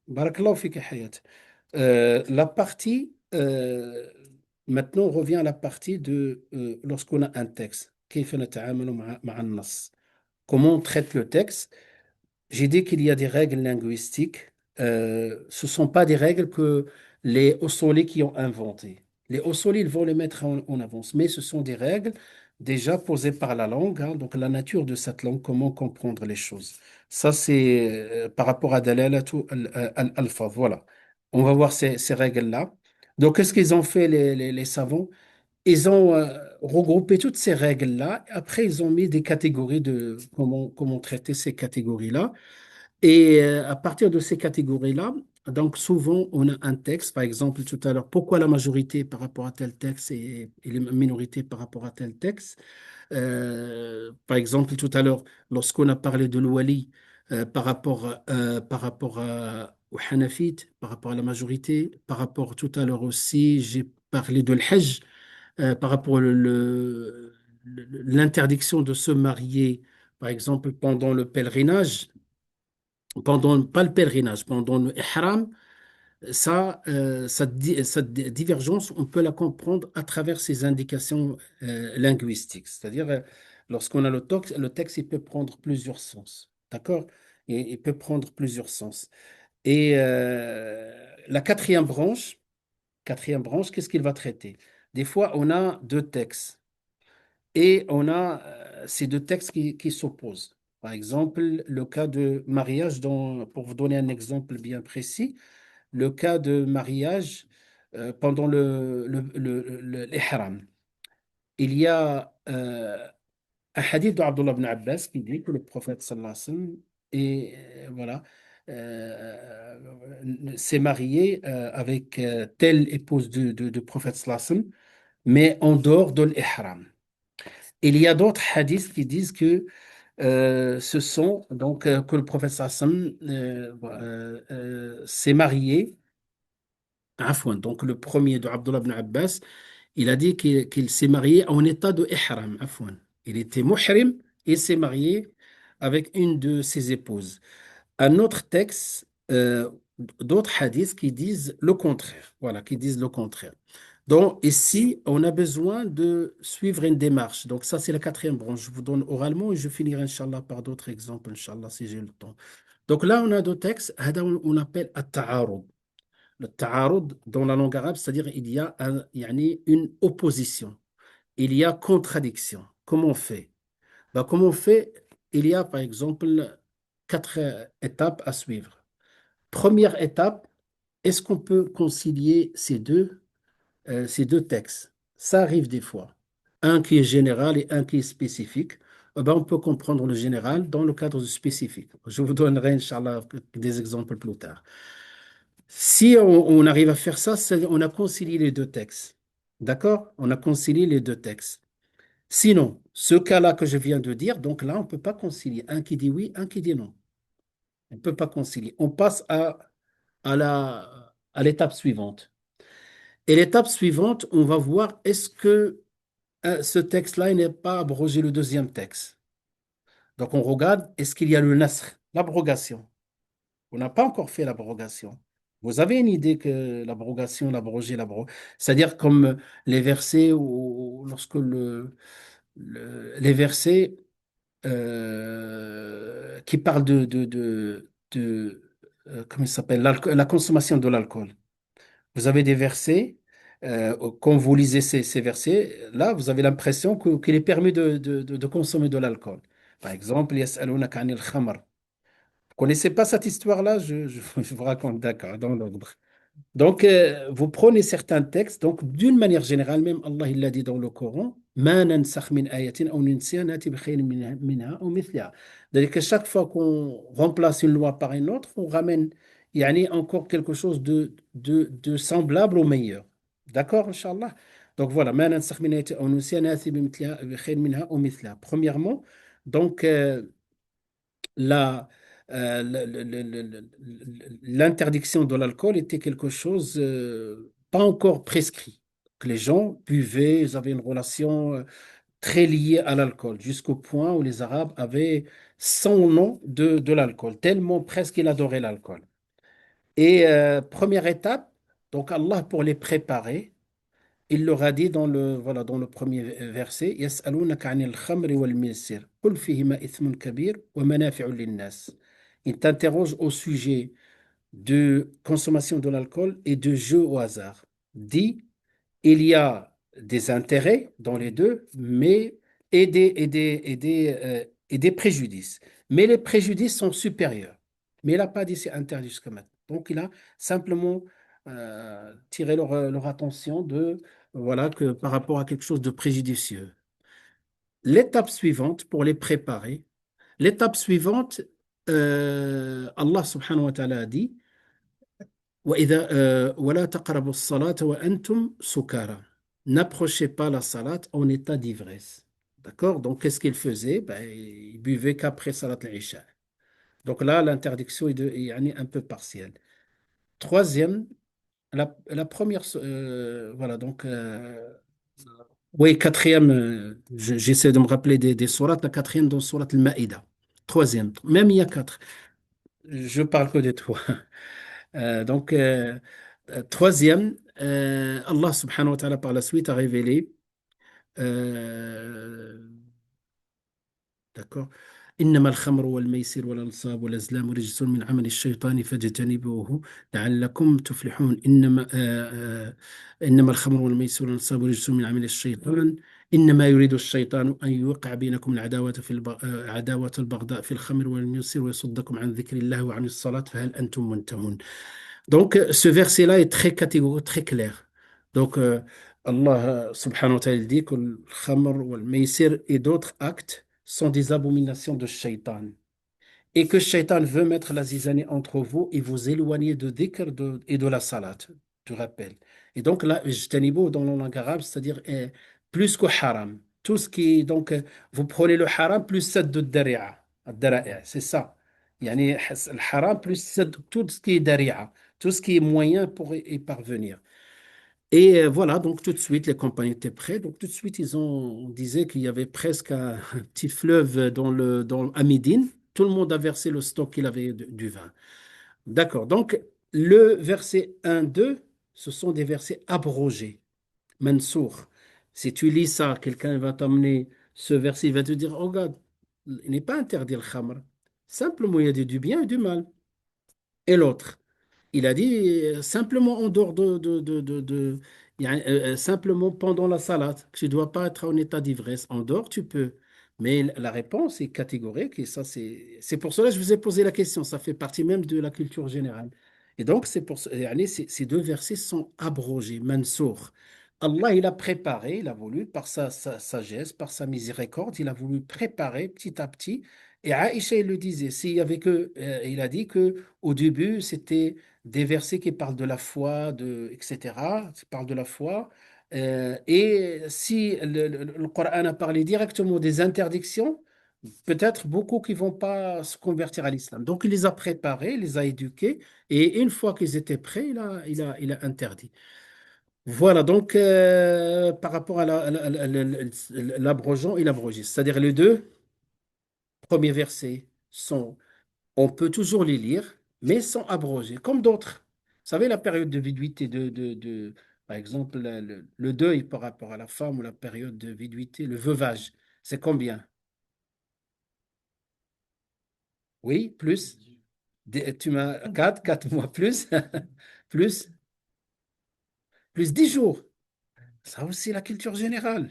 Barakallahu fik, Hayat. La partie, maintenant, on revient à la partie de lorsqu'on a un texte. كيف نتعامل مع النص. Comment on traite le texte? J'ai dit qu'il y a des règles linguistiques. Ce ne sont pas des règles que les Ossolés qui ont inventées. Les Ossolés, ils vont les mettre en avance, mais ce sont des règles déjà posées par la langue, hein, donc la nature de cette langue, comment comprendre les choses. Ça, c'est par rapport à Dalalatu al-Alfaz. Voilà. On va voir ces règles-là. Donc, qu'est-ce qu'ils ont fait, les savants? Ils ont regroupé toutes ces règles-là. Après, ils ont mis des catégories de comment traiter ces catégories-là. Et à partir de ces catégories-là, donc souvent on a un texte, par exemple tout à l'heure, pourquoi la majorité par rapport à tel texte et les minorités par rapport à tel texte. Par exemple tout à l'heure, lorsqu'on a parlé de l'ouali par rapport aux Hanafites, par rapport à la majorité, par rapport tout à l'heure aussi, j'ai parlé de l'Hajj, par rapport l'interdiction de se marier, par exemple pendant le pèlerinage pendant, pas le pèlerinage, pendant le ihram, cette divergence, on peut la comprendre à travers ces indications linguistiques. C'est-à-dire, lorsqu'on a le texte, il peut prendre plusieurs sens. D'accord? Il peut prendre plusieurs sens. Et la quatrième branche, qu'est-ce qu'il va traiter? Des fois, on a deux textes. Et on a ces deux textes qui s'opposent. Par exemple, le cas de mariage, pour vous donner un exemple bien précis, le cas de mariage pendant l'ihram. Il y a un hadith d'Abdullah ibn Abbas qui dit que le prophète sallallahu alayhi wa sallam voilà, s'est marié avec telle épouse de prophète sallallahu alayhi wa sallam, mais en dehors de l'ihram. Il y a d'autres hadiths qui disent que ce sont donc que le prophète Sassam s'est marié. Afwan, donc le premier de Abdullah ibn Abbas, il a dit qu'il s'est marié en état de ihram. Afwan. Il était muhrim et s'est marié avec une de ses épouses. Un autre texte, d'autres hadiths qui disent le contraire. Voilà, qui disent le contraire. Donc, ici, on a besoin de suivre une démarche. Donc, ça, c'est la quatrième branche. Je vous donne oralement et je finirai, Inch'Allah, par d'autres exemples, Inch'Allah, si j'ai le temps. Donc, là, on a deux textes. هذا on appelle التعارض. Le ta'arud, dans la langue arabe, c'est-à-dire il y a يعني une opposition. Il y a contradiction. Comment on fait? Ben, comment on fait? Il y a, par exemple, quatre étapes à suivre. Première étape, est-ce qu'on peut concilier ces deux textes? Ça arrive des fois. Un qui est général et un qui est spécifique. Ben, on peut comprendre le général dans le cadre du spécifique. Je vous donnerai, Inch'Allah, des exemples plus tard. Si on arrive à faire ça, on a concilié les deux textes. D'accord? On a concilié les deux textes. Sinon, ce cas-là que je viens de dire, donc là, on ne peut pas concilier. Un qui dit oui, un qui dit non. On ne peut pas concilier. On passe à l'étape suivante. Et l'étape suivante, on va voir est-ce que ce texte-là il n'est pas abrogé le deuxième texte. Donc on regarde, est-ce qu'il y a le nasr, l'abrogation? On n'a pas encore fait l'abrogation. Vous avez une idée que l'abrogation, c'est-à-dire comme les versets lorsque les versets qui parlent comment il s'appelle, la consommation de l'alcool. Vous avez des versets, quand vous lisez ces versets, là, vous avez l'impression qu'il est permis de consommer de l'alcool. Par exemple, يسألونك عن الخمر. Vous connaissez pas cette histoire-là? Je vous raconte, d'accord, dans l'ordre. Donc, vous prenez certains textes, donc d'une manière générale, même Allah il l'a dit dans le Coran, ما ننسخ من آية أو ننسها نأتي بخير منها أو مثلها. C'est-à-dire que chaque fois qu'on remplace une loi par une autre, on ramène يعني, encore quelque chose de semblable au meilleur. D'accord, Inch'Allah? Donc voilà, ما ننسخ من آية أو ننسها نأتي بخير منها أو مثلها. Premièrement, donc, la, l'interdiction de l'alcool était quelque chose pas encore prescrit. Que les gens buvaient, ils avaient une relation très liée à l'alcool, jusqu'au point où les Arabes avaient son nom de l'alcool, tellement presque ils adoraient l'alcool. Et première étape, donc Allah pour les préparer, il leur a dit voilà, dans le premier verset, يسألونك عن الخمر والميسر قل فيهما إثم كبير ومنافع للناس. Il t'interroge au sujet de consommation de l'alcool et de jeux au hasard. Dit, il y a des intérêts dans les deux, mais et des préjudices. Mais les préjudices sont supérieurs. Mais il n'a pas dit c'est interdit jusqu'à maintenant. Donc il a simplement tiré leur attention de voilà que par rapport à quelque chose de préjudicieux. L'étape suivante pour les préparer, l'étape suivante, Allah subhanahu wa ta'ala a dit ولا تقربوا الصلاة وأنتم سكارى. N'approchez pas la salat en état d'ivresse. D'accord? Donc, qu'est-ce qu'il faisait? Ben, il buvait qu'après salat al-Isha. Donc là, l'interdiction est un peu partielle. Troisième, la première, voilà, donc, oui, quatrième, j'essaie de me rappeler des sourates, la quatrième dans surat al-Maïda. Troisième, même il y a quatre. Je parle que de toi. Donc, troisième, Allah subhanahu wa ta'ala par la suite a révélé, euh, d'accord, إنما الخمر والميسر والأنصاب والأزلام رجس من عمل الشيطان فاجتنبوه لعلكم تفلحون. إنما الخمر والميسر والأنصاب رجس من عمل الشيطان إنما يريد الشيطان أن يوقع بينكم العداوة عداوة البغضاء في الخمر والميسر ويصدكم عن ذكر الله وعن الصلاة فهل أنتم منتهون. Donc, ce verset-là est très catégorique, très clair. Donc, Allah subhanahu wa ta'ala dit que le khamr ou le maïsir et d'autres actes sont des abominations de shaitan. Et que shaitan veut mettre la zizanie entre vous et vous éloigner de dhikr et de la salat, du rappel. Et donc là, ijtanibu dans la langue arabe, c'est-à-dire plus que haram. Tout ce qui, donc, vous prenez le haram plus sad de dari'a. C'est ça. Yani, le haram plus sad, tout ce qui est dari'a, tout ce qui est moyen pour y parvenir. Et voilà, donc tout de suite, les compagnies étaient prêtes. Donc tout de suite, on disait qu'il y avait presque un petit fleuve à Médine. Tout le monde a versé le stock qu'il avait du vin. D'accord. Donc le verset 1, 2, ce sont des versets abrogés, mansour. Si tu lis ça, quelqu'un va t'amener ce verset, il va te dire, oh, regarde, il n'est pas interdit le khamr. Simplement, il y a du bien et du mal. Et l'autre. Il a dit simplement en dehors il y a, simplement pendant la salade. Tu ne dois pas être en état d'ivresse. En dehors, tu peux. Mais la réponse est catégorique et ça, c'est pour cela que je vous ai posé la question. Ça fait partie même de la culture générale. Et donc, c'est pour ça, yani, ces deux versets sont abrogés, mansour. Allah, il a préparé, il a voulu, par sa sagesse, par sa miséricorde, il a voulu préparer petit à petit. Et Aïcha, il le disait, s'il y avait que, il a dit que au début, c'était des versets qui parlent de la foi, etc., qui parlent de la foi. Et si le Coran a parlé directement des interdictions, peut-être beaucoup qui vont pas se convertir à l'islam. Donc, il les a préparés, il les a éduqués, et une fois qu'ils étaient prêts, il a interdit. Voilà, donc par rapport à l'abrogeant et l'abrogé, c'est-à-dire les deux premiers versets sont on peut toujours les lire, mais sans abroger, comme d'autres. Vous savez, la période de viduité, par exemple, le deuil par rapport à la femme ou la période de viduité, le veuvage, c'est combien? Oui, plus. Tu m'as 4 mois plus, plus, plus 10 jours. Ça aussi, la culture générale.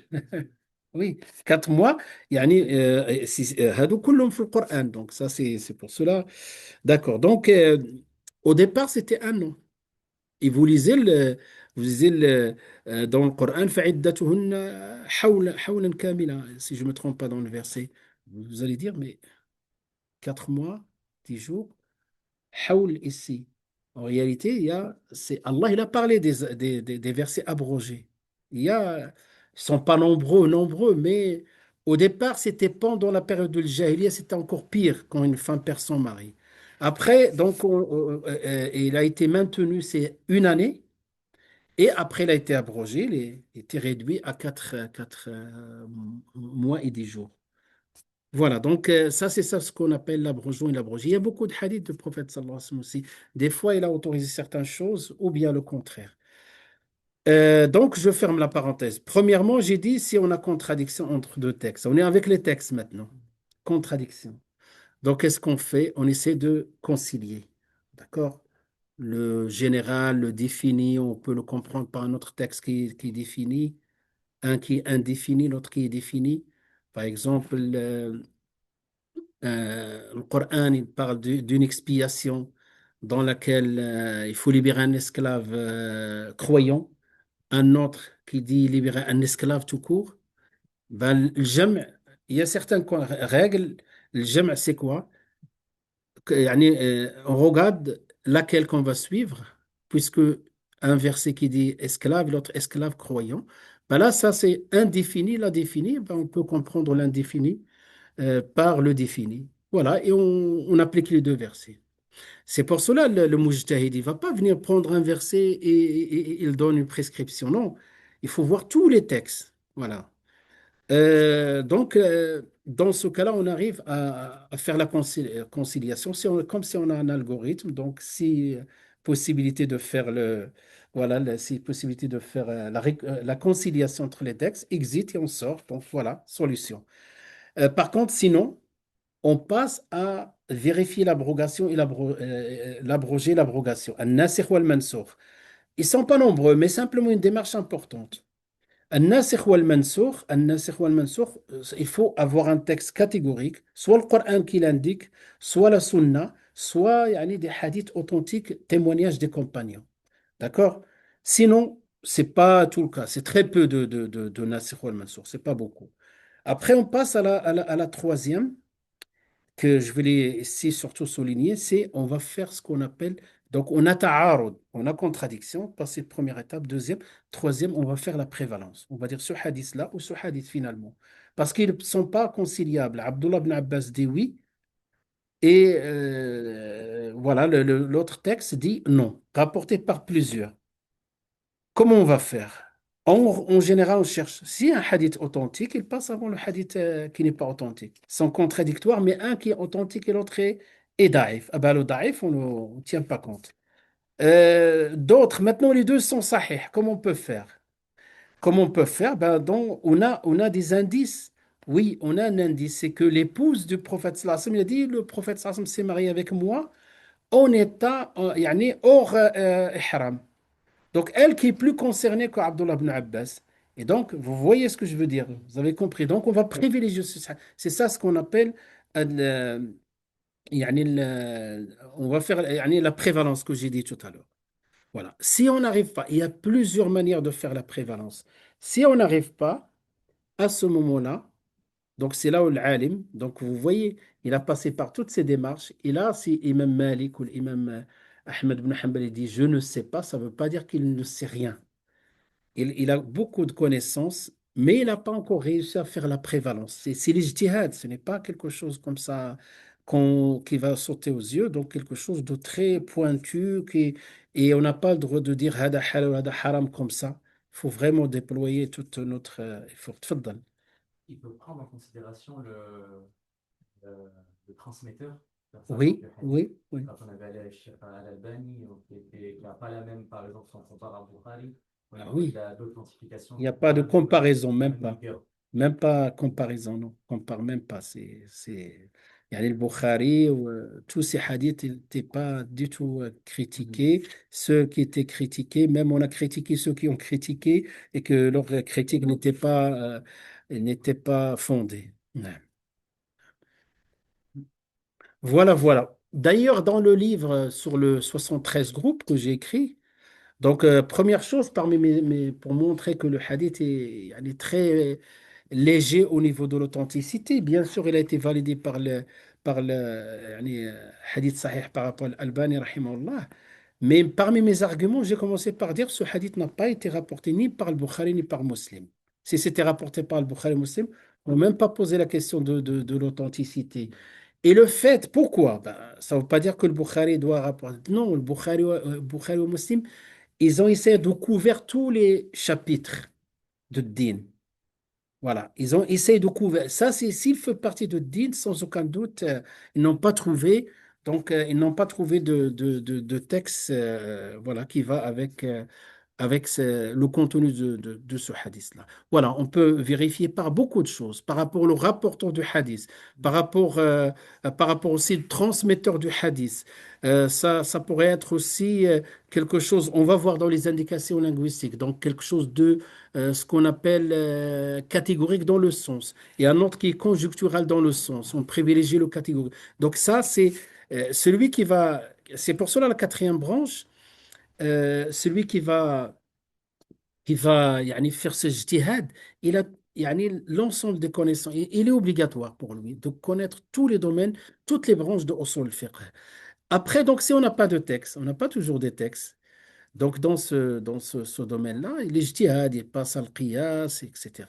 Oui, 4 mois, يعني هادو كلهم في القرآن. Donc ça, c'est pour cela. D'accord. Donc, au départ, c'était un an. Et vous lisez dans le Coran, فعدتهن حولا كاملا, si je ne me trompe pas dans le verset. Vous allez dire, mais 4 mois, 10 jours, حول ici. En réalité, Allah, il a parlé des versets abrogés. Ils sont pas nombreux, mais au départ, c'était pendant la période de l'Jahiliya, c'était encore pire quand une femme perd son mari. Après, donc, il a été maintenu, c'est une année. Et après, il a été abrogé, il a été réduit à 4 mois et 10 jours. Voilà, donc ça, c'est ça ce qu'on appelle l'abrogeon et l'abrogé. Il y a beaucoup de hadiths du prophète sallallahu alayhi wa sallam aussi. Des fois, il a autorisé certaines choses ou bien le contraire. Donc, je ferme la parenthèse. Premièrement, j'ai dit si on a contradiction entre deux textes. On est avec les textes maintenant. Contradiction. Donc, qu'est-ce qu'on fait? On essaie de concilier. D'accord? Le général, le défini, on peut le comprendre par un autre texte qui définit, un qui est indéfini, l'autre qui est défini. Par exemple, le Coran, il parle d'une expiation dans laquelle il faut libérer un esclave croyant, un autre qui dit libérer un esclave tout court. Ben, le jam', il y a certaines règles. Le jam', c'est quoi? يعني, on regarde laquelle qu'on va suivre, puisque un verset qui dit esclave, l'autre esclave croyant. Ben là, ça c'est indéfini, l'indéfini, ben on peut comprendre l'indéfini par le défini. Voilà, et on applique les deux versets. C'est pour cela le mujtahid, il va pas venir prendre un verset et il donne une prescription. Non, il faut voir tous les textes. Voilà. Donc, dans ce cas-là, on arrive à faire la conciliation, comme si on a un algorithme. Donc, si possibilité de faire voilà, si possibilité de faire la conciliation entre les textes, exit et on sort. Donc, voilà, solution. Par contre, sinon, on passe à vérifier l'abrogation et l'abroger, l'abrogation. An-nasikh wal-mansukh. Ils sont pas nombreux, mais simplement une démarche importante. An-nasikh wal-mansukh, an-nasikh wal-mansukh, il faut avoir un texte catégorique, soit le Coran qui l'indique, soit la Sunna, soit yani, des hadiths authentiques, témoignages des compagnons. D'accord? Sinon, c'est pas tout le cas. C'est très peu de nasikh wal-mansukh, c'est pas beaucoup. Après, on passe à la troisième que je voulais ici surtout souligner, c'est on va faire ce qu'on appelle, donc on a ta'arud, on a contradiction, passer la première étape, deuxième, troisième, on va faire la prévalence. On va dire ce hadith-là ou ce hadith finalement. Parce qu'ils ne sont pas conciliables. Abdullah ibn Abbas dit oui, et voilà, l'autre texte dit non, rapporté par plusieurs. Comment on va faire? En général, on cherche. Si un hadith authentique, il passe avant le hadith qui n'est pas authentique. Ils sont contradictoires, mais un qui est authentique et l'autre est daïf. Ah ben, le daïf, on ne tient pas compte. D'autres, maintenant, les deux sont sahih. Comment on peut faire? Comment on peut faire? Ben, donc, on a des indices. Oui, on a un indice. C'est que l'épouse du prophète sallallahu alayhi wa sallam, il a dit, le prophète sallallahu alayhi wa sallam s'est marié avec moi en état, yani, hors ihram. Donc, elle qui est plus concernée qu'Abdullah ibn Abbas. Et donc, vous voyez ce que je veux dire. Vous avez compris. Donc, on va privilégier ça. C'est ça ce qu'on appelle يعني on va faire la prévalence que j'ai dit tout à l'heure. Voilà. Si on n'arrive pas, il y a plusieurs manières de faire la prévalence. Si on n'arrive pas, à ce moment-là, donc c'est là où l'alim, donc vous voyez, il a passé par toutes ces démarches. Et là, si Imam Malik ou l'imam Ahmed ibn Hanbal il dit je ne sais pas, ça ne veut pas dire qu'il ne sait rien. Il a beaucoup de connaissances, mais il n'a pas encore réussi à faire la prévalence. C'est l'ijtihad, ce n'est pas quelque chose comme ça qui va sauter aux yeux, donc quelque chose de très pointu et on n'a pas le droit de dire hada halal ou hada haram comme ça. Il faut vraiment déployer tout notre effort. Tfaddal. Il faut prendre en considération le, le transmetteur, faire savoir Oui, que le hadith, oui, oui. quand on avait allé à l'Albanie, qui n'a pas la même, par exemple, si on compare à Bukhari, au Ah niveau de oui, il l'authentification n'y a du pas de Coran, c'est pas comparaison, la même même pas. rigueur. Même pas comparaison, non. Compare même pas. Yani le Bukhari, tous ces hadiths n'étaient pas du tout critiqués. Ceux qui étaient critiqués, même on a critiqué ceux qui ont critiqué et que leur critique n'était pas fondée. Ouais. Voilà, voilà. D'ailleurs, dans le livre sur le 73 groupes que j'ai écrit, donc, première chose, pour montrer que le hadith est très léger au niveau de l'authenticité, bien sûr, il a été validé par le hadith sahih par rapport à Al-Albani, rahimahullah. Mais parmi mes arguments, j'ai commencé par dire que ce hadith n'a pas été rapporté ni par le Bukhari ni par Muslim. Si c'était rapporté par le Bukhari et Muslim, on n'a même pas posé la question de l'authenticité. Et le fait, pourquoi? Ben, ça ne veut pas dire que le Bukhari doit rapporter. Non, le Bukhari ou Muslim, ils ont essayé de couvrir tous les chapitres de Din. Voilà, ils ont essayé de couvrir. Ça, c'est s'il fait partie de Din, sans aucun doute, ils n'ont pas trouvé, ils n'ont pas trouvé de texte, voilà, qui va avec le contenu de ce hadith-là. Voilà, on peut vérifier par beaucoup de choses, par rapport au rapporteur du hadith, par rapport aussi au transmetteur du hadith. Ça pourrait être aussi quelque chose, on va voir dans les indications linguistiques, donc quelque chose de ce qu'on appelle catégorique dans le sens, et un autre qui est conjonctural dans le sens. On privilégie le catégorique. Donc ça, c'est celui qui va, c'est pour cela la quatrième branche, celui qui va يعني, faire ce ijtihad, il a يعني, l'ensemble des connaissances. Il est obligatoire pour lui de connaître tous les domaines, toutes les branches de usul al-fiqh. Après, donc, si on n'a pas de texte, on n'a pas toujours des textes. Donc, dans ce domaine-là, l'ijtihad, il passe al qiyas, etc.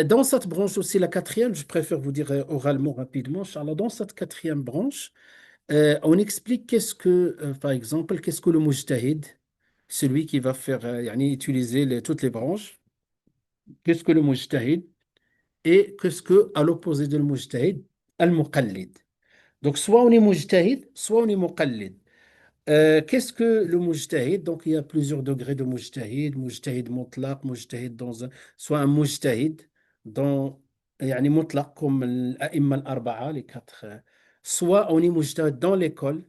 Dans cette branche aussi, la quatrième, je préfère vous dire oralement rapidement, Inch'Allah, dans cette quatrième branche, on explique par exemple, qu'est-ce que le mujtahid, celui qui va faire, yani, utiliser toutes les branches, qu'est-ce que le mujtahid et qu'est-ce que, à l'opposé de le mujtahid, al-muqallid. Donc, soit on est mujtahid, soit on est muqallid. Qu'est-ce que le mujtahid? Donc, il y a plusieurs degrés de mujtahid, mujtahid mutlaq, mujtahid soit un mujtahid dans, يعني mutlaq comme l'a'imma al-arba'a, les quatre. Soit on est mujtahid dans l'école,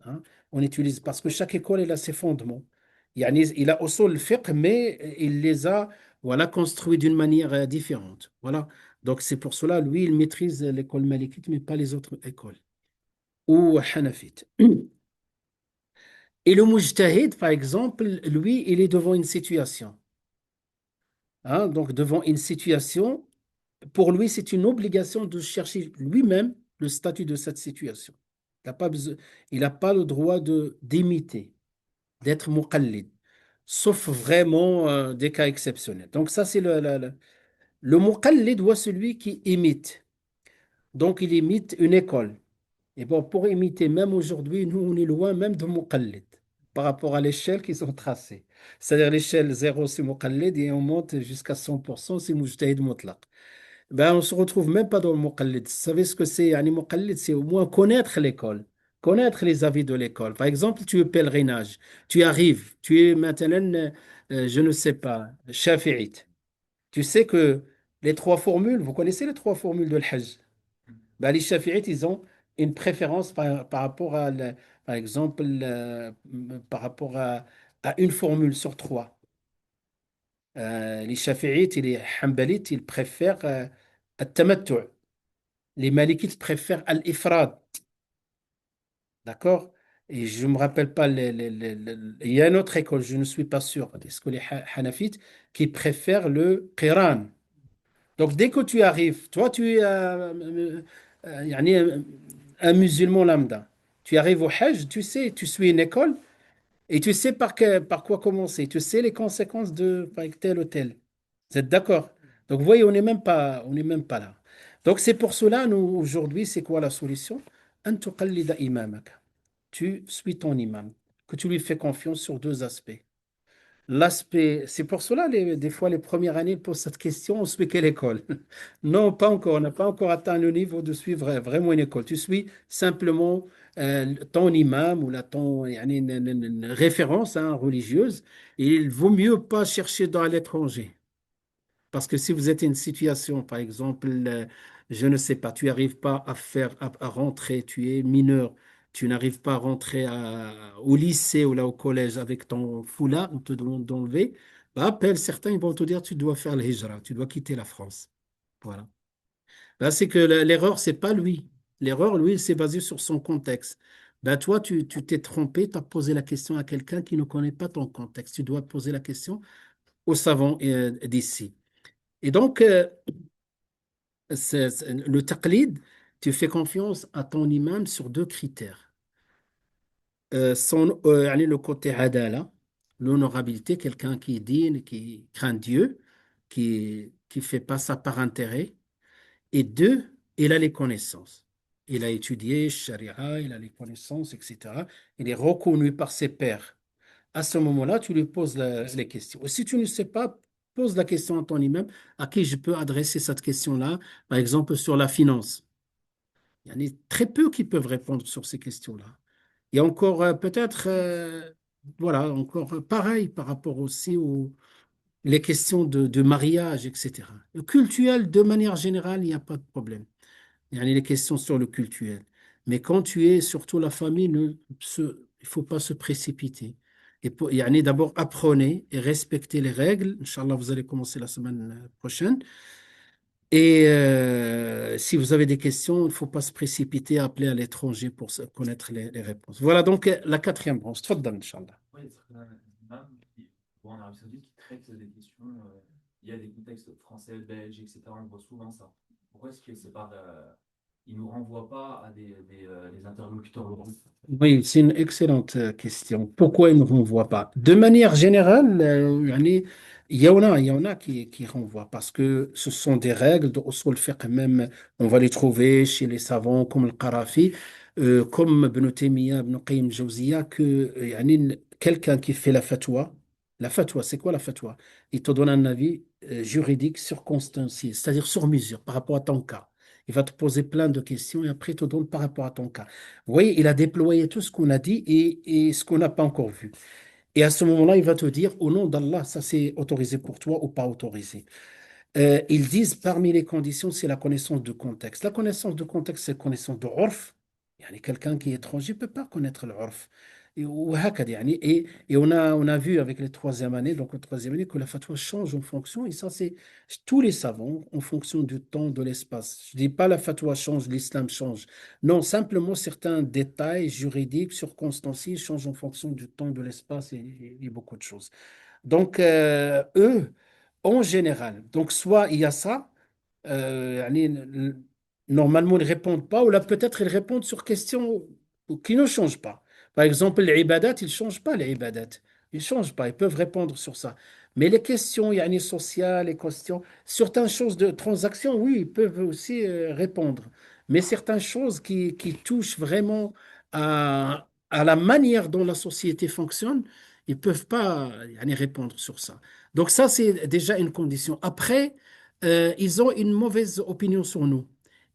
hein, on utilise, parce que chaque école, elle a ses fondements. Il a usul al-fiqh, mais il les a, voilà, construits d'une manière différente. Voilà. Donc, c'est pour cela, lui, il maîtrise l'école malikite, mais pas les autres écoles. Ou hanafite. Et le mujtahid, par exemple, lui, il est devant une situation. Hein, donc, devant une situation, pour lui, c'est une obligation de chercher lui-même le statut de cette situation. Il n'a pas il n'a pas le droit d'imiter, d'être muqallid, sauf vraiment des cas exceptionnels. Donc, ça, c'est le muqallid, ou celui qui imite. Donc, il imite une école. Et bon, pour imiter, même aujourd'hui, nous, on est loin même de Muqallid par rapport à l'échelle qu'ils ont tracée. C'est-à-dire l'échelle 0, c'est Muqallid, et on monte jusqu'à 100%, c'est Mujtahid Mutlaq. Ben, on ne se retrouve même pas dans le Muqallid. Vous savez ce que c'est? Yani, Muqallid, c'est au moins connaître l'école, connaître les avis de l'école. Par exemple, tu es pèlerinage, tu arrives, tu es maintenant, je ne sais pas, Shafi'ite. Tu sais que les trois formules, vous connaissez les trois formules de l'Hajj? Ben, les Shafi'ites, ils ont une préférence par rapport par exemple, par rapport à une formule sur trois. Les Shafi'ites et les Hanbalites, ils préfèrent al-tamattu'. Les Malikites préfèrent al-ifrad. D'accord? Et je ne me rappelle pas, il y a une autre école, je ne suis pas sûr. Est-ce que les Hanafites qui préfèrent le Qiran? Donc, dès que tu arrives, toi, tu es yani, un musulman lambda. Tu arrives au Hajj, tu sais, tu suis une école et tu sais par quoi commencer. Tu sais les conséquences de par tel ou tel. Vous êtes d'accord? Donc, vous voyez, on n'est même pas là. Donc, c'est pour cela, nous, aujourd'hui, c'est quoi la solution? An tuqallida imamaka. Tu suis ton imam, que tu lui fais confiance sur deux aspects. L'aspect, c'est pour cela, des fois, les premières années, ils posent cette question, on suit quelle école? Non, pas encore, on n'a pas encore atteint le niveau de suivre vraiment une école. Tu suis simplement ton imam ou yani, une référence hein, religieuse. Et il vaut mieux pas chercher dans l'étranger. Parce que si vous êtes une situation, par exemple, je ne sais pas, tu n'arrives pas à rentrer, tu es mineur, tu n'arrives pas à rentrer au lycée ou là au collège avec ton foulard, on te demande d'enlever, bah, appelle certains, ils vont te dire tu dois faire le hijra, tu dois quitter la France. Voilà. Là, c'est que l'erreur, c'est pas lui. L'erreur, lui, c'est basé sur son contexte. Ben, toi, tu t'es trompé, tu as posé la question à quelqu'un qui ne connaît pas ton contexte. Tu dois poser la question aux savants d'ici. Et donc, le taqlid, tu fais confiance à ton imam sur deux critères. Yani le côté adala, l'honorabilité, quelqu'un qui est digne, qui craint Dieu, qui fait pas ça par intérêt. Et deux, il a les connaissances. Il a étudié Sharia, il a les connaissances, etc. Il est reconnu par ses pairs. À ce moment-là, tu lui poses les questions. Et si tu ne sais pas, pose la question à ton imam, à qui je peux adresser cette question-là, par exemple sur la finance. Il y en a très peu qui peuvent répondre sur ces questions-là. Il y a encore peut-être, voilà, encore pareil par rapport aussi aux les questions de mariage, etc. Le cultuel, de manière générale, il n'y a pas de problème. Il y a les questions sur le cultuel. Mais quand tu es surtout la famille, il ne faut pas se précipiter. Il y a d'abord apprenez et respectez les règles. Inch'Allah, vous allez commencer la semaine prochaine. Et si vous avez des questions, il ne faut pas se précipiter à appeler à l'étranger pour connaître les réponses. Voilà donc la quatrième branche. Tfaddal, Inch'Allah. Oui, il y a certains imams bon, en Arabie Saoudite qui traitent des questions. Il y a des contextes français, belges, etc. On voit souvent ça. Pourquoi est-ce que c'est pas, ils nous renvoient pas à des interlocuteurs locaux? Oui, c'est une excellente question. Pourquoi ils ne renvoient pas? De manière générale, yani, il y en a qui renvoient parce que ce sont des règles de usul fiqh même, on va les trouver chez les savants comme le Qarafi, comme Ibn Taymiyyah, Ibn Qayyim Jawziyya, que quelqu'un qui fait la fatwa, c'est quoi la fatwa? Il te donne un avis juridique circonstancié, c'est-à-dire sur mesure par rapport à ton cas. Il va te poser plein de questions et après il te donne par rapport à ton cas. Vous voyez, il a déployé tout ce qu'on a dit et ce qu'on n'a pas encore vu. Et à ce moment-là, il va te dire, au nom d'Allah, ça c'est autorisé pour toi ou pas autorisé. Ils disent parmi les conditions, c'est la connaissance de contexte. La connaissance de contexte, c'est la connaissance de urf. Quelqu'un qui est étranger ne peut pas connaître le urf. Et on a vu avec les troisième années, donc la troisième année, que la fatwa change en fonction, et ça c'est tous les savants, en fonction du temps, de l'espace. Je ne dis pas la fatwa change, l'islam change. Non, simplement certains détails juridiques, circonstanciés changent en fonction du temps, de l'espace et beaucoup de choses. Donc, eux, en général, donc soit il y a ça, normalement ils ne répondent pas, ou là peut-être ils répondent sur questions qui ne changent pas. Par exemple, les ibadat, ils ne changent pas les ibadat. Ils ne changent pas, ils peuvent répondre sur ça. Mais les questions sociales, les questions, certaines choses de transaction, oui, ils peuvent aussi répondre. Mais certaines choses qui touchent vraiment à la manière dont la société fonctionne, ils ne peuvent pas répondre sur ça. Donc ça, c'est déjà une condition. Après, ils ont une mauvaise opinion sur nous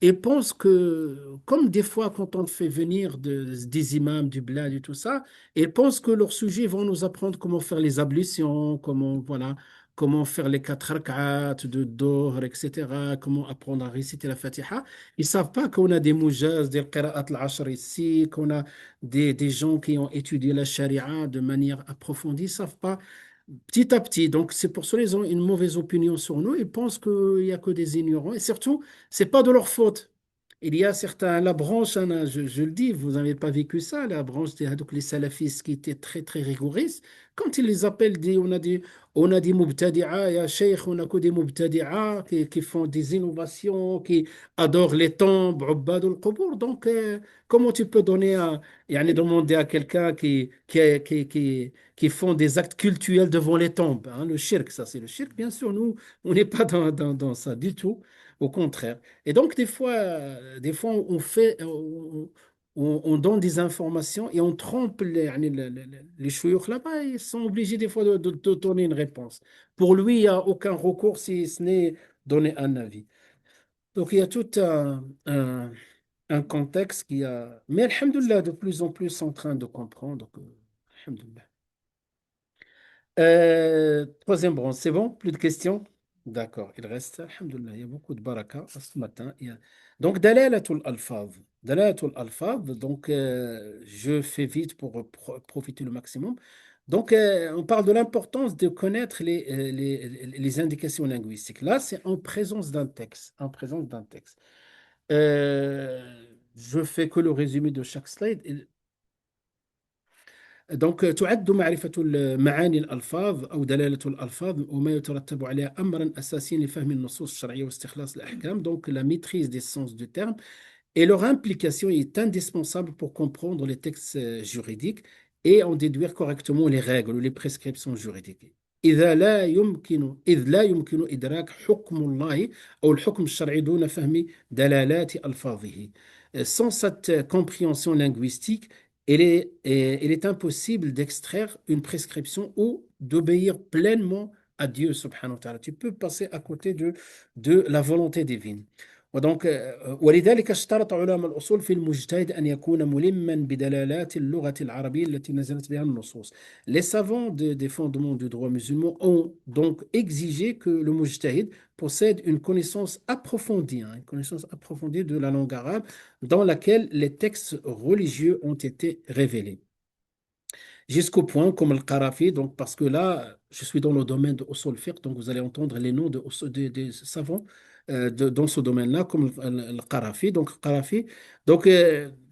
et pensent que, comme des fois quand on fait venir des imams, du bled et tout ça, ils pensent que leurs sujets vont nous apprendre comment faire les ablutions, voilà, comment faire les 4 rak'at de Dohr, etc., comment apprendre à réciter la Fatiha. Ils ne savent pas qu'on a des moujaz, des qira'at al-ashr ici, qu'on a des gens qui ont étudié la charia de manière approfondie, ils ne savent pas petit à petit. Donc, c'est pour cela qu'ils ont une mauvaise opinion sur nous. Ils pensent qu'il n'y a que des ignorants. Et surtout, c'est pas de leur faute. Il y a certains, la branche, hein, je le dis, vous n'avez pas vécu ça, la branche donc les salafistes qui étaient très, très rigoristes. Quand ils les appellent, on a des mubtadi'a, ya sheikh, on a que des mubtadi'a qui font des innovations, qui adorent les tombes, ubbad al-qubur. Donc, comment tu peux demander à quelqu'un qui font des actes cultuels devant les tombes, hein, le shirk, ça c'est le shirk, bien sûr, nous, on n'est pas dans ça du tout, au contraire. Et donc, des fois on fait, on donne des informations et on trompe les chouïoukhs là-bas, ils sont obligés des fois de donner une réponse. Pour lui, il n'y a aucun recours si ce n'est donner un avis. Donc, il y a tout un contexte qui a... Mais, alhamdoulilah, de plus en plus en train de comprendre. Donc, alhamdoulilah. Troisième branche, c'est bon? Plus de questions? D'accord, il reste, alhamdoulilah, il y a beaucoup de baraka ce matin. Donc, dalalatul alfaz. Dalalatul alfaz, donc je fais vite pour profiter le maximum. Donc, on parle de l'importance de connaître les indications linguistiques. Là, c'est en présence d'un texte. En présence d'un texte. Je fais que le résumé de chaque slide. دونك تعد معرفة معاني الألفاظ أو دلالة الألفاظ وما يترتب عليها أمرا أساسيا لفهم النصوص الشرعية واستخلاص الأحكام. Donc la maîtrise des sens du terme et leur implication est indispensable pour comprendre les textes juridiques et en déduire correctement les règles ou les prescriptions juridiques. إذ لا يمكن إدراك حكم الله أو الحكم الشرعي دون فهم دلالات ألفاظه. Sans cette compréhension linguistique, il est impossible d'extraire une prescription ou d'obéir pleinement à Dieu subhanahu wa ta'ala. Tu peux passer à côté de la volonté divine. ودونك ولذلك اشترط علماء الأصول في المجتهد أن يكون ملما بدلالات اللغة العربية التي نزلت بها النصوص. Les savants des fondements du droit musulman ont donc exigé que le mujtahid possède une connaissance approfondie de la langue arabe dans laquelle les textes religieux ont été révélés. Jusqu'au point comme le Qarafi, donc parce que là, je suis dans le domaine de Usul Fiqh, donc vous allez entendre les noms des savants dans ce domaine-là, comme le Qarafi. Donc, Qarafi, donc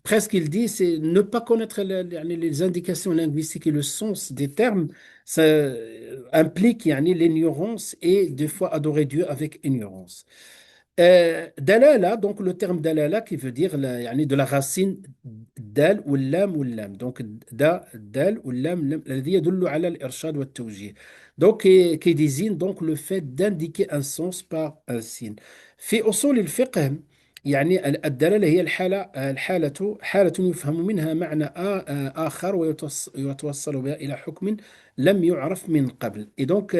presque il dit, c'est ne pas connaître les indications linguistiques et le sens des termes, ça implique l'ignorance et des fois adorer Dieu avec ignorance. Dalala, donc le terme dalala qui veut dire de la racine dal ou lam ou lam. Donc dal ou lam, الذي يدل على الإرشاد والتوجيه. Donc qui désigne donc le fait d'indiquer un sens par un signe. في أصول الفقه الدلالة هي حالة يفهم منها معنى آخر ويتوصل بها إلى حكم لم يعرف من قبل. Et donc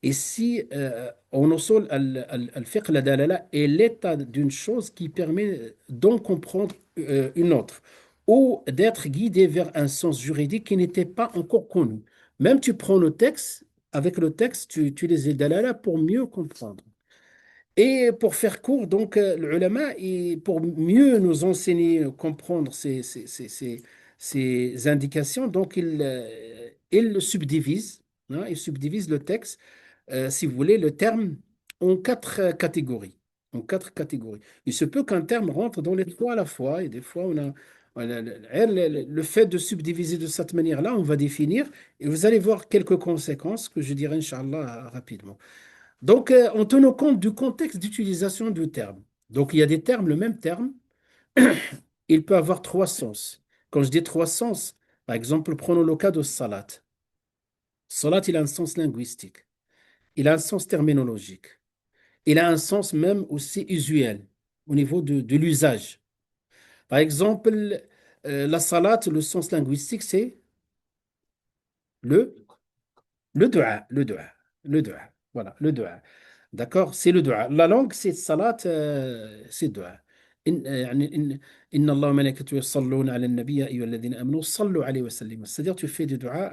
ici en usul al-fiqh, la dalala est l'état d'une chose qui permet d'en comprendre une autre ou d'être guidé vers un sens juridique qui n'était pas encore connu. Même tu prends le texte, avec le texte, tu utilises les dalala pour mieux comprendre. Et pour faire court, donc, l'ulama, pour mieux nous enseigner, comprendre ces indications, donc, il subdivise, hein, il subdivise le texte, si vous voulez, le terme en quatre catégories. En quatre catégories. Il se peut qu'un terme rentre dans les trois à la fois, et des fois, le fait de subdiviser de cette manière-là, on va définir, et vous allez voir quelques conséquences que je dirai, Inch'Allah, rapidement. Donc, en tenant compte du contexte d'utilisation du terme. Donc, il y a des termes, le même terme, il peut avoir trois sens. Quand je dis trois sens, par exemple, prenons le cas de salat. Salat, il a un sens linguistique, il a un sens terminologique, il a un sens même aussi usuel au niveau de l'usage. Par exemple, la salat, le sens linguistique, c'est le, le dua, le dua, le dua. Voilà, le dua. D'accord? C'est le dua. La langue, c'est salat, c'est dua. إن الله وملائكته يصلون على النبي يا أيها الذين آمنوا صلوا عليه وسلموا. C'est-à-dire tu fais du dua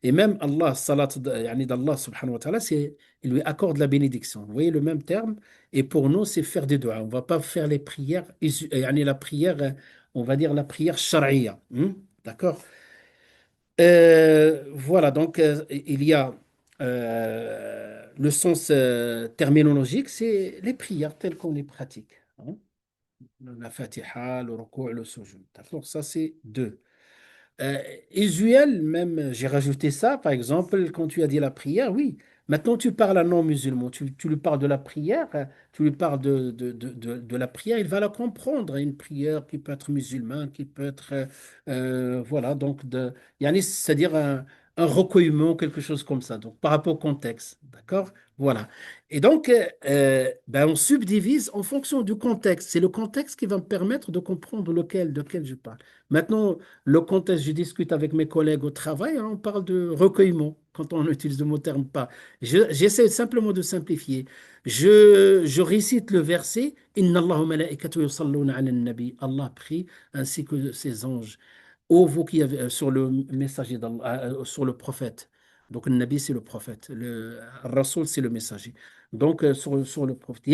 et même Allah salat d'Allah subhanahu wa ta'ala c'est il lui accorde la bénédiction. Vous voyez le même terme et pour nous c'est faire des dua. On va pas faire les prières la prière on va dire la prière charia. D'accord? Voilà, donc il y a le sens terminologique, c'est les prières telles qu'on les pratique, hein. La Fatiha, le ruku', le sujud. D'accord, ça c'est deux. Euh, Usuel, même, j'ai rajouté ça, par exemple, quand tu as dit la prière, oui. Maintenant, tu parles à un non-musulman, tu lui parles de la prière, tu lui parles de la prière, il va la comprendre. Une prière qui peut être musulmane, qui peut être, voilà, donc, c'est-à-dire un recueillement, quelque chose comme ça, donc par rapport au contexte, d'accord? Voilà. Et donc, ben, on subdivise en fonction du contexte. C'est le contexte qui va me permettre de comprendre de quel je parle. Maintenant, le contexte, je discute avec mes collègues au travail, hein, on parle de recueillement quand on utilise le mot terme pas. J'essaie simplement de simplifier. Je récite le verset Inna Allahu wa malaikatahu yusalluna ala nabi. Allah prie ainsi que ses anges. Ô vous qui avez sur le messager d'Allah, sur le prophète. Donc, le Nabi, c'est le prophète. Le Rasoul, c'est le messager. Donc, sur le prophète.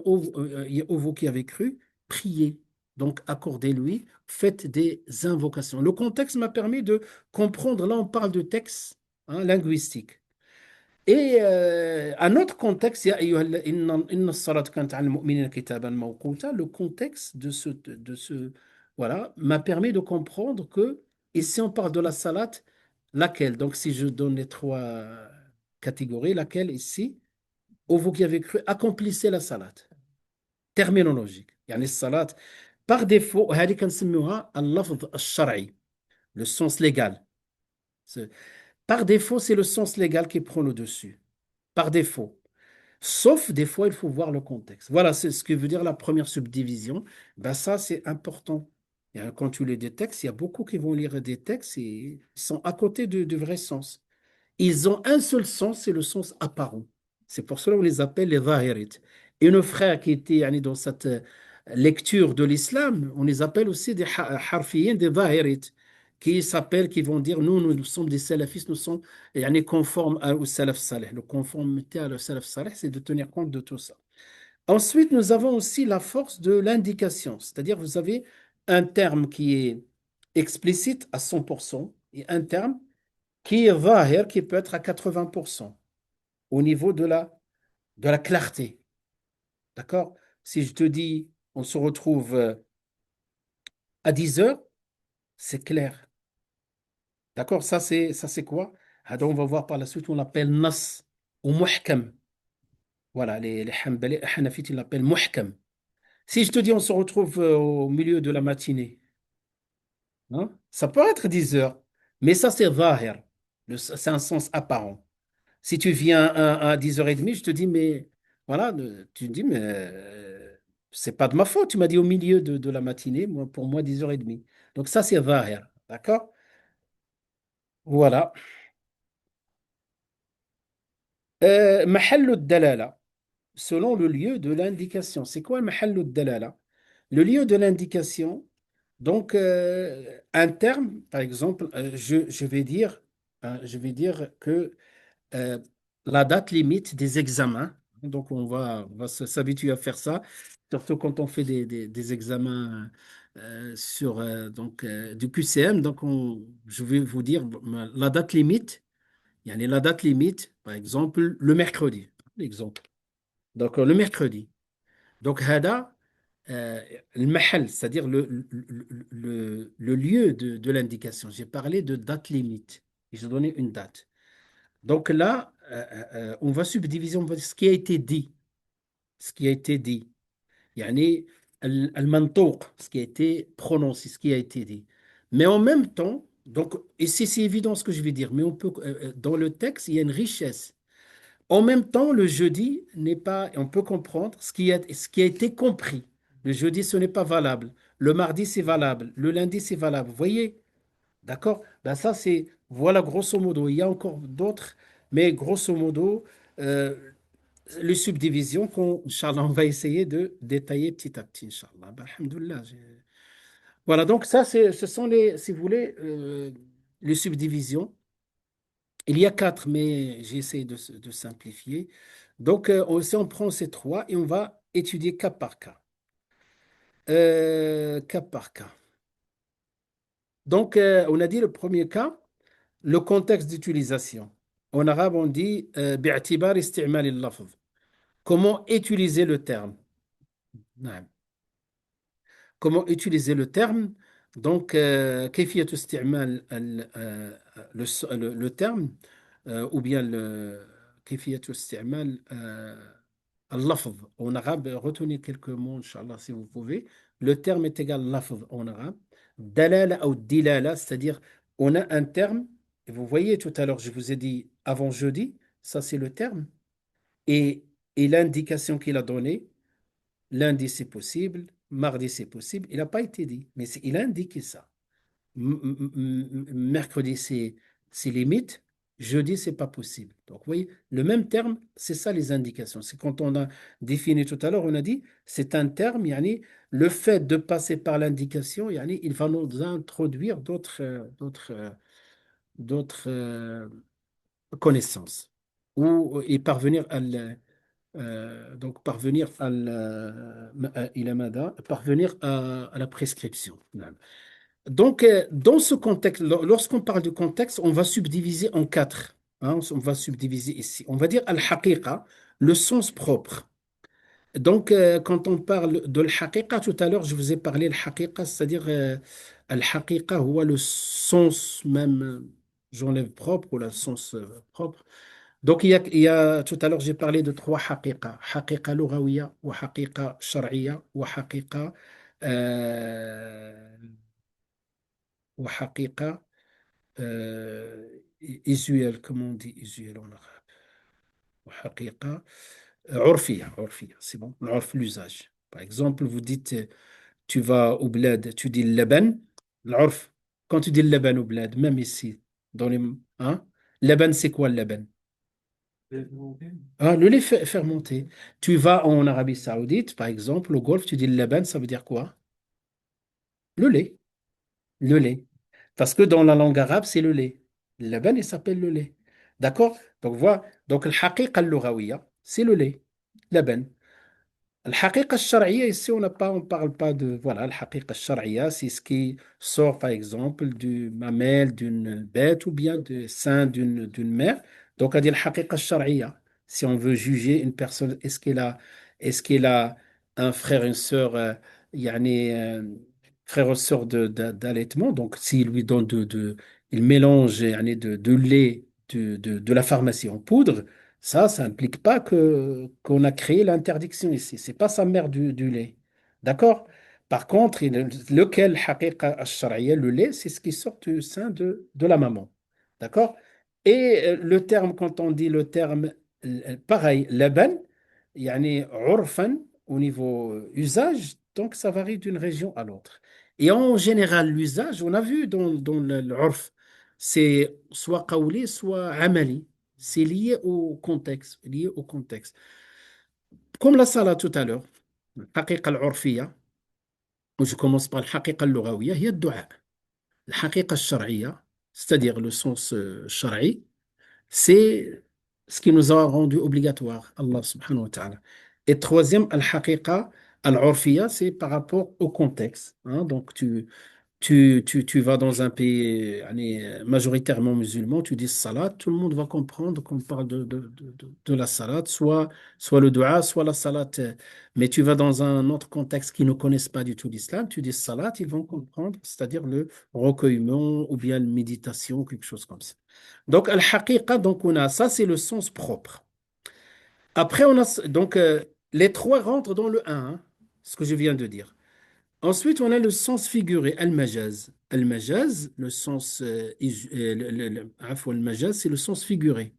Ô vous qui avez cru, priez. Donc, accordez-lui, faites des invocations. Le contexte m'a permis de comprendre. Là, on parle de texte, hein, linguistique. Et un autre contexte, le contexte voilà, m'a permis de comprendre que ici on parle de la salat, laquelle? Donc si je donne les trois catégories, laquelle ici, au vous qui avez cru, accomplissez la salat. Terminologique. يعني الصلاة par défaut هذه كنسميوها اللفظ الشرعي, le sens légal. Par défaut, c'est le sens légal qui prend le dessus. Par défaut. Sauf des fois, il faut voir le contexte. Voilà, c'est ce que veut dire la première subdivision. Ben ça, c'est important. Quand tu lis des textes, il y a beaucoup qui vont lire des textes et ils sont à côté du vrai sens. ils ont un seul sens, c'est le sens apparent. C'est pour cela qu'on les appelle les zahirites. Et nos frères qui étaient yani, dans cette lecture de l'islam, on les appelle aussi des harfiyin, des zahirites, qui vont dire, nous sommes des salafistes, nous sommes yani, conformes au salaf salih. Le conformité à le salaf salih, c'est de tenir compte de tout ça. Ensuite, nous avons aussi la force de l'indication, c'est-à-dire vous avez un terme qui est explicite à 100% et un terme qui est zahir, qui peut être à 80% au niveau de la clarté. D'accord? Si je te dis, on se retrouve à 10 heures, c'est clair. D'accord? Ça, c'est quoi? Alors, on va voir par la suite, on l'appelle nas ou muhkam. Voilà, les Hanafites, ils l'appellent muhkam. Si je te dis, on se retrouve au milieu de la matinée, hein, ça peut être 10 heures, mais ça, c'est zahir. C'est un sens apparent. Si tu viens à 10h30, je te dis, mais voilà, tu me dis, mais c'est pas de ma faute. Tu m'as dit au milieu de la matinée, moi, pour moi, 10h30. Donc ça, c'est zahir. D'accord? Voilà. Mahallu dalala, selon le lieu de l'indication. C'est quoi mahallu dalala? Le lieu de l'indication, donc un terme, par exemple, je vais dire que euh, la date limite des examens. Donc, on va s'habituer à faire ça, surtout quand on fait des examens sur du QCM. Donc, je vais vous dire la date limite. Il y a la date limite, par exemple, le mercredi. Exemple. Donc, le mercredi. Donc, hada, euh, le mahal, c'est-à-dire le lieu de l'indication. J'ai parlé de date limite. Et j'ai donné une date. Donc là, on va subdiviser, on va dire ce qui a été dit. Ce qui a été dit. Yani, al-mantouq, ce qui a été prononcé, ce qui a été dit. Mais en même temps, donc, ici c'est évident ce que je vais dire, mais on peut, dans le texte, il y a une richesse. En même temps, le jeudi n'est pas, on peut comprendre ce qui a été compris. Le jeudi, ce n'est pas valable. Le mardi, c'est valable. Le lundi, c'est valable. Vous voyez? D'accord? Ben ça, c'est, voilà, grosso modo. Il y a encore d'autres, mais grosso modo, euh, les subdivisions Inch'Allah, on va essayer de détailler petit à petit, Inch'Allah. Ben, alhamdoulilah, voilà, donc ça, ce sont les, si vous voulez, les subdivisions. Il y a quatre, mais j'ai essayé de simplifier. Donc, si on prend ces trois et on va étudier cas par cas. Cas par cas. Donc, on a dit le premier cas. Le contexte d'utilisation. En arabe, on dit باعتبار استعمال اللفظ. Comment utiliser le terme? نعم. Comment utiliser le terme? Donc, كيفية استعمال le terme ou bien كيفية استعمال اللفظ en arabe. Retenez quelques mots, Inch'Allah, si vous pouvez. Le terme est égal lafz en arabe. Dalala ou dilala, c'est-à-dire on a un terme. Et vous voyez tout à l'heure, je vous ai dit avant jeudi, ça c'est le terme. Et, et l'indication qu'il a donnée, lundi c'est possible, mardi c'est possible, il n'a pas été dit, mais il a indiqué ça. Mercredi, c'est limite. Jeudi, c'est pas possible. Donc, vous voyez, le même terme, c'est ça les indications. C'est quand on a défini tout à l'heure, on a dit, c'est un terme, yani, le fait de passer par l'indication, yani, il va nous introduire d'autres connaissances et parvenir donc parvenir parvenir à la prescription. Donc, dans ce contexte, lorsqu'on parle de contexte, on va subdiviser en quatre. Hein, on va subdiviser ici. On va dire al-haqiqa, le sens propre. Donc, quand on parle de al-haqiqa, tout à l'heure, je vous ai parlé de al-haqiqa, c'est-à-dire al-haqiqa, ou le sens même, j'enlève propre, ou le sens propre. Donc, il y a tout à l'heure, j'ai parlé de trois haqiqa. Haqiqa lughawiya, ou haqiqa shar'iyya, ou haqiqa وحقيقة usuelle, comment on dit usuelle en arabe وحقيقة عرفية, c'est bon, العرف, l'usage. Par exemple, vous dites, tu vas au bled, tu dis le laban, العرف. Quand tu dis le laban au bled, même ici, dans les, hein, Laban, c'est quoi le laban? Vous volonté. Ah, le lait fermenté. Tu vas en Arabie Saoudite, par exemple, au Golfe, tu dis le laban, ça veut dire quoi? Le lait. Le lait. Parce que dans la langue arabe, c'est le lait. Le laban, il s'appelle le lait. D'accord? Donc, voilà. Donc, le haqiqa al-lughawiya, c'est le lait. Laban. الحقيقة الشرعية, ici, on parle pas de, voilà, الحقيقة الشرعية, c'est ce qui sort, par exemple, du mamelle d'une bête ou bien du sein d'une mère. Donc, on dit الحقيقة الشرعية. Si on veut juger une personne, est-ce qu'elle a un frère, une sœur, يعني, frère ou sœur d'allaitement, donc s'il lui donne il mélange يعني, de lait de la pharmacie en poudre, ça n'implique pas qu'on a créé l'interdiction ici. C'est pas sa mère du lait. D'accord? Par contre, lequel haqiqa al-shar'iyya, le lait, c'est ce qui sort du sein de la maman. D'accord? Et le terme, quand on dit le terme, pareil, laban, yani urfan, au niveau usage, donc ça varie d'une région à l'autre. Et en général, l'usage, on a vu dans le urf, c'est soit qawli, soit amali. C'est lié au contexte, lié au contexte. Comme la salat tout à l'heure, الحقيقة العرفية, où je commence par الحقيقة اللغوية, هي الدعاء. الحقيقة الشرعية, c'est-à-dire le sens شرعي, c'est ce qui nous a rendu obligatoire, Allah subhanahu wa ta'ala. Et troisième, al-haqiqa al-urfiya, c'est par rapport au contexte. Hein. Donc, tu vas dans un pays allez, majoritairement musulman, tu dis salat, tout le monde va comprendre qu'on parle de la salat, soit le dua, soit la salat. Mais tu vas dans un autre contexte qui ne connaissent pas du tout l'islam, tu dis salat, ils vont comprendre, c'est-à-dire le recueillement ou bien la méditation, quelque chose comme ça. Donc, al-haqiqa, donc on a ça, c'est le sens propre. Après, on a donc les trois rentrent dans le un, hein, ce que je viens de dire. Ensuite, on a le sens figuré, al-majaz. Al-majaz, le sens, al-majaz, c'est le sens figuré.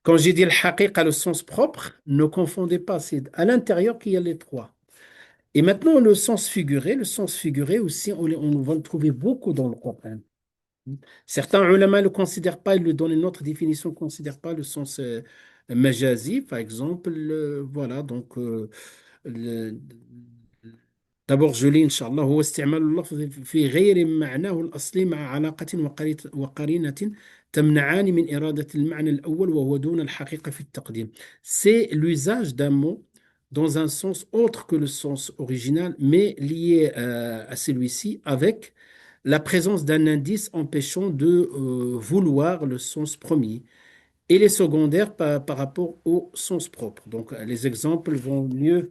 Quand j'ai dit al-haqiqa, le sens propre, ne confondez pas, c'est à l'intérieur qu'il y a les trois. Et maintenant, le sens figuré aussi, on va le trouver beaucoup dans le Coran. Certains ulama ne le considèrent pas, ils lui donnent une autre définition, ne considèrent pas le sens majazi, par exemple. Voilà, donc le- d'abord, je lis, Inch'Allah, هو استعمال اللفظ في غير معناه الأصلي مع علاقة وقرينة تمنعان من إرادة المعنى الأول وهو دون الحقيقة في التقديم. C'est l'usage d'un mot dans un sens autre que le sens original, mais lié à celui-ci avec la présence d'un indice empêchant de vouloir le sens premier et les secondaires par rapport au sens propre. Donc, les exemples vont mieux.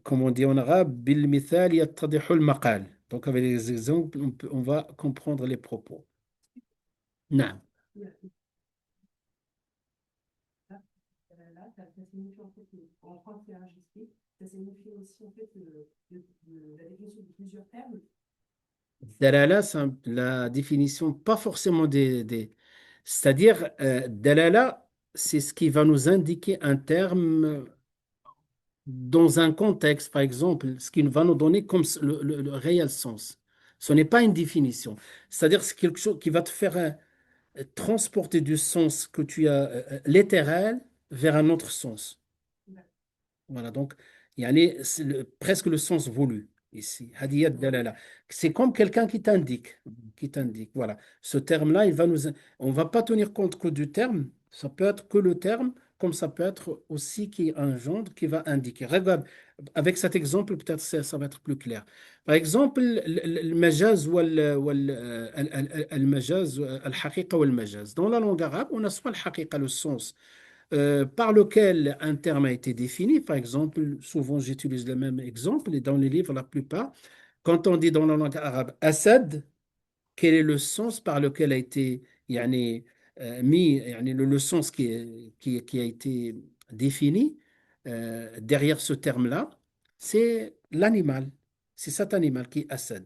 Comme on dit en arabe, بالمثال يتضح المقال. Donc, avec les exemples, on va comprendre les propos. نعم. Là, ça signifie en fait, en français injustice, ça signifie aussi en fait la définition de plusieurs termes. Dalala, c'est la définition, pas forcément c'est-à-dire, dalala, c'est ce qui va nous indiquer un terme dans un contexte, par exemple, ce qui va nous donner comme le réel sens. Ce n'est pas une définition. C'est-à-dire, c'est quelque chose qui va te faire transporter du sens que tu as littéral vers un autre sens. Voilà, donc, c'est presque le sens voulu ici. Hadiyat dalala. C'est comme quelqu'un qui t'indique. Voilà. Ce terme-là, on va pas tenir compte que du terme. Ça peut être que le terme, comme ça peut être aussi qui engendre, qui va indiquer. Regarde, avec cet exemple, peut-être ça va être plus clair. Par exemple, le majaz ou al-majaz, al-haqiqa ou al-majaz. Dans la langue arabe, on a soit al-haqiqa, le sens par lequel un terme a été défini. Par exemple, souvent j'utilise le même exemple et dans les livres, la plupart, quand on dit dans la langue arabe Assad, quel est le sens par lequel a été yani, mis, yani, le sens qui a été défini derrière ce terme-là, c'est l'animal. C'est cet animal qui est Assad.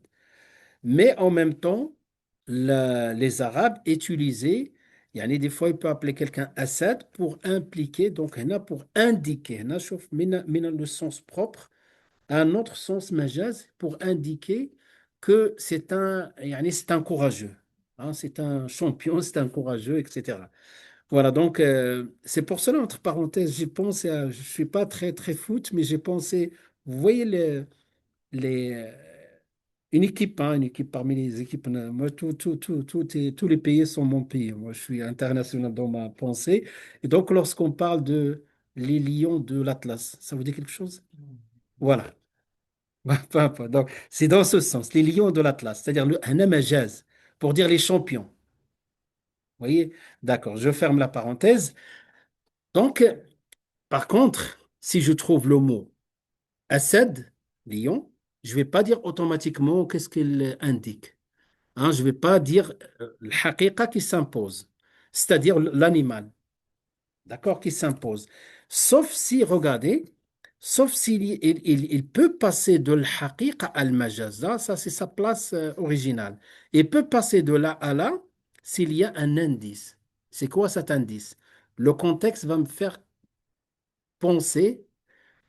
Mais en même temps, les Arabes utilisaient, des fois, il peut appeler quelqu'un Assad pour impliquer, donc هنا pour indiquer, هنا شوف من le sens propre, un autre sens majaz pour indiquer que c'est un courageux. hein, c'est un champion, c'est un courageux, etc. Voilà, donc c'est pour cela, entre parenthèses, j'ai pensé à, je suis pas très très foot, mais j'ai pensé, vous voyez les, une équipe, hein, une équipe parmi les équipes, moi tous les pays sont mon pays. Moi, je suis international dans ma pensée. Et donc, lorsqu'on parle de les Lions de l'Atlas, ça vous dit quelque chose? Voilà. Donc, c'est dans ce sens, les Lions de l'Atlas, c'est-à-dire un amajaz pour dire les champions. Vous voyez? D'accord, je ferme la parenthèse. Donc, par contre, si je trouve le mot Assad, lion, je ne vais pas dire automatiquement qu'est-ce qu'il indique. Hein, je ne vais pas dire le haqiqa qui s'impose, c'est-à-dire l'animal, d'accord, qui s'impose. Sauf si, regardez, sauf s'il il peut passer de l'haqiqa al majaz. Là, ça, c'est sa place originale. Il peut passer de là à là s'il y a un indice. C'est quoi cet indice? Le contexte va me faire penser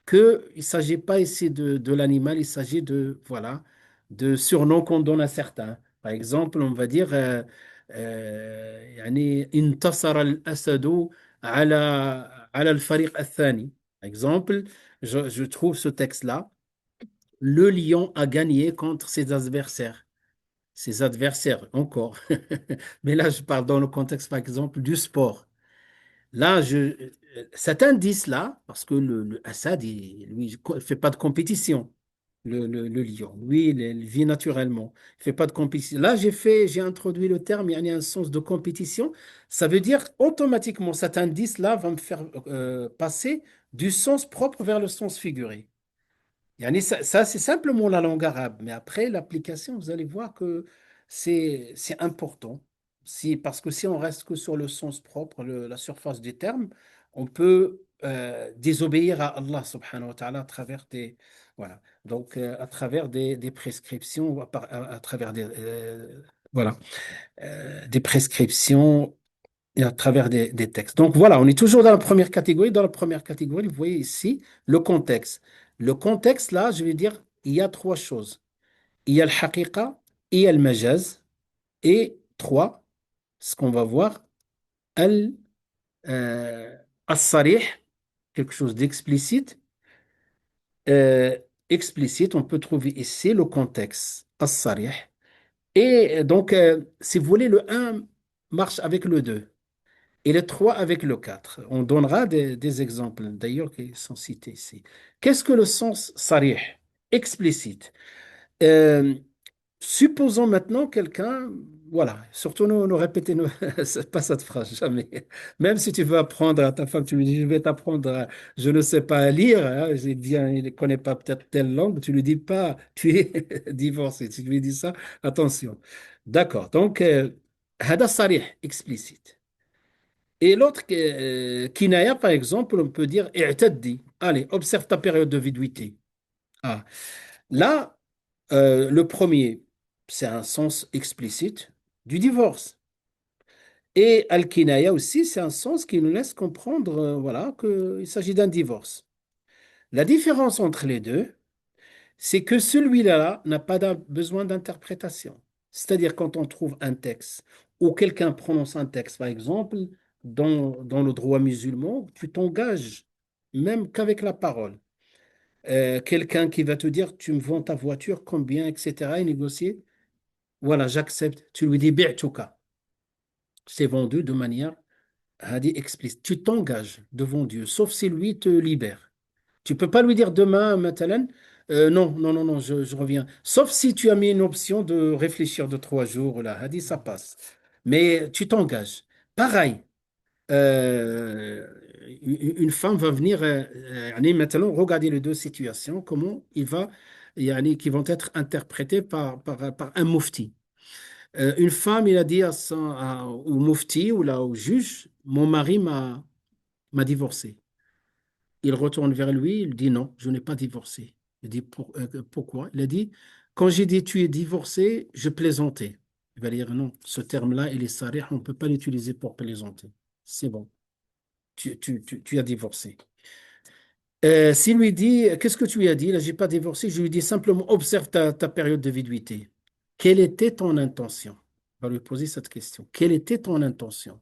qu'il ne s'agit pas ici de l'animal, il s'agit de, voilà, de surnoms qu'on donne à certains. Par exemple, on va dire يعني انتصر الأسد على على الفريق الثاني. Par exemple, je trouve ce texte-là. Le lion a gagné contre ses adversaires. Ses adversaires, encore. Mais là, je parle dans le contexte, par exemple, du sport. Là, cet indice-là, parce que le Assad, lui, il ne fait pas de compétition, le lion. Lui, il vit naturellement. Il ne fait pas de compétition. Là, j'ai introduit le terme, il y a un sens de compétition. Ça veut dire automatiquement, cet indice-là va me faire passer du sens propre vers le sens figuré. Yani ça, c'est simplement la langue arabe. Mais après, l'application, vous allez voir que c'est important. Si, parce que si on reste que sur le sens propre, la surface du terme, on peut désobéir à Allah subhanahu wa ta'ala à travers des, voilà. Donc, à travers des prescriptions, à travers voilà, des prescriptions et à travers des textes. Donc voilà, on est toujours dans la première catégorie. Dans la première catégorie, vous voyez ici le contexte. Le contexte, là, je vais dire, il y a trois choses. Il y a le haqiqa, il y a le majaz, et trois, ce qu'on va voir, al, euh, as-sarih, quelque chose d'explicite. Euh, explicite, on peut trouver ici le contexte, as-sarih. Et donc, si vous voulez, le un marche avec le 2. Et le 3 avec le 4. On donnera des exemples, d'ailleurs, qui sont cités ici. Qu'est-ce que le sens sarih, explicite? Euh, Supposons maintenant quelqu'un, voilà, surtout ne répétez pas cette phrase, jamais. Même si tu veux apprendre à ta femme, tu lui dis, je vais t'apprendre, je ne sais pas à lire, hein, bien, il ne connaît pas peut-être telle langue, tu lui dis pas, tu es divorcé. Si tu lui dis ça, attention. D'accord, donc, hada sarih, explicite. Et l'autre, kinaya, par exemple, on peut dire i'taddi. Allez, observe ta période de viduité. Ah. Là, le premier, c'est un sens explicite du divorce. Et al-kinaya aussi, c'est un sens qui nous laisse comprendre, voilà, qu'il s'agit d'un divorce. La différence entre les deux, c'est que celui-là n'a pas besoin d'interprétation. C'est-à-dire quand on trouve un texte ou quelqu'un prononce un texte, par exemple, dans le droit musulman, tu t'engages même qu'avec la parole. Quelqu'un qui va te dire, tu me vends ta voiture, combien, etc., et négocier. Voilà, j'accepte. Tu lui dis, bi'tuka. C'est vendu de manière hadi explicite. Tu t'engages devant Dieu, sauf si lui te libère. Tu peux pas lui dire demain, maintenant, non, non, non, non, je reviens. Sauf si tu as mis une option de réfléchir de 3 jours, là, a dit ça passe. Mais tu t'engages. Pareil, euh, une femme va venir, maintenant, regarder les deux situations, comment qui vont être interprétées par un mufti. Une femme, il a dit au mufti ou là, au juge, mon mari m'a divorcé. Il retourne vers lui, il dit non, je n'ai pas divorcé. Il dit pourquoi? Il a dit, quand j'ai dit tu es divorcé, je plaisantais. Il va dire non, ce terme-là, il est sarih, on ne peut pas l'utiliser pour plaisanter. C'est bon, tu as divorcé. S'il lui dit, qu'est-ce que tu lui as dit? Là, j'ai pas divorcé, je lui dis simplement, observe ta période de viduité. Quelle était ton intention? va lui poser cette question. Quelle était ton intention?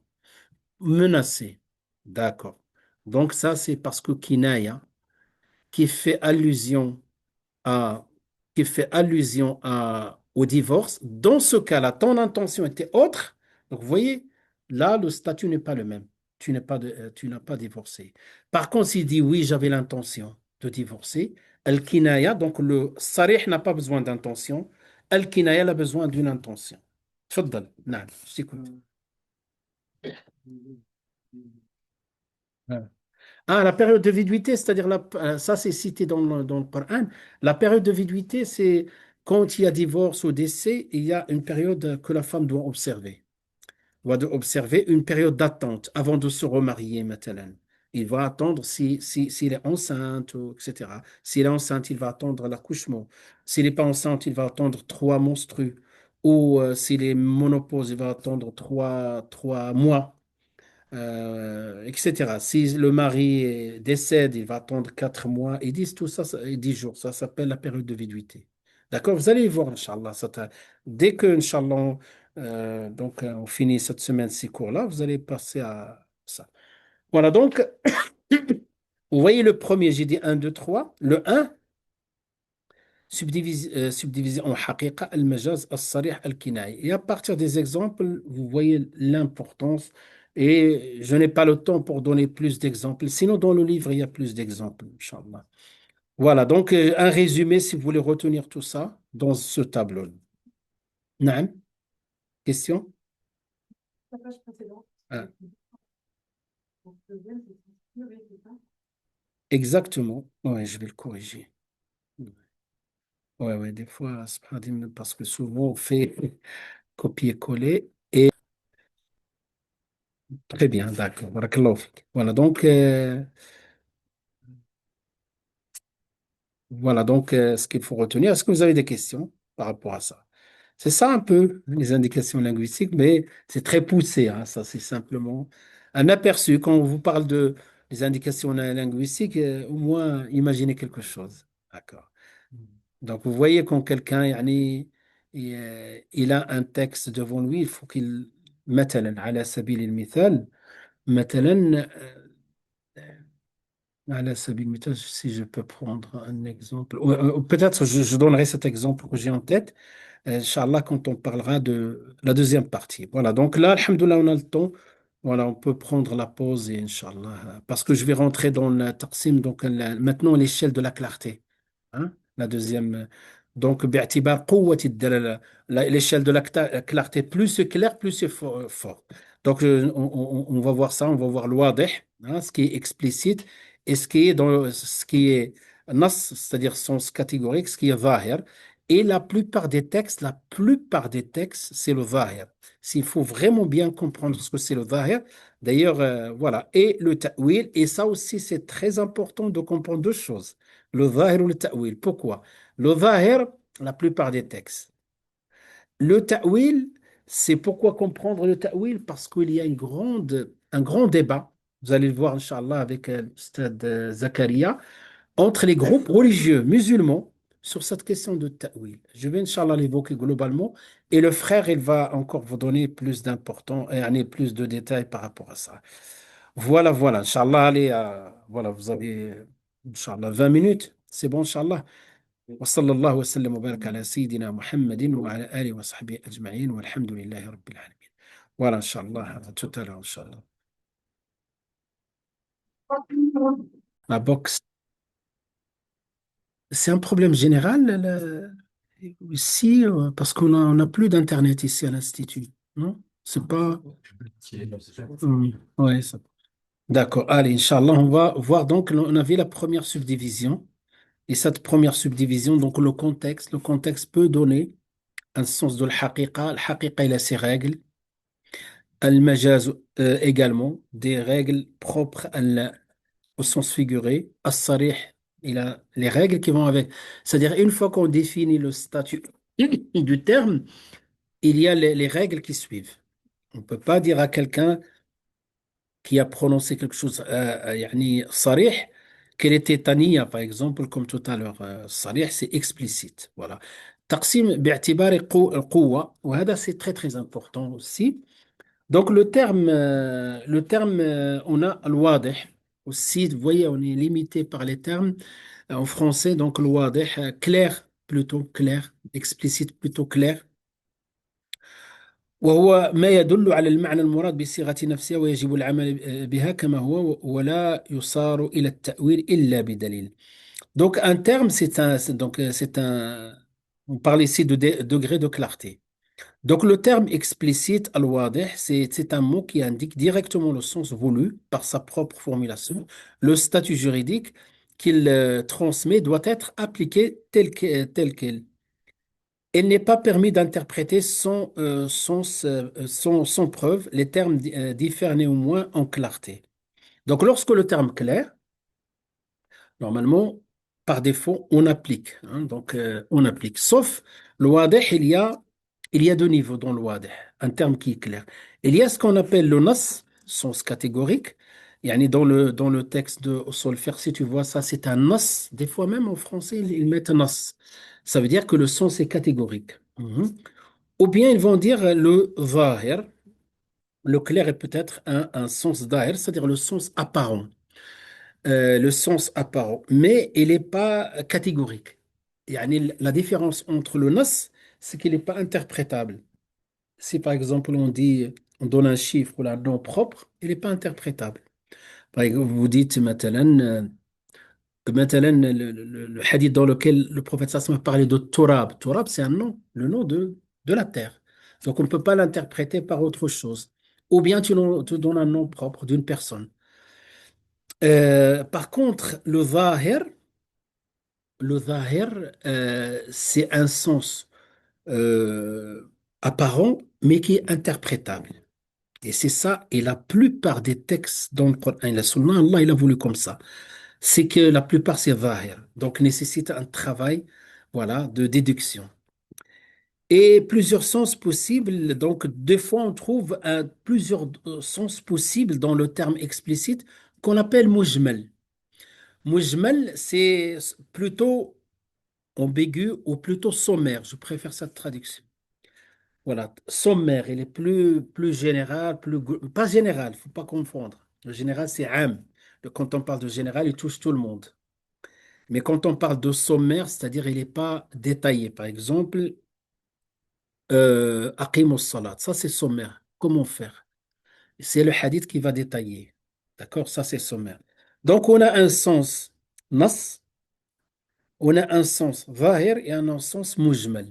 Menacer. D'accord. Donc ça, c'est parce que kinaya, qui fait allusion à, au divorce. Dans ce cas-là, ton intention était autre. Donc, vous voyez, là, le statut n'est pas le même. Tu n'as pas divorcé. Par contre, s'il dit oui, j'avais l'intention de divorcer, al-kinaya, donc le sarih n'a pas besoin d'intention. Al-kinaya a besoin d'une intention. Tfaddal. Naam, je t'écoute. Ah, la période de viduité, c'est-à-dire, ça c'est cité dans le Coran. La période de viduité, c'est quand il y a divorce ou décès, il y a une période que la femme doit observer. Doit observer une période d'attente avant de se remarier, maintenant. Il va attendre s'il est enceinte, etc. S'il est enceinte, il va attendre l'accouchement. S'il n'est pas enceinte, il va attendre 3 menstrues. Ou s'il est monopause, il va attendre trois mois, etc. Si le mari décède, il va attendre 4 mois. Ils disent tout ça, 10 jours. Ça s'appelle la période de viduité. D'accord? Vous allez voir, Inch'Allah. Dès que, Inch'Allah, on finit cette semaine, ces cours-là, vous allez passer à ça. Voilà, donc, vous voyez le premier, j'ai dit un, 2, 3. Le un subdivisé en haqiqa, al-majaz, al-sarih, al-kinaya. Et à partir des exemples, vous voyez l'importance. Et je n'ai pas le temps pour donner plus d'exemples. Sinon, dans le livre, il y a plus d'exemples, Inch'Allah. Voilà, donc un résumé, si vous voulez retenir tout ça, dans ce tableau. Naam, question? La page précédente. Ah, Donc, le deuxième, c'est transfiguré, c'est ça? exactement. Ouais, je vais le corriger. Ouais, ouais, des fois, subhanallah, parce que souvent, on fait copier-coller. Et très bien, d'accord. Barakallahu fik. Voilà, donc, ce qu'il faut retenir. Est-ce que vous avez des questions par rapport à ça? C'est ça un peu, les indications linguistiques, mais c'est très poussé, hein. Ça, c'est simplement un aperçu. Quand on vous parle de des indications linguistiques, au moins, imaginez quelque chose. D'accord. Donc, vous voyez quand quelqu'un, yani, il a un texte devant lui, il faut qu'il, مثلا على سبيل المثال مثلا على سبيل المثال, si je peux prendre un exemple, ou peut-être je donnerai cet exemple que j'ai en tête, Inch'Allah, quand on parlera de la deuxième partie. Voilà, donc là, alhamdoulilah, on a le temps. Voilà, on peut prendre la pause et Inch'Allah, parce que je vais rentrer dans le taqsim, donc maintenant l'échelle de la clarté. Hein, la deuxième. Donc, باعتبار قوة الدلالة, l'échelle de la clarté, plus c'est clair, plus c'est fort. Donc, on va voir ça, on va voir le wadih, hein, ce qui est explicite, et ce qui est nas, c'est-à-dire sens catégorique, ce qui est zahir. Et la plupart des textes, c'est le zahir. S'il faut vraiment bien comprendre ce que c'est le zahir, d'ailleurs, voilà. Et le ta'wil, et ça aussi, c'est très important de comprendre deux choses. Le zahir ou le ta'wil. Pourquoi? Le zahir, la plupart des textes. Le ta'wil, c'est pourquoi comprendre le ta'wil? Parce qu'il y a un grand débat. Vous allez le voir, Inch'Allah, avec Stade Zakaria, entre les groupes religieux musulmans sur cette question de ta'wil. Je vais, Inch'Allah, l'évoquer globalement et le frère, il va encore vous donner plus d'importance et plus de détails par rapport à ça. Voilà, voilà, Inch'Allah, allez, voilà, vous avez, Inch'Allah, 20 minutes. C'est bon, Inch'Allah. وصلى الله وسلم وبارك على سيدنا محمد وعلى آله وصحبه أجمعين والحمد لله رب العالمين. Voilà, Inch'Allah, à tout à l'heure, Inch'Allah. La boxe. C'est un problème général ici, parce on a plus d'Internet ici à l'Institut, non? C'est pas. Ouais, d'accord. Allez, Inch'Allah, on va voir. Donc, on avait la première subdivision. Et cette première subdivision, donc le contexte peut donner un sens de l'haqiqa. L'haqiqa, il a ses règles. Al-majaz également, des règles propres au sens figuré. As-sarih, il a les règles qui vont avec. C'est-à-dire, une fois qu'on définit le statut du terme, il y a les règles qui suivent. On ne peut pas dire à quelqu'un qui a prononcé quelque chose, يعني sarih, qu'elle était taniya, par exemple, comme tout à l'heure. Sarih, c'est explicite. Voilà. تقسيم باعتبار القوة وهذا c'est très très important aussi. Donc le terme on a الواضح aussi, vous voyez, on est limité par les termes en français, donc الواضح clair, plutôt clair, explicite, plutôt clair. وهو ما يدل على المعنى المراد بالصيغة نفسها ويجب العمل بها كما هو ولا يصار إلى التأويل إلا بدليل. Donc un terme, on parle ici de degré de clarté. Donc le terme explicite, al-wadih, c'est un mot qui indique directement le sens voulu par sa propre formulation. Le statut juridique qu'il transmet doit être appliqué tel quel. Il n'est pas permis d'interpréter sans preuve. Les termes diffèrent néanmoins en clarté. Donc lorsque le terme clair, normalement, par défaut, on applique, hein. Donc, on applique. Sauf le wadih, il y a deux niveaux dans le wadih, un terme qui est clair. Il y a ce qu'on appelle le nas, sens catégorique. Yani dans le texte de Usul Fiqh, si tu vois ça, c'est un nas. Des fois même en français, ils mettent nas. Ça veut dire que le sens est catégorique. Mhm. Ou bien ils vont dire le zahir. Le clair est peut-être un sens zahir, c'est-à-dire le sens apparent, le sens apparent, mais il n'est pas catégorique. Yani, la différence entre le nas, c'est qu'il n'est pas interprétable. Si par exemple on donne un chiffre ou un nom propre, il n'est pas interprétable. Par exemple, vous dites maintenant, le hadith dans lequel le prophète sallallahu alayhi wa sallam a parlé de Turab. Turab, c'est un nom, le nom de la terre. Donc on ne peut pas l'interpréter par autre chose. Ou bien tu donnes un nom propre d'une personne. Par contre, le zahir, c'est un sens apparent, mais qui est interprétable. Et c'est ça, et la plupart des textes dans le Coran et la Sunna, Allah, il a voulu comme ça. C'est que la plupart, c'est zahir. Donc, nécessite un travail, voilà, de déduction. Et plusieurs sens possibles. Donc, des fois, on trouve plusieurs sens possibles dans le terme explicite qu'on appelle mujmal. Mujmal, c'est plutôt ambigu ou plutôt sommaire. Je préfère cette traduction. Voilà, sommaire, il est plus général, pas général, il ne faut pas confondre. Le général, c'est am. Quand on parle de général, il touche tout le monde. Mais quand on parle de sommaire, c'est-à-dire il n'est pas détaillé. Par exemple, aqimus salat, ça c'est sommaire. Comment faire? C'est le hadith qui va détailler. D'accord? Ça c'est sommaire. Donc on a un sens nas, on a un sens zahir et un sens mujmal.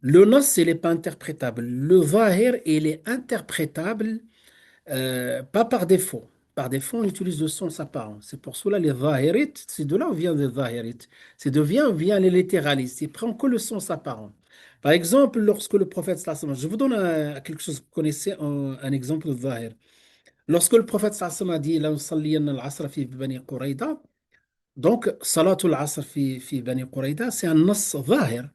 Le nas, il n'est pas interprétable. Le zahir, il est interprétable, pas par défaut. Par défaut, on utilise le sens apparent. C'est pour cela les zahirites, c'est de là où vient les zahirites. C'est de vient les littéralistes. Ils prennent que le sens apparent. Par exemple, lorsque le prophète, sallallahu alayhi wa sallam, je vous donne quelque chose, vous connaissez un exemple de zahir. Lorsque le prophète sallallahu alayhi wa sallam a dit La nusalliyanna al-asra fi bani Qurayda, donc salatul asr fi bani Qurayda, c'est un nas zahir.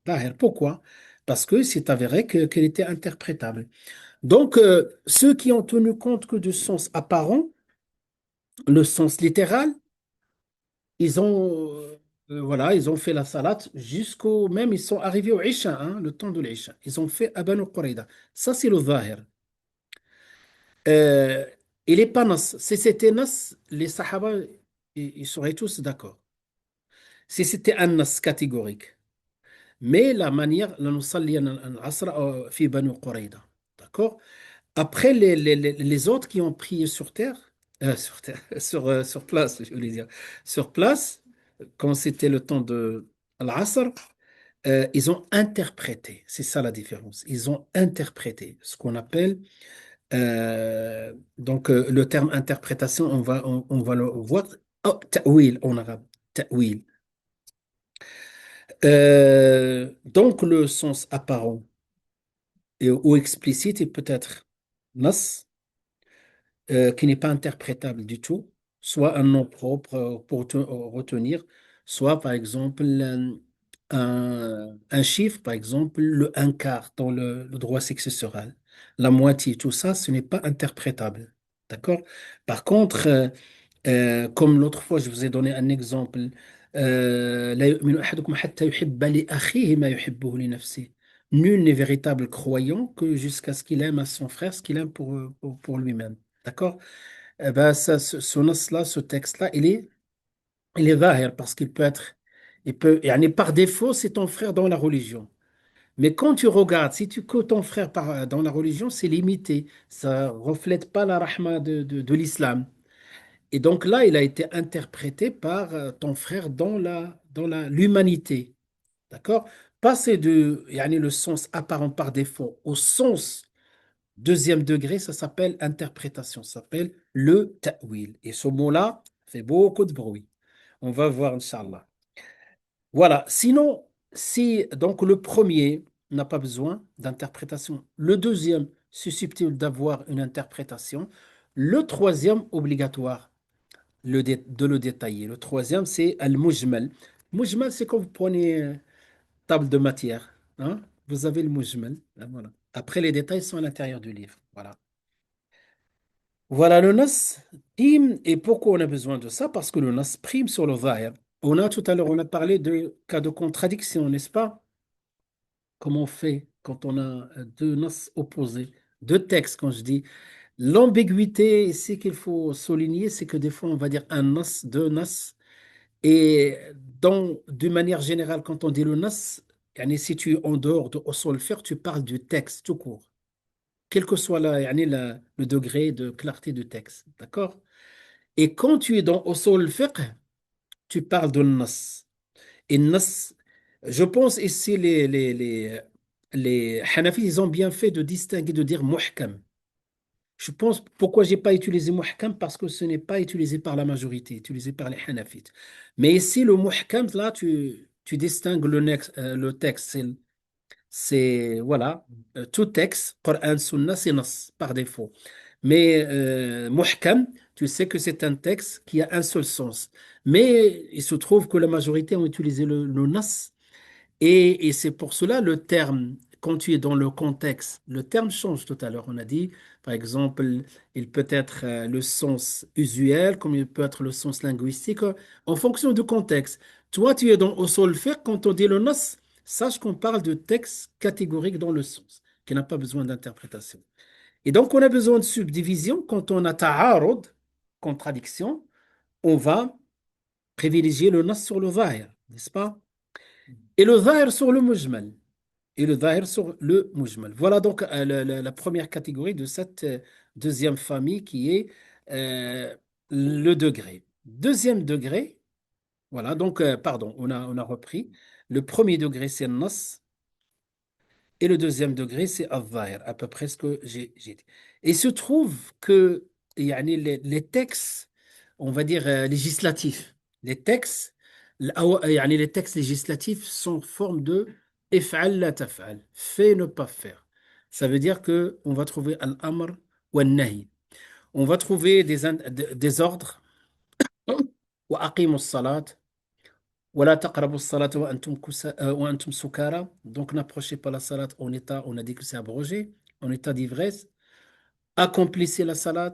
Zahir. Pourquoi? Parce que c'est avéré qu'elle était interprétable. Donc, ceux qui ont tenu compte que du sens apparent, le sens littéral, voilà, ils ont fait la salate même, ils sont arrivés au Isha, hein, le temps de l'Isha. Ils ont fait Abanu Qurayda. Ça, c'est le Zahir. Euh, il n'est pas Nas. Si c'était Nas, les Sahaba, ils seraient tous d'accord. Si c'était un Nas catégorique. Mais la manière, la nusalli al-asra fi Banu Qurayda. D'accord? Après, les autres qui ont prié sur terre, sur terre, sur place, je voulais dire, sur place, quand c'était le temps de l'Asr, ils ont interprété, c'est ça la différence, ils ont interprété ce qu'on appelle, donc le terme interprétation, on va le voir, oh, ta'wil en arabe, ta'wil. Donc le sens apparent ou explicite est peut-être nas, qui n'est pas interprétable du tout, soit un nom propre pour retenir, soit par exemple un chiffre, par exemple un quart dans le droit successoral, la moitié, tout ça, ce n'est pas interprétable. D'accord? Par contre, comme l'autre fois, je vous ai donné un exemple, لا يؤمن أحدكم حتى يحب لأخيه ما يحبه لنفسه. Nul n'est véritable croyant que jusqu'à ce qu'il aime à son frère ce qu'il aime pour lui-même. D'accord? Ben, ça, ce nas-là, ce texte-là, il est zahir parce qu'il peut être, yani par défaut, c'est ton frère dans la religion. Mais quand tu regardes, si tu que ton frère dans la religion, c'est limité. Ça reflète pas la rahma de l'islam. Et donc là, il a été interprété par ton frère l'humanité. D'accord? Passer yani le sens apparent par défaut au sens deuxième degré, ça s'appelle interprétation, ça s'appelle le ta'wil. Et ce mot-là fait beaucoup de bruit. On va voir, Inch'Allah. Voilà. Sinon, si donc le premier n'a pas besoin d'interprétation, le deuxième susceptible d'avoir une interprétation, le troisième obligatoire de le détailler. Le troisième, c'est al-mujmal. Mujmal, c'est quand vous prenez table de matière, hein, vous avez le mujmal. Hein, voilà. Après, les détails sont à l'intérieur du livre. Voilà. Voilà, le nas prime. Et pourquoi on a besoin de ça? Parce que le nas prime sur le zahir. Tout à l'heure, on a parlé de cas de contradiction, n'est-ce pas? Comment on fait quand on a deux nas opposés, deux textes, quand je dis. L'ambiguïté ici qu'il faut souligner, c'est que des fois, on va dire un nas, deux nas. Et d'une manière générale, quand on dit le nas, yani si tu es en dehors de usul al-fiqh, tu parles du texte tout court, quel que soit le degré de clarté du texte. D'accord? Et quand tu es dans usul al-fiqh, tu parles de nas. Et nas, je pense ici, les Hanafis, ils ont bien fait de distinguer, de dire muhkam. Je pense pourquoi j'ai pas utilisé muhkam parce que ce n'est pas utilisé par la majorité, utilisé par les hanafites. Mais ici, le muhkam, là, tu distingues le texte. Voilà, tout texte, Coran, Sunna, c'est nas par défaut. Mais muhkam, tu sais que c'est un texte qui a un seul sens. Mais il se trouve que la majorité ont utilisé le nas et c'est pour cela le terme, quand tu es dans le contexte, le terme change tout à l'heure. On a dit, par exemple, il peut être le sens usuel, comme il peut être le sens linguistique, en fonction du contexte. Toi, tu es dans au fiqh, quand on dit le nas, sache qu'on parle de texte catégorique dans le sens, qui n'a pas besoin d'interprétation. Et donc, on a besoin de subdivision. Quand on a ta'arud, contradiction, on va privilégier le nas sur le zahir, n'est-ce pas? Et le zahir sur le mujmal. Et le zahir sur le mujmal. Voilà donc la première catégorie de cette deuxième famille qui est euh, le degré. Deuxième degré, voilà, donc, pardon, on a repris. Le premier degré, c'est Nas, et le deuxième degré, c'est Al-Zahir, à peu près ce que j'ai dit. Et il se trouve que yani, les textes, on va dire législatifs, les textes, yani, les textes législatifs sont en forme de if'al la taf'al, fais ne pas faire. Ça veut dire que on va trouver al-amr ou al-nahi. On va trouver des ordres, wa aqimus salat, ولا تقربوا الصلاة وأنتم سكارى. Donc n'approchez pas la salat en état, on a dit que c'est abrogé, en état d'ivresse. Accomplissez la salat.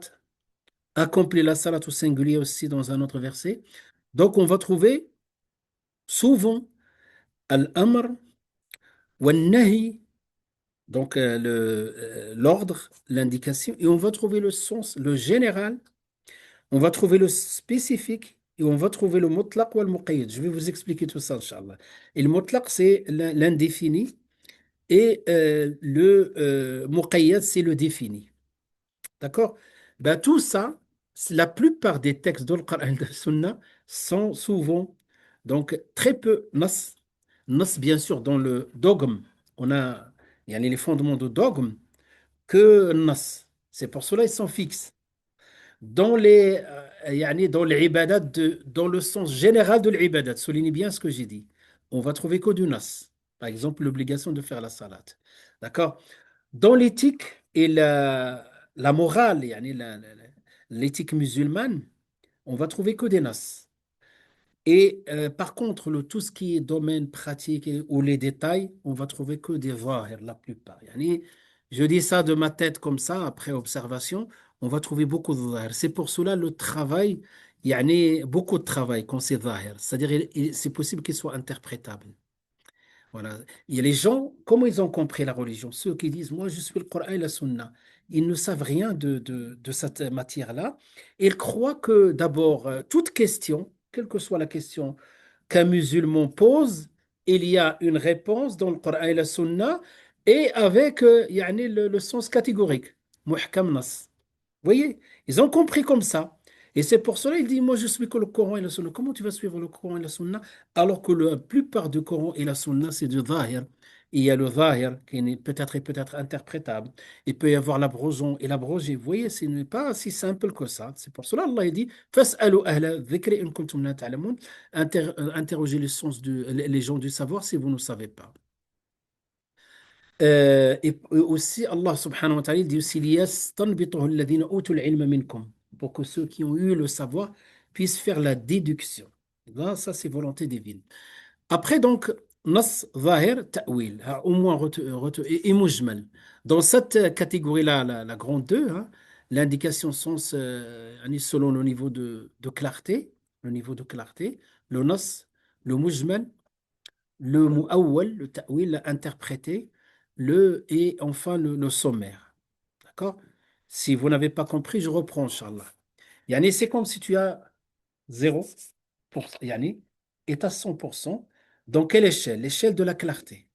Accomplis la salat au singulier aussi dans un autre verset. Donc on va trouver souvent al-amr wa nahi, donc l'ordre, l'indication, et on va trouver le sens, le général, on va trouver le spécifique, et on va trouver le mutlaq ou le muqayyad. Je vais vous expliquer tout ça, Inch'Allah. Et le mutlaq, c'est l'indéfini. Et le muqayyad, c'est le défini. D'accord? Ben, tout ça, la plupart des textes de Coran et de Sunna sont souvent, donc très peu nas. Nas, bien sûr, dans le dogme, on a il y a les fondements de dogme que nas. C'est pour cela ils sont fixes. Dans les ibadat, dans le sens général de l'ibadat, soulignez bien ce que j'ai dit. On va trouver que du nas. Par exemple, l'obligation de faire la salat. D'accord? Dans l'éthique et la morale, l'éthique musulmane, on va trouver que des nas. Et par contre, tout ce qui est domaine pratique ou les détails, on va trouver que des zahir, la plupart. Je dis ça de ma tête comme ça, après observation, on va trouver beaucoup de zahir. C'est pour cela le travail يعني beaucoup de travail quand c'est zahir. C'est-à-dire, c'est possible qu'il soit interprétable. Voilà. Il y a les gens, comment ils ont compris la religion? Ceux qui disent, moi, je suis le Coran et la Sunna. Ils ne savent rien de cette matière-là. Ils croient que d'abord, toute question, quelle que soit la question qu'un musulman pose, il y a une réponse dans le Coran et la Sunna et avec يعني le sens catégorique. Muhkam nas. Vous voyez, ils ont compris comme ça. Et c'est pour cela qu'il dit, moi je suis que le Coran et la Sunna. Comment tu vas suivre le Coran et la Sunna alors que la plupart du Coran et la Sunna, c'est du Zahir. Il y a le Zahir qui est peut-être et peut-être interprétable. Il peut y avoir l'abrogeon et l'abrogé. Vous voyez, ce n'est pas si simple que ça. C'est pour cela Allah dit, فَاسْأَلُوا أَهْلَ الذِّكْرِ إِن كُنتُمْ لَا تَعْلَمُونَ. Interrogez les gens du savoir si vous ne savez pas. Et aussi, Allah subhanahu wa ta'ala il dit aussi لِيَسْتَنْبِطُهُ الَّذِينَ أُوتُوا الْعِلْمَ مِنْكُمْ pour que ceux qui ont eu le savoir puissent faire la déduction. Là, ça, c'est volonté divine. Après, donc, nas, zahir, ta'wil, hein, au moins et mujmal. Dans cette catégorie-là, la grande 2, hein, l'indication sens, selon le niveau de clarté, le niveau de clarté, le nas, le mujmal, le mu'awwal, le ta'wil, interprété, et enfin le sommaire. D'accord? Si vous n'avez pas compris, je reprends, Inch'Allah. Yani, c'est comme si tu as 0%, yani, est à 100%. Dans quelle échelle? L'échelle de la clarté.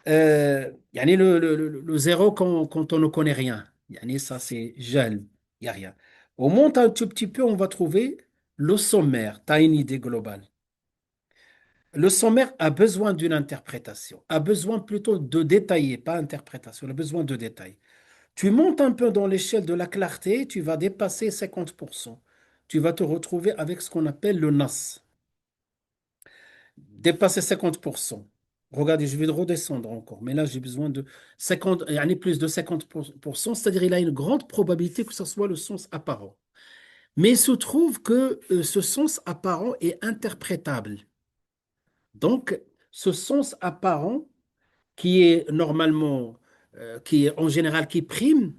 Yani le zéro quand on ne connaît rien. Yani, ça, c'est gel. Il n'y a rien. On monte un tout petit peu, on va trouver le sommaire. Tu as une idée globale. Le sommaire a besoin d'une interprétation, a besoin plutôt de détailler, pas interprétation, il a besoin de détails. Tu montes un peu dans l'échelle de la clarté, tu vas dépasser 50%. Tu vas te retrouver avec ce qu'on appelle le NAS. Dépasser 50%. Regardez, je vais redescendre encore, mais là j'ai besoin de 50, il y en a plus de 50%, c'est-à-dire il a une grande probabilité que ce soit le sens apparent. Mais il se trouve que ce sens apparent est interprétable. Donc, ce sens apparent qui est normalement, qui est en général qui prime,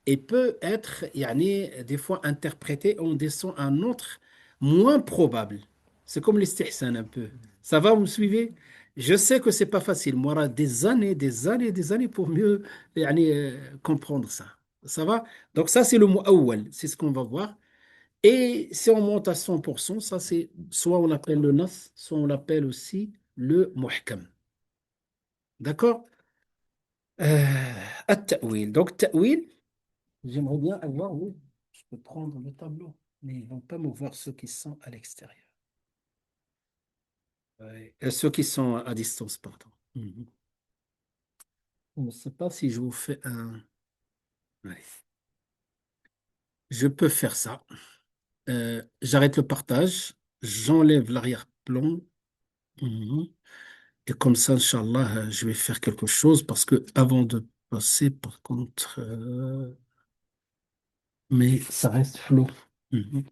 et peut être yani, des fois interprété en descend un autre moins probable. C'est comme l'istihsan un peu. Ça va, vous me suivez? Je sais que c'est pas facile. Moi, des années pour mieux yani, comprendre ça. Ça va? Donc ça, c'est le mot awwal. C'est ce qu'on va voir. Et si on monte à 100%, ça c'est soit on appelle le nas, soit on l'appelle aussi le muhkam. D'accord? At-ta'wil. Donc, ta'wil, j'aimerais bien avoir, oui, je peux prendre le tableau, mais ils ne vont pas me voir ceux qui sont à l'extérieur. Ouais. Ceux qui sont à distance, pardon. Mhm. Je ne sais pas si je vous fais un. Ouais. Je peux faire ça. J'arrête le partage, j'enlève l'arrière-plan. Mhm. Et comme ça, Inch'Allah, je vais faire quelque chose parce que avant de passer, par contre, mais ça reste flou. Mhm.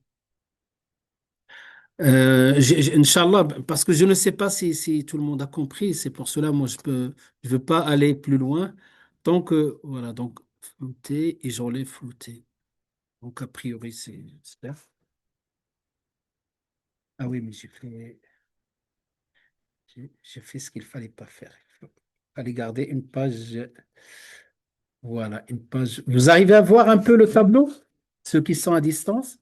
Inch'Allah, parce que je ne sais pas si tout le monde a compris, c'est pour cela, moi, je veux pas aller plus loin. Donc, voilà, donc, flouté, et j'enlève flouté. Donc, a priori, c'est clair. Ah oui, mais j'ai fait ce qu'il fallait pas faire. Il fallait garder une page, voilà, une page. Vous arrivez à voir un peu le tableau? Ceux qui sont à distance?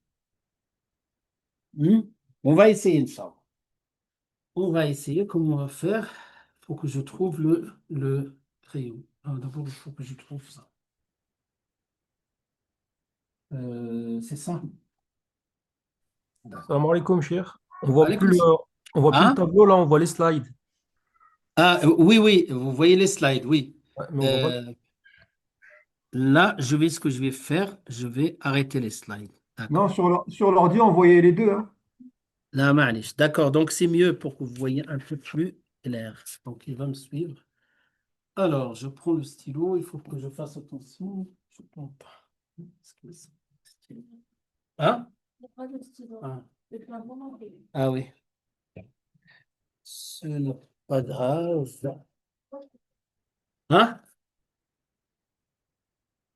Hmm. On va essayer, Inch'Allah. On va essayer. Comment on va faire? Il faut que je trouve le crayon. Ah, d'abord, il faut que je trouve ça. C'est ça. Salam D'accord. alaikum, cher. Alaykoum salam. On voit plus le Hein? tableau, là, on voit les slides. Ah, oui, oui, vous voyez les slides, oui. Ouais, mais on voit pas. Euh, Là, ce que je vais faire, je vais arrêter les slides. Non, D'accord. sur l'ordi, on voyait les deux, hein. Là, معليش. D'accord, donc c'est mieux pour que vous voyez un peu plus clair. Donc, il va me suivre. Alors, je prends le stylo, il faut que je fasse attention. Je ne prends pas. Est-ce que c'est le stylo? Hein? Ah. Ah oui. Ce n'est pas grave. Hein?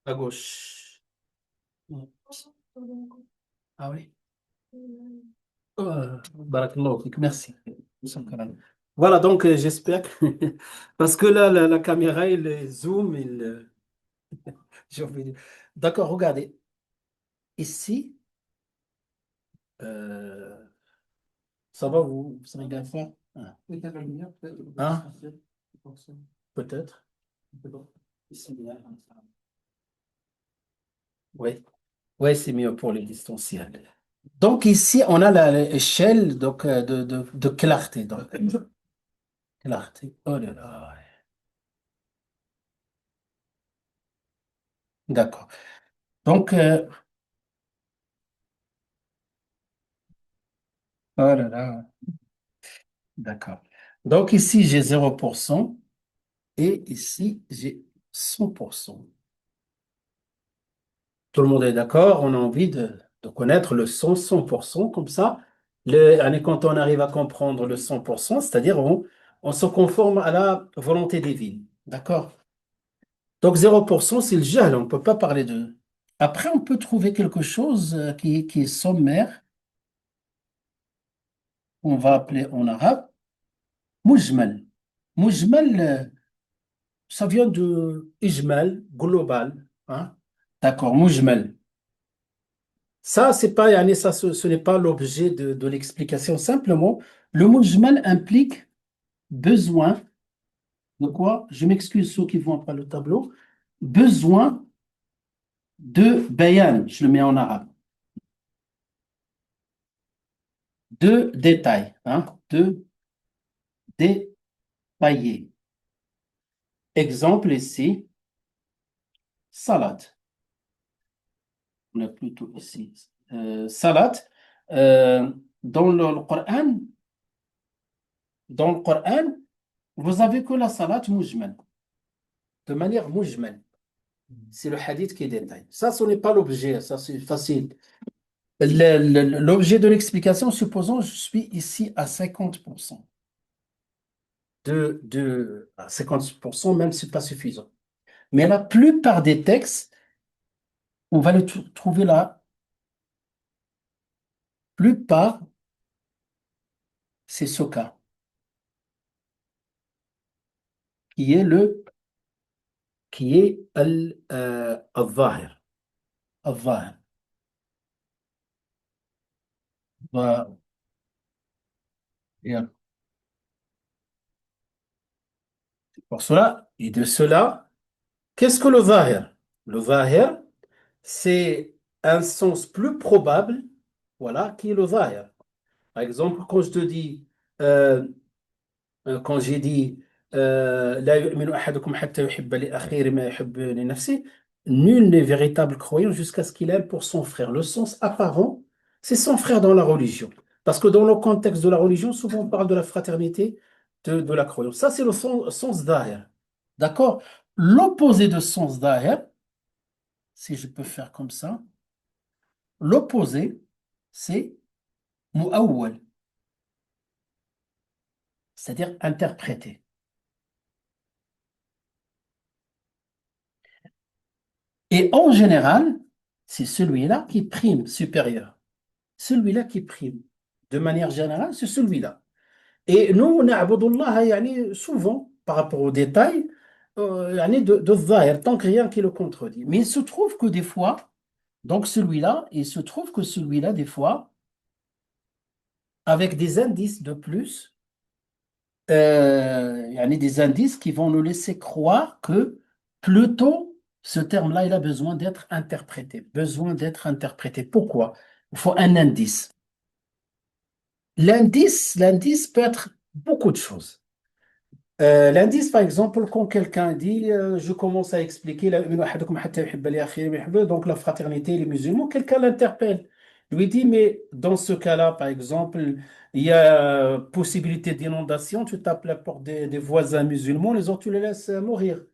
À gauche. Ah oui. Barakallahu fik, merci. Voilà, donc j'espère que... Parce que là, la caméra, il zoom, j'ai envie de- D'accord, regardez. Ici, euh, ça va, vous savez bien faire? Ah. Hein? Peut-être. Ici, bien. Oui, ouais, c'est mieux pour les distanciels. Donc ici, on a l'échelle donc, de clarté. Donc, clarté. Oh là là. D'accord. Donc, oh là là. D'accord. Donc ici, j'ai 0% et ici, j'ai 100%. Tout le monde est d'accord, on a envie de connaître le 100%, comme ça, quand on arrive à comprendre le 100%, c'est-à-dire on se conforme à la volonté divine. D'accord? Donc 0%, c'est le jahl, on ne peut pas parler de... Après, on peut trouver quelque chose qui est sommaire, on va appeler en arabe mujmal. Mujmal, ça vient de ijmal, global. Hein? D'accord, mujmal. Ça, c'est pas, yani, ça, ce n'est pas l'objet de l'explication. Simplement, le mujmal implique besoin de quoi? Je m'excuse ceux qui voient pas le tableau. Besoin de bayan, je le mets en arabe. De détail, hein, de détailler. Exemple ici, salade. On a plutôt ici. Salade. Euh, dans le Coran, dans le Coran, vous avez que la salade mujmal, de manière mujmal. C'est le hadith qui détaille. Ça, ce n'est pas l'objet, ça c'est facile. L'objet de l'explication, supposons je suis ici à 50%. À 50%, même, c'est pas suffisant. Mais la plupart des textes, on va le trouver la plupart, c'est ce cas, qui est al-zahir. Al-zahir. Voilà. Et pour cela, et de cela, qu'est-ce que le zahir? Le zahir, c'est un sens plus probable, voilà, qui est le zahir. Par exemple, quand je te dis, euh, quand j'ai dit, لا يؤمن أحدكم حتى يحب لأخيه ما يحب لنفسه, nul n'est véritable croyant jusqu'à ce qu'il aime pour son frère. Le sens apparent, c'est son frère dans la religion. Parce que dans le contexte de la religion, souvent on parle de la fraternité de la croyance. Ça, c'est le sens d'ahir. D'accord? L'opposé de sens d'ahir, si je peux faire comme ça, l'opposé, c'est mu'awwal, c'est-à-dire interprété. Et en général, c'est celui-là qui prime supérieur. Celui-là qui prime. De manière générale, c'est celui-là. Et nous, na'budullah, yani, souvent, par rapport aux détails, yani, de zahir, tant que rien qui le contredit. Mais il se trouve que des fois, donc celui-là, il se trouve que celui-là, des fois, avec des indices de plus, il y a des indices qui vont nous laisser croire que plutôt ce terme-là, il a besoin d'être interprété. Besoin d'être interprété. Pourquoi? Il faut un indice. L'indice peut être beaucoup de choses. L'indice, par exemple, quand quelqu'un dit, je commence à expliquer, donc la fraternité, les musulmans, quelqu'un l'interpelle, lui dit, mais dans ce cas-là, par exemple, il y a possibilité d'inondation, tu tapes la porte des voisins musulmans, les autres, tu les laisses mourir.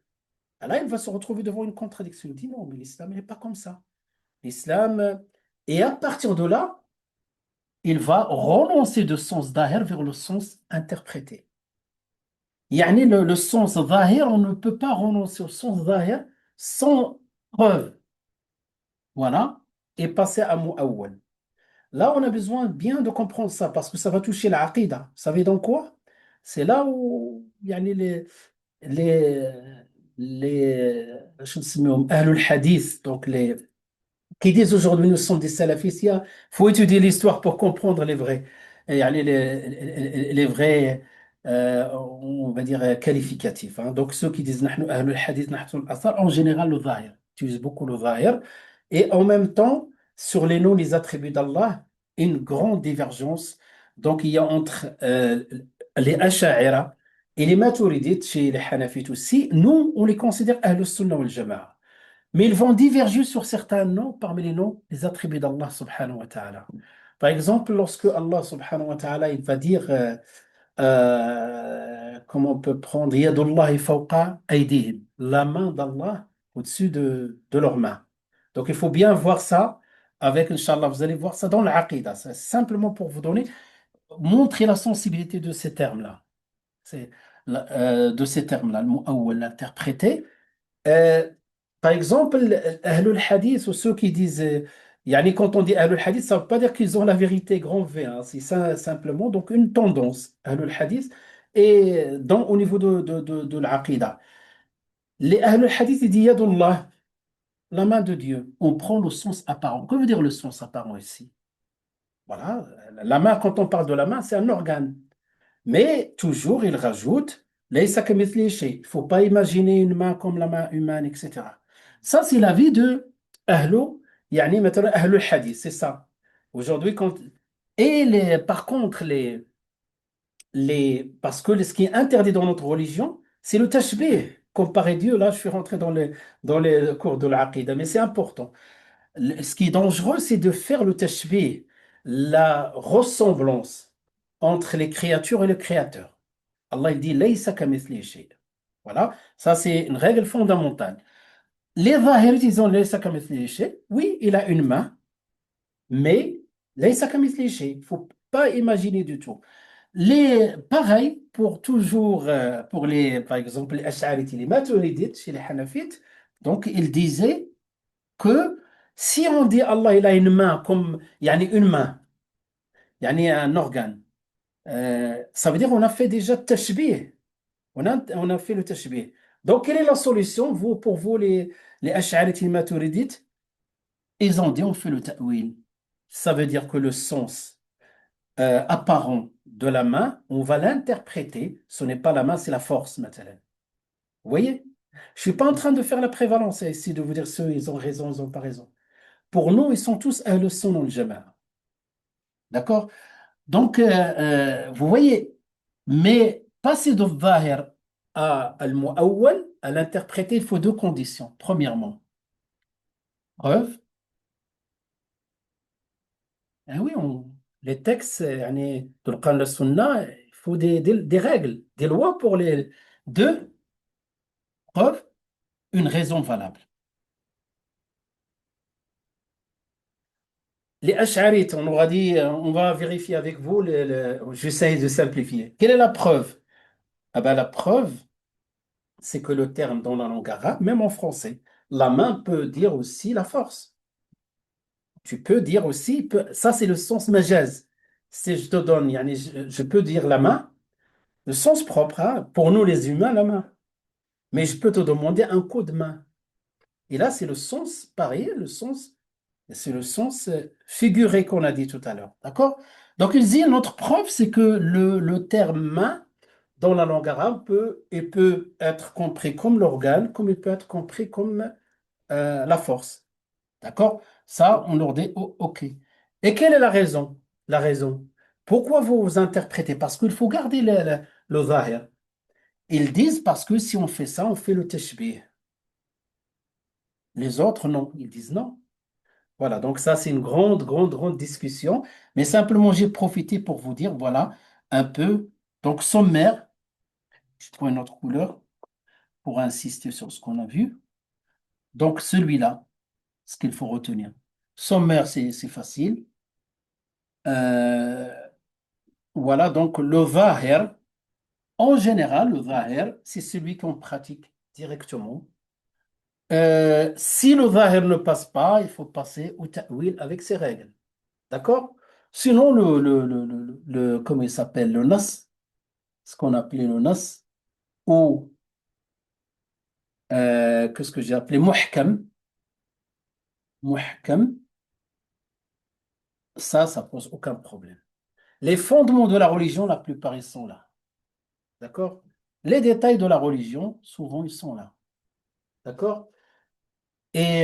Ah, là, il va se retrouver devant une contradiction. Il dit, non, mais l'islam n'est pas comme ça. L'islam, et à partir de là, il va renoncer de sens d'ahir vers le sens interprété. Yani le sens zahir, on ne peut pas renoncer au sens zahir sans preuve. Voilà. Et passer à mu'awwal. Là, on a besoin bien de comprendre ça parce que ça va toucher la aqidah. Vous savez dans quoi? C'est là où yani les, شو نسميهم أهل الحديث, donc les qui disent aujourd'hui nous sommes des salafistes. Il faut étudier l'histoire pour comprendre les vrais, yani les vrais, on va dire, qualificatifs, hein. Donc ceux qui disent نحن أهل الحديث نحن الأثر, en général le zahir, utilisent beaucoup le zahir. Et en même temps, sur les noms, les attributs d'Allah, une grande divergence. Donc il y a entre les Asha'ira et les Maturidites chez les Hanafites aussi. Nous, on les considère Ahl Sunnah wal Jama'a. Mais ils vont diverger sur certains noms, parmi les noms, les attributs d'Allah subhanahu wa ta'ala. Par exemple, lorsque Allah subhanahu wa ta'ala, il va dire, comment on peut prendre, Yadullahi fawqa aydihim, la main d'Allah au-dessus de leurs mains. Donc il faut bien voir ça avec, Inch'Allah, vous allez voir ça dans l'Aqidah. C'est simplement pour vous donner, montrer la sensibilité de ces termes-là. C'est, de ces termes-là, le mu'awwal, l'interpréter. Euh, Par exemple, Ahlul Hadith ou ceux qui disent, yani quand on dit Ahlul Hadith, ça ne veut pas dire qu'ils ont la vérité grand V, hein. C'est ça, simplement donc une tendance, Ahlul Hadith, et au niveau de l'Aqidah. Les Ahlul Hadith, ils disent Yadullah, la main de Dieu. On prend le sens apparent. Que veut dire le sens apparent ici? Voilà, la main, quand on parle de la main, c'est un organe. Mais toujours, il rajoute, Laysa kamithlihi shay. Il ne faut pas imaginer une main comme la main humaine, etc. Ça, c'est l'avis de Ahlu, yani maintenant Ahlul Hadith, c'est ça. Aujourd'hui, par contre, parce que ce qui est interdit dans notre religion, c'est le tashbih. Comparer Dieu, là, je suis rentré dans les cours de l'Aqidah, mais c'est important. Ce qui est dangereux, c'est de faire le tashbih, la ressemblance entre les créatures et le Créateur. Allah il dit Laysa kamithlihi shay. Voilà, ça c'est une règle fondamentale. Les Zahirites, ils ont Laysa kamithlihi shay. Oui, il a une main, mais Laysa kamithlihi shay. Il ne faut pas imaginer du tout. Pareil, pour toujours, par exemple, les Ash'arites et les Maturidites, chez les Hanafites, donc ils disaient que si on dit Allah il a une main comme yani une main, yani un organe, ça veut dire qu'on a fait déjà tashbih. On a fait le tashbih. Donc, quelle est la solution, pour vous, les Ash'arites et les Maturidites? Ils ont dit, on fait le ta'wil. Ça veut dire que le sens apparent de la main, on va l'interpréter. Ce n'est pas la main, c'est la force, maintenant. Vous voyez? Je ne suis pas en train de faire la prévalence ici, de vous dire ceux, ils ont raison, ils n'ont pas raison. Pour nous, ils sont tous Ahl Sunnah wal Jama'a. D'accord? Donc, vous voyez, mais passer de Zahir à Al-Mu'awwal, à l'interpréter, il faut deux conditions. Premièrement, preuve. Eh oui, les textes de l'Qur'an et la Sunna, il faut des règles, des lois pour les deux. Preuve, une raison valable. Les Ash'arites, on aura dit, on va vérifier avec vous, j'essaie de simplifier. Quelle est la preuve? Ah ben, la preuve, c'est que le terme dans la langue arabe, même en français, la main peut dire aussi la force. Tu peux dire aussi, ça c'est le sens majaz. Si je te donne, je peux dire la main, le sens propre, hein, pour nous les humains, la main. Mais je peux te demander un coup de main. Et là, c'est le sens pareil, c'est le sens figuré qu'on a dit tout à l'heure. D'accord? Donc, il dit, notre preuve, c'est que le terme main, dans la langue arabe, peut être compris comme l'organe, comme il peut être compris comme la force. D'accord? Ça, on leur dit, oh, OK. Et quelle est la raison? La raison. Pourquoi vous interprétez? Parce qu'il faut garder le zahir. Ils disent parce que si on fait ça, on fait le tashbih. Les autres, non. Ils disent non. Voilà, donc ça, c'est une grande, grande, grande discussion. Mais simplement, j'ai profité pour vous dire, voilà, un peu. Donc, sommaire, je prends une autre couleur pour insister sur ce qu'on a vu. Donc, celui-là, ce qu'il faut retenir. Sommaire, c'est facile. Euh, voilà, donc le zahir, en général, le zahir, c'est celui qu'on pratique directement. Si le zahir ne passe pas, il faut passer au ta'wil avec ses règles. D'accord? Sinon, comment il s'appelle, le nas, ce qu'on appelait le nas, ou qu'est-ce que j'ai appelé muhkam, muhkam, ça pose aucun problème. Les fondements de la religion, la plupart, ils sont là. D'accord? Les détails de la religion, souvent, ils sont là. D'accord? Et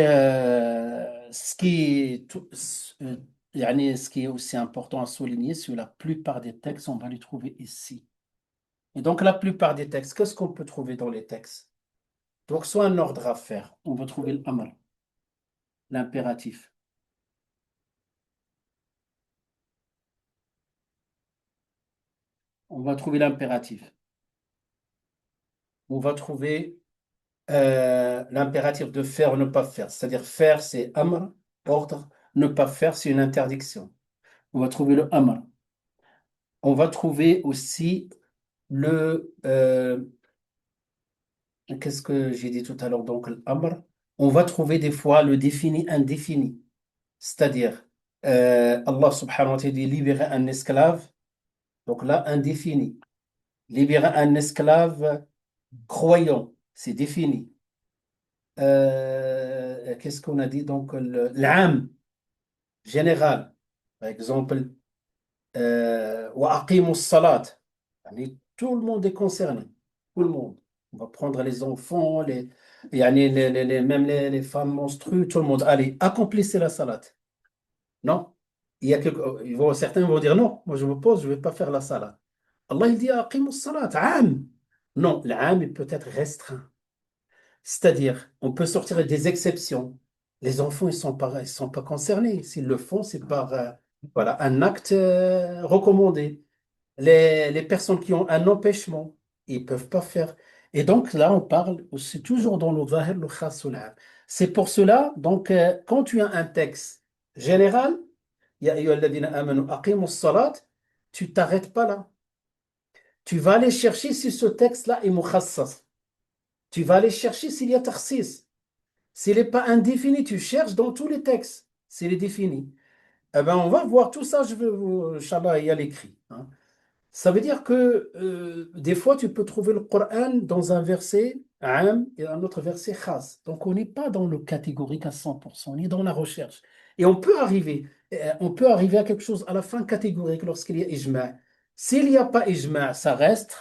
ce qui est aussi important à souligner, c'est que la plupart des textes, on va les trouver ici. Et donc, la plupart des textes, qu'est-ce qu'on peut trouver dans les textes? Donc, soit un ordre à faire, on va trouver l'amr, l'impératif. On va trouver l'impératif. On va trouver l'impératif de faire ou ne pas faire. C'est-à-dire faire, c'est amr, ordre. Ne pas faire, c'est une interdiction. On va trouver le amr. On va trouver aussi le... qu'est-ce que j'ai dit tout à l'heure? Donc, l'amr. On va trouver des fois le défini indéfini. C'est-à-dire, Allah subhanahu wa ta'ala dit libérer un esclave. Donc là, indéfini. Libérer un esclave croyant, c'est défini. Qu'est-ce qu'on a dit? Donc, l'âme général. Par exemple, wa aqimus salat. Tout le monde est concerné. Tout le monde. On va prendre les enfants, même les femmes menstrues, tout le monde. Allez, accomplissez la salat. Non. Certains vont dire non, moi je me pose, je ne vais pas faire la salat. Allah il dit aqimus salat, am. Non, l'âme peut être restreint. C'est-à-dire, on peut sortir des exceptions. Les enfants, ils sont pas concernés. S'ils le font, c'est par voilà, un acte recommandé. Les personnes qui ont un empêchement, ils ne peuvent pas faire. Et donc là, on parle, c'est toujours dans le zahir, le khas ou l'am. C'est pour cela, donc, quand tu as un texte général, Ya ayyuhalladhina amanu aqimus salat, tu t'arrêtes pas là. Tu vas aller chercher si ce texte-là est mukhassas. Tu vas aller chercher s'il y a takhsis. S'il n'est pas indéfini, tu cherches dans tous les textes s'il est défini. Eh ben, on va voir tout ça, je vais vous, Inch'Allah, il y a l'écrit. Hein. Ça veut dire que des fois, tu peux trouver le Coran dans un verset am et un autre verset khas. Donc, on n'est pas dans le catégorique à 100%, on est dans la recherche. Et on peut arriver à quelque chose à la fin catégorique lorsqu'il y a ijma'. S'il n'y a pas ijma', ça reste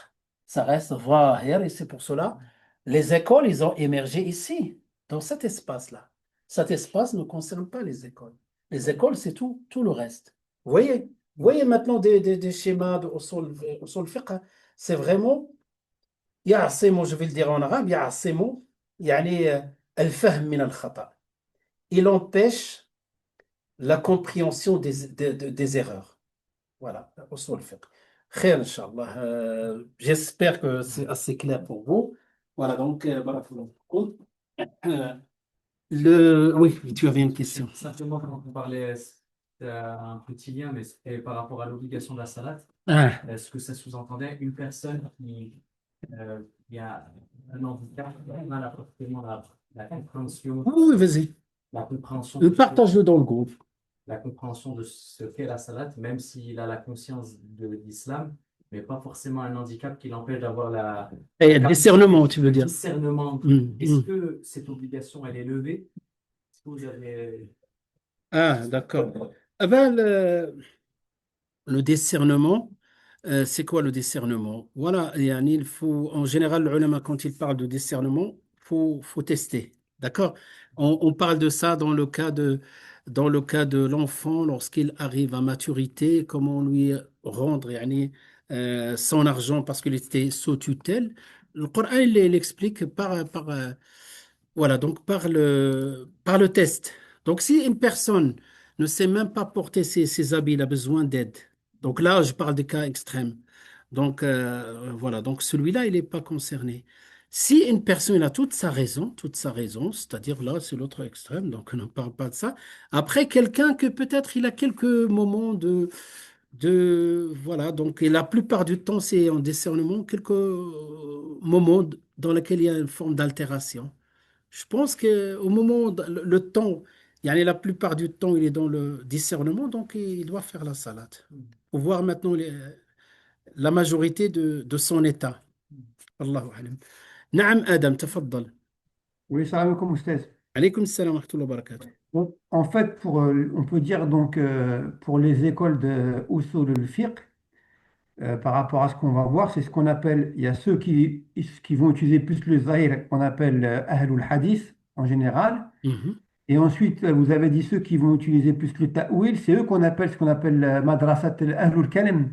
zahir, et c'est pour cela les écoles, ils ont émergé ici, dans cet espace-là. Cet espace ne concerne pas les écoles. Les écoles, c'est tout le reste. Vous voyez? Vous voyez maintenant des schémas de usul fiqh, hein. C'est vraiment, يعصم, je vais le dire en arabe, يعصم, يعني الفهم من الخطأ. Il empêche la compréhension des erreurs. Voilà, usul fiqh. Khair, Inch'Allah. J'espère que c'est assez clair pour vous. Voilà, donc, barakallahu fikum. Euh, Oui, tu avais une question. Simplement, quand on parlait, c'était un petit lien, mais c'était par rapport à l'obligation de la salade. Ah, Est-ce que ça sous-entendait une personne qui a un handicap, on a forcément la compréhension, oui, vas-y. la compréhension Partage-le dans le groupe. la compréhension de ce qu'est la salade, même s'il a la conscience de l'islam, mais pas forcément un handicap qui l'empêche d'avoir Et discernement, tu veux dire. discernement. Mm, Est-ce mm. que cette obligation, elle est levée? Est-ce que vous avez... Ah, d'accord. Ah ben, le discernement, c'est quoi le discernement? Voilà, yani, il faut, en général, le ulama, quand il parle de discernement, faut tester. D'accord? On parle de ça dans le cas de l'enfant, lorsqu'il arrive à maturité, comment lui rendre yani, son argent parce qu'il était sous tutelle. Le Coran, il explique voilà, donc par le test. Donc, si une personne ne sait même pas porter ses habits, il a besoin d'aide. Donc là, je parle des cas extrêmes. Donc, voilà, donc celui-là, il n'est pas concerné. Si une personne a toute sa raison, c'est-à-dire là, c'est l'autre extrême, donc on ne parle pas de ça. Après, quelqu'un que peut-être il a quelques moments voilà, donc, et la plupart du temps, c'est en discernement, quelques moments dans lesquels il y a une forme d'altération. Je pense qu'au moment, le temps, Yani, la plupart du temps, il est dans le discernement, donc il doit faire la salade. Pour voir maintenant la majorité de son état. Allahu alam. Naam Adam, tafaddal. Oui, salam alaikum, oustaz. Alaykum salam wa rahmatullahi wa barakatuh. Donc, en fait, on peut dire donc pour les écoles de Usul al-Fiqh, par rapport à ce qu'on va voir, c'est ce qu'on appelle, il y a ceux qui vont utiliser plus le zahir, qu'on appelle Ahlul Hadith en général. Mhm. Et ensuite, vous avez dit ceux qui vont utiliser plus le ta'wil, c'est eux qu'on appelle ce qu'on appelle Madrasat al-Ahlul Kalam.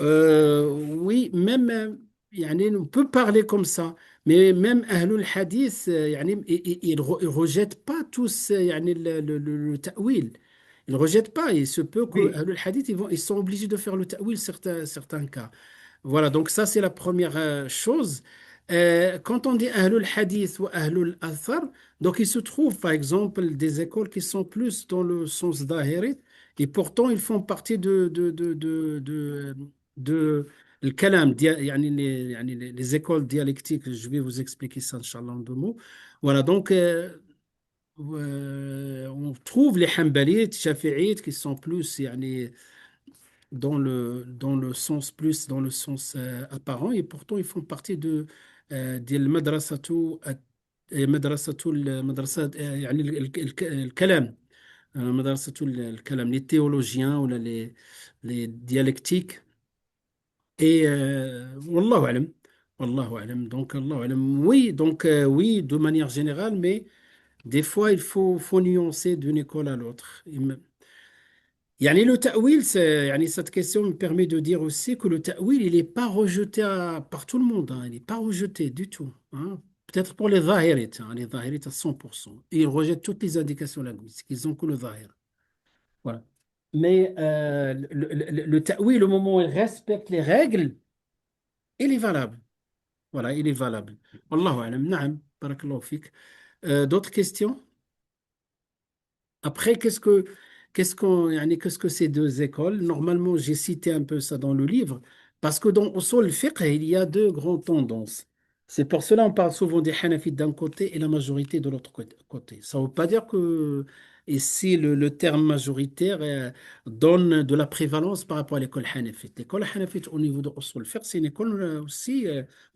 Oui, même, yani, on peut parler comme ça, mais même Ahlul Hadith, yani, ils rejettent pas tous yani, le ta'wil. Ils ne rejettent pas. Il se peut que Oui, Ahlul Hadith, ils sont obligés de faire le ta'wil certains cas. Voilà, donc ça c'est la première chose. Quand on dit Ahlul Hadith ou Ahlul Athar, donc il se trouve par exemple des écoles qui sont plus dans le sens d'Ahiri et pourtant ils font partie de le kalam, yani les écoles dialectiques. Je vais vous expliquer ça, Inch'Allah, en 2 mots. Voilà, donc on trouve les Hanbalites, Shafi'ites qui sont plus yani, dans le sens plus, dans le sens apparent, et pourtant ils font partie de المدرسة مدرسة المدرسة يعني الكلام مدرسة الكلام les théologiens ou les dialectiques et والله أعلم والله أعلم donc الله أعلم oui donc oui de manière générale mais des fois il faut nuancer d'une école à l'autre. Yani le ta'wil, yani cette question me permet de dire aussi que le ta'wil, il n'est pas rejeté par tout le monde, hein. Il n'est pas rejeté du tout, hein. Peut-être pour les zahirites, hein, les zahirites à 100%. Ils rejettent toutes les indications linguistiques, ils ont que le zahir. Voilà. Mais le ta'wil, au moment où il respecte les règles, il est valable. Voilà, il est valable. Wallahu alam, na'am, barakallahu fik. D'autres questions? Après, qu'est-ce que ces deux écoles? Normalement, j'ai cité un peu ça dans le livre, parce que dans Usul al-Fiqh, il y a deux grandes tendances. C'est pour cela qu'on parle souvent des Hanafites d'un côté et la majorité de l'autre côté. Ça ne veut pas dire que ici le terme majoritaire donne de la prévalence par rapport à l'école Hanafite. L'école Hanafite au niveau de Usul al-Fiqh, c'est une école aussi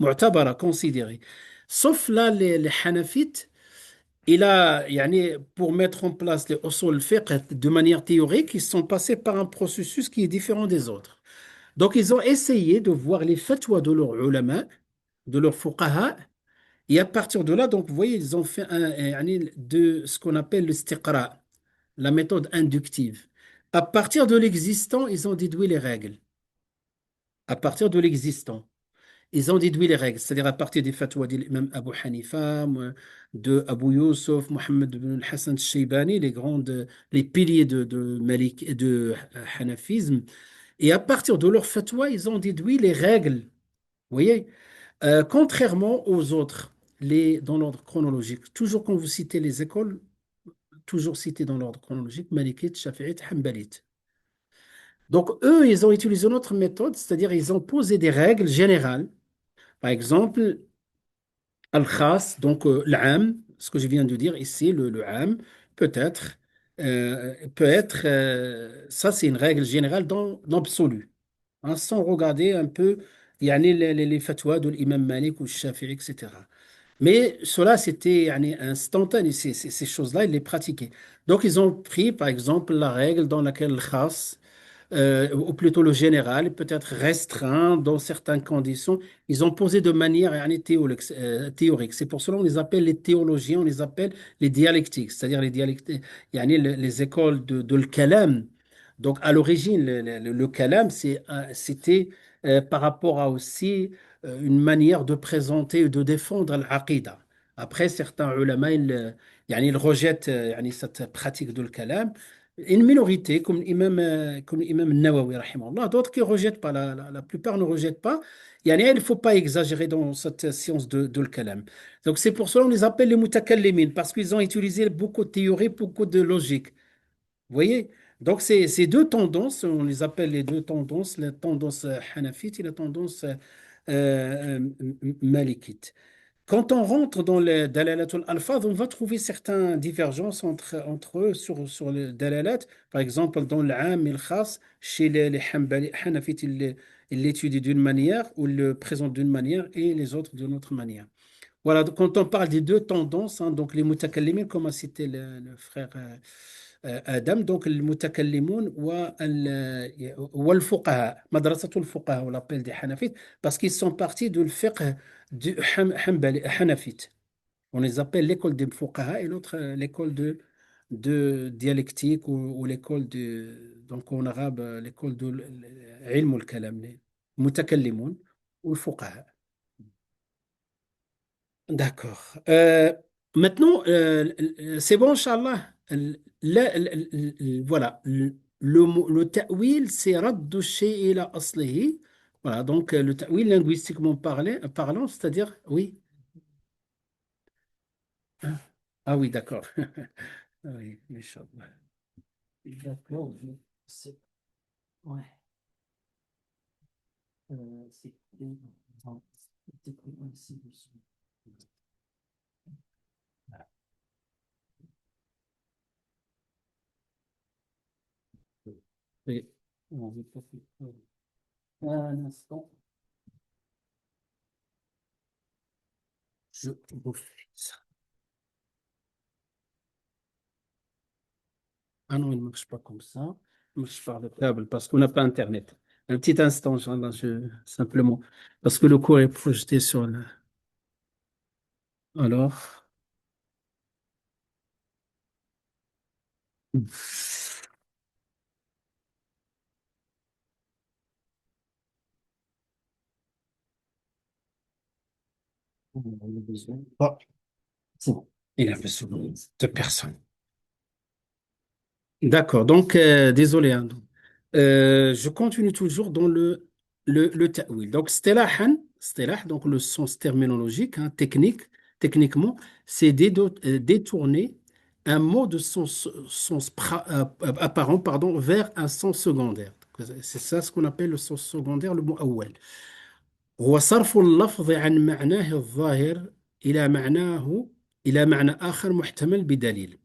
mu'tabara, considérée. Sauf là, les Hanafites. Il a, yani, pour mettre en place les usul fiqh de manière théorique, ils sont passés par un processus qui est différent des autres. Donc, ils ont essayé de voir les fatwas de leurs ulama, de leurs fuqaha, et à partir de là, donc, vous voyez, ils ont fait yani, de ce qu'on appelle le istiqra, la méthode inductive. À partir de l'existant, ils ont déduit les règles. À partir de l'existant. Ils ont déduit les règles, c'est-à-dire à partir des fatwas de l'imam Abu Hanifa, de Abu Yusuf, Mohammed ibn Hassan al-Shaybani, les piliers de Malik et de Hanafisme. Et à partir de leurs fatwas, ils ont déduit les règles. Vous voyez. Contrairement aux autres, dans l'ordre chronologique. Toujours quand vous citez les écoles, toujours citées dans l'ordre chronologique, Malikite, Shafi'ite, Hanbalite. Donc, eux, ils ont utilisé notre méthode, c'est-à-dire ils ont posé des règles générales. Par exemple, Al-Khas, donc l'âme, ce que je viens de dire ici, le âme, peut-être, ça c'est une règle générale dans l'absolu, hein, sans regarder un peu yani, les fatwas de l'imam Malik ou Shafi'i, etc. Mais cela, c'était yani, instantané, ces choses-là, ils les pratiquaient. Donc, ils ont pris, par exemple, la règle dans laquelle le khas ou plutôt le général, peut-être restreint dans certaines conditions. Ils ont posé de manière yani, théorique. C'est pour cela qu'on les appelle les théologiens, on les appelle les dialectiques, c'est-à-dire les dialectiques, yani, les écoles de le kalam. Donc, à l'origine, le kalam, c'était par rapport à aussi une manière de présenter et de défendre l'aqidah. Après, certains ulama, yani, ils rejettent yani, cette pratique de le kalam. Une minorité, comme l'imam Nawawi, rahimahullah, d'autres qui ne rejettent pas, la plupart ne rejettent pas. Yani, il ne faut pas exagérer dans cette science de le kalam. Donc, c'est pour cela qu'on les appelle les mutakallimin, parce qu'ils ont utilisé beaucoup de théorie, beaucoup de logique. Vous voyez? Donc, ces deux tendances, on les appelle les deux tendances, la tendance hanafite et la tendance malikite. Quand on rentre dans les dalalatul alfaz, on va trouver certaines divergences entre eux sur les dalalat. Par exemple, dans l'am et le khas, chez les Hanafites, ils l'étudient d'une manière ou le présentent d'une manière et les autres d'une autre manière. Voilà, donc quand on parle des deux tendances, hein, donc les mutakallimin, comme a cité le frère Adam, donc les mutakallimun ou le fuqaha, madrasatul fuqaha, on l'appelle des hanafites, parce qu'ils sont partis du fiqh du hanafite. On les appelle l'école des fuqaha et l'autre l'école de dialectique ou l'école donc en arabe, l'école de ilm al-kalam, les mutakallimun ou le fuqaha. D'accord. Maintenant, c'est bon, Inch'Allah. Voilà. Le ta'wil, c'est raddu shay'i ila aslihi. Voilà. Donc, le ta'wil, linguistiquement parlant, c'est-à-dire, oui. Hein. Ah oui, d'accord. Ah oui, Inch'Allah. D'accord. C'est ouais. C'est non, c'est- oui. On veut pas faire- Un instant. Je vous fais ça. Ah non, il ne marche pas comme ça. Il marche par le câble parce qu'on n'a pas Internet. Un petit instant, simplement. Parce que le cours est projeté sur le. Alors. On a besoin. Ah, c'est bon. Il a besoin de personne. D'accord, donc désolé, hein. Je continue toujours dans le ta'wil. Donc, donc le sens terminologique, hein, techniquement, c'est détourner un mot de sens apparent pardon, vers un sens secondaire. C'est ça ce qu'on appelle le sens secondaire, le mot awwal. هو صرف اللفظ عن معناه الظاهر إلى معناه إلى معنى آخر محتمل بدليل.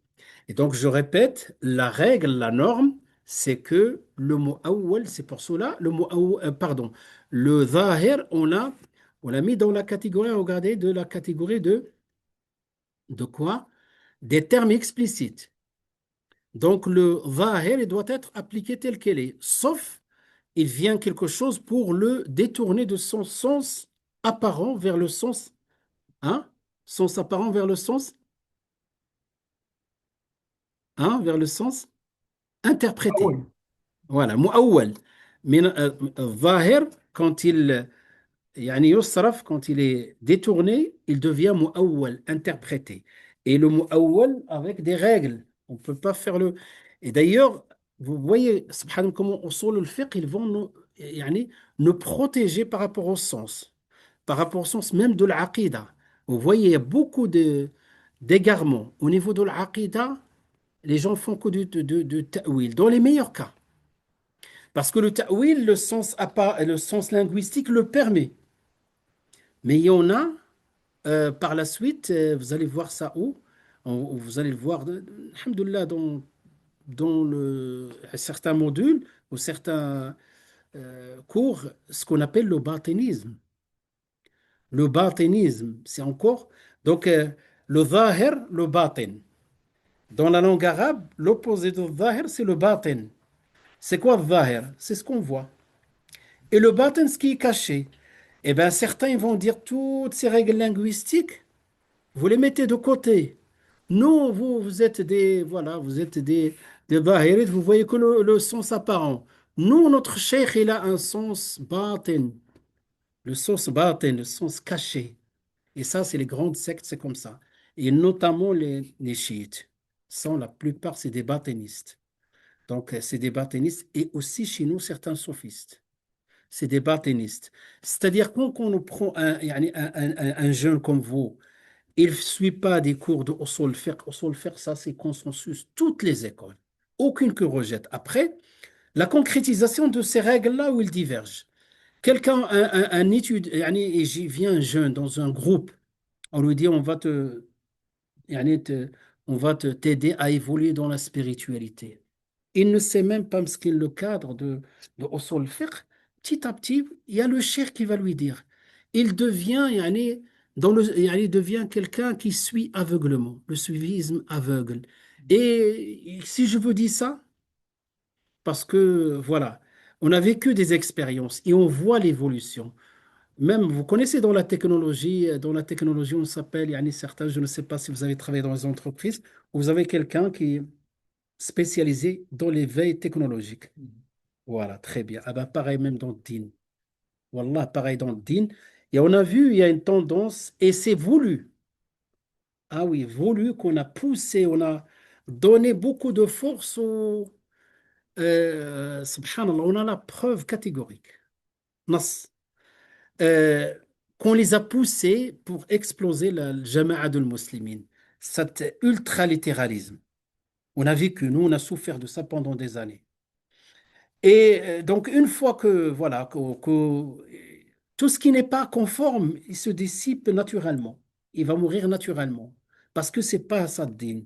Et donc, je répète, la règle, la norme, c'est que le mot awwal, c'est pour cela, le mot pardon, le zahir, on l'a mis dans la catégorie, regardez, de la catégorie de quoi? Des termes explicites. Donc, le zahir, il doit être appliqué tel qu'il est, sauf il vient quelque chose pour le détourner de son sens apparent vers le sens, hein? Sens apparent vers le sens, hein? Vers le sens Ah interprété. ouais. Voilà, mu'awwal. Mais zahir, quand yani yusraf, quand il est détourné, il devient mu'awwal, interprété. Et le mu'awwal avec des règles. On ne peut pas faire le. Et d'ailleurs, vous voyez, subhanallah, comment usul al-fiqh, ils vont yani, nous protéger par rapport au sens, par rapport au sens même de l'aqida. Vous voyez, il y a beaucoup d'égarements. Au niveau de l'aqida, les gens font que de ta'wil, dans les meilleurs cas. Parce que le ta'wil, le sens linguistique le permet. Mais il y en a, par la suite, vous allez voir ça où? Vous allez le voir, alhamdoulilah, dans certains modules ou certains cours, ce qu'on appelle le batinisme. Le batinisme, c'est encore. Donc, le zahir, le batin. Dans la langue arabe, l'opposé du zahir, c'est le batin. C'est quoi le zahir? C'est ce qu'on voit. Et le batin, ce qui est caché. Eh bien, certains ils vont dire toutes ces règles linguistiques, vous les mettez de côté. Non, vous êtes voilà, vous êtes des zahirites, vous voyez que le sens apparent. Nous, notre cheikh, il a un sens batin, le sens caché. Et ça, c'est les grandes sectes, c'est comme ça. Et notamment les chiites. Sont la plupart, c'est des batinistes. Donc, c'est des batinistes et aussi chez nous, certains sophistes. C'est des batinistes. C'est-à-dire quand on nous prend yani un jeune comme vous, il ne suit pas des cours de usul fiqh. Usul fiqh, ça c'est consensus, toutes les écoles. Aucune que rejette. Après, la concrétisation de ces règles-là où ils divergent. Quelqu'un, un étude, yani, et j'y viens un jeune dans un groupe, On lui dit, yani, on va t'aider à évoluer dans la spiritualité. Il ne sait même pas ce qu'est le cadre de Usul al-Fiqh. Petit à petit, il y a le cheikh qui va lui dire. Il devient, yani, devient quelqu'un qui suit aveuglement, le suivisme aveugle. Et si je vous dis ça, parce que voilà, on a vécu des expériences et on voit l'évolution. Même, vous connaissez dans la technologie, on s'appelle, yani certains, je ne sais pas si vous avez travaillé dans les entreprises, vous avez quelqu'un qui est spécialisé dans l'éveil technologique. Voilà, très bien. Ah ben, pareil même dans le din. Wallah, pareil dans le din. Et on a vu, il y a une tendance, et c'est voulu. Ah oui, voulu qu'on a poussé, on a donné beaucoup de force au... subhanallah, on a la preuve catégorique. Nas. euh, qu'on les a poussés pour exploser le Jama'a de muslimin, cet ultralittéralisme. On a vécu, nous, on a souffert de ça pendant des années. Et donc, une fois que, voilà, tout ce qui n'est pas conforme, il se dissipe naturellement. Il va mourir naturellement. Parce que c'est pas ça le din.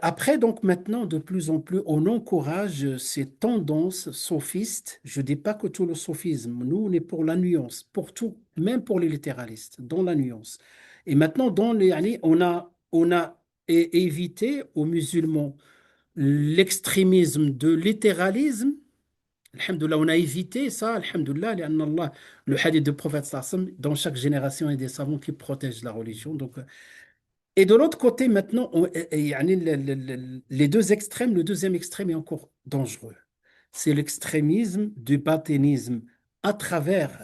Après, donc maintenant, de plus en plus, on encourage ces tendances sophistes. Je ne dis pas que tout le sophisme, nous, on est pour la nuance, pour tout, même pour les littéralistes, dans la nuance. Et maintenant, dans les années, on a évité aux musulmans l'extrémisme de littéralisme. Alhamdulillah, on a évité ça, alhamdulillah, le hadith du prophète, sallallahu alayhi wa sallam, dans chaque génération, il y a des savants qui protègent la religion. Donc, et de l'autre côté, maintenant, yani, les deux extrêmes, le deuxième extrême est encore dangereux. C'est l'extrémisme du bathénisme à travers,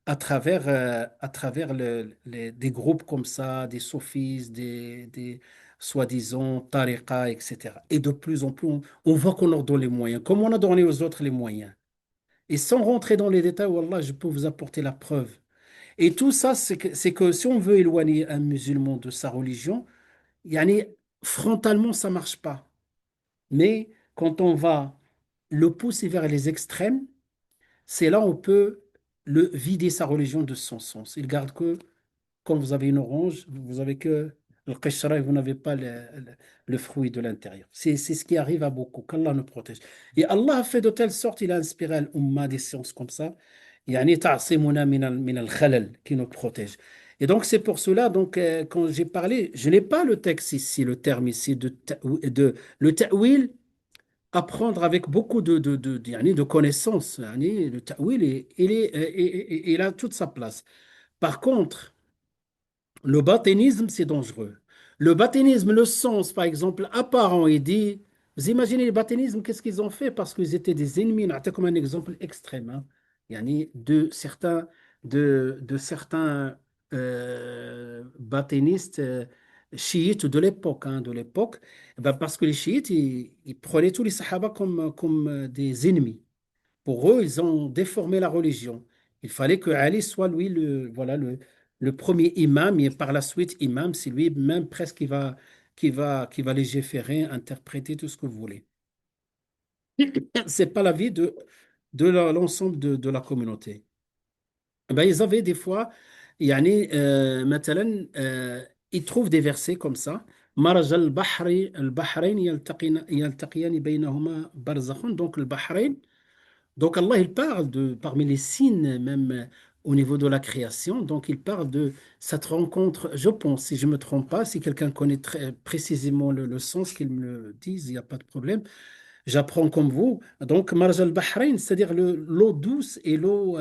à travers des groupes comme ça, des soufis, des soi-disant tariqa, etc. Et de plus en plus, on voit qu'on leur donne les moyens, comme on a donné aux autres les moyens. Et sans rentrer dans les détails, Wallah, je peux vous apporter la preuve. Et tout ça, c'est que si on veut éloigner un musulman de sa religion, yani, frontalement, ça marche pas. Mais quand on va le pousser vers les extrêmes, c'est là où on peut le vider sa religion de son sens. Il garde que, quand vous avez une orange, vous avez que le qishra et vous n'avez pas le fruit de l'intérieur. C'est ce qui arrive à beaucoup, qu'Allah nous protège. Et Allah a fait de telle sorte, il a inspiré l'Ummah des sciences comme ça, يعني تعصمنا من الخلل, qui nous protège. Et donc c'est pour cela, donc, quand j'ai parlé, je n'ai pas le texte ici, le terme ici le ta'wil, apprendre avec beaucoup yani de connaissances. Yani, le ta'wil, il a toute sa place. Par contre, le bathénisme, c'est dangereux. Le bathénisme, le sens, par exemple, apparent, il dit, vous imaginez le bathénisme, qu'est-ce qu'ils ont fait? Parce qu'ils étaient des ennemis. C'est comme un exemple extrême, hein. Yani, de certains bathénistes chiites de l'époque, hein, eh ben, parce que les chiites, ils prenaient tous les sahaba comme des ennemis. Pour eux, ils ont déformé la religion. Il fallait que Ali soit lui voilà, le premier imam, et par la suite imam, c'est lui même presque qui va légiférer, interpréter tout ce que vous voulez. C'est pas l'avis de l'ensemble de la communauté. Ben, ils avaient des fois, يعني, مثلا, ils trouvent des versets comme ça. مرج البحرين يلتقيان بينهما برزخ. Donc le Bahreïn. Donc Allah, il parle parmi les signes, même au niveau de la création, donc il parle de cette rencontre, je pense, si je ne me trompe pas, si quelqu'un connaît très précisément le sens, qu'il me le dise, il n'y a pas de problème. J'apprends comme vous. Donc Marj al-Bahrain, c'est-à-dire l'eau douce et l'eau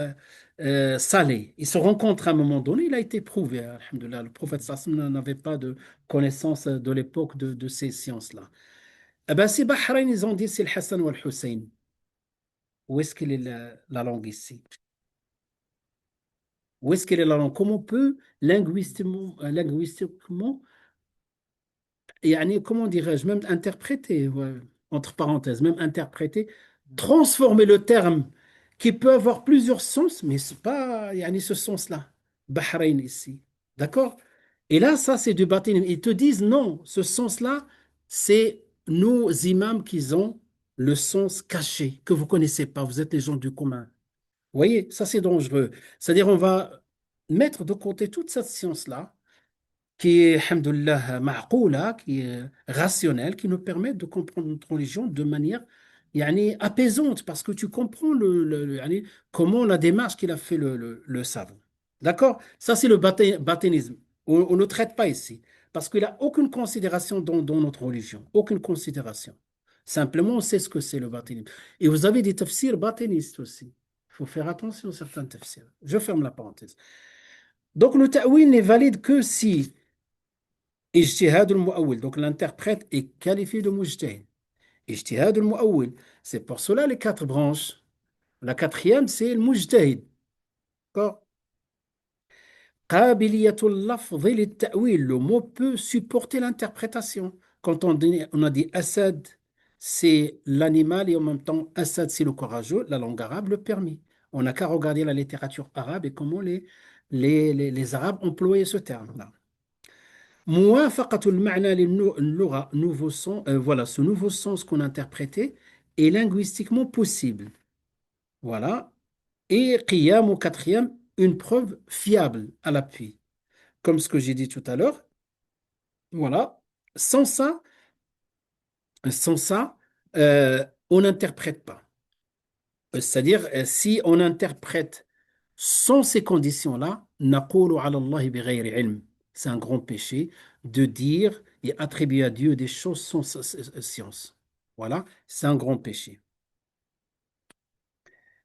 salée. Ils se rencontrent à un moment donné, il a été prouvé, alhamdoulilah. Le prophète sallam n'avait pas de connaissance de l'époque de ces sciences-là. Eh ben, ces Bahreïn, ils ont dit c'est le Hassan ou le Hussein. Où est-ce qu'elle est la langue ici? Où est-ce qu'elle est la langue? Comment on peut linguistiquement, comment dirais-je, même interpréter, ouais, entre parenthèses, même interpréter, transformer le terme qui peut avoir plusieurs sens, mais c'est pas ce sens-là. Bahreïn ici. D'accord? Et là, ça, c'est du bâtiment. Ils te disent non, ce sens-là, c'est nos imams qui ont le sens caché, que vous ne connaissez pas. Vous êtes les gens du commun. Vous voyez, ça c'est dangereux. C'est-à-dire, on va mettre de côté toute cette science-là, qui est, alhamdoulilah, ma'qoula, qui est rationnelle, qui nous permet de comprendre notre religion de manière yani, apaisante, parce que tu comprends yani, comment la démarche qu'il a fait le savant. D'accord? Ça, c'est le baptisme. On ne traite pas ici, parce qu'il n'a aucune considération dans notre religion, aucune considération. Simplement, on sait ce que c'est le baptisme. Et vous avez des tafsirs baptinistes aussi. Il faut faire attention à certains tafsirs. Je ferme la parenthèse. Donc, le ta'wil n'est valide que si ijtihad al-mu'awwil, donc l'interprète est qualifié de mujtahid. Ijtihad al-mu'awwil, c'est pour cela les quatre branches. La quatrième, c'est le mujtahid. D'accord? Qabiliyatul lafzi lit-ta'wil, le mot peut supporter l'interprétation. Quand on a dit Asad, c'est l'animal et en même temps Asad, c'est le courageux, la langue arabe le permet. On n'a qu'à regarder la littérature arabe et comment les Arabes employaient ce terme-là. Muwafaqatul ma'na lil-lugha, nouveau sens, voilà, ce nouveau sens qu'on interprétait est linguistiquement possible. Voilà. Et qiyam au quatrième, une preuve fiable à l'appui. Comme ce que j'ai dit tout à l'heure. Voilà. Sans ça, on n'interprète pas. C'est-à-dire, si on interprète sans ces conditions-là, naqulu ala Allahi bighayri ilm. C'est un grand péché de dire et attribuer à Dieu des choses sans science. Voilà, c'est un grand péché.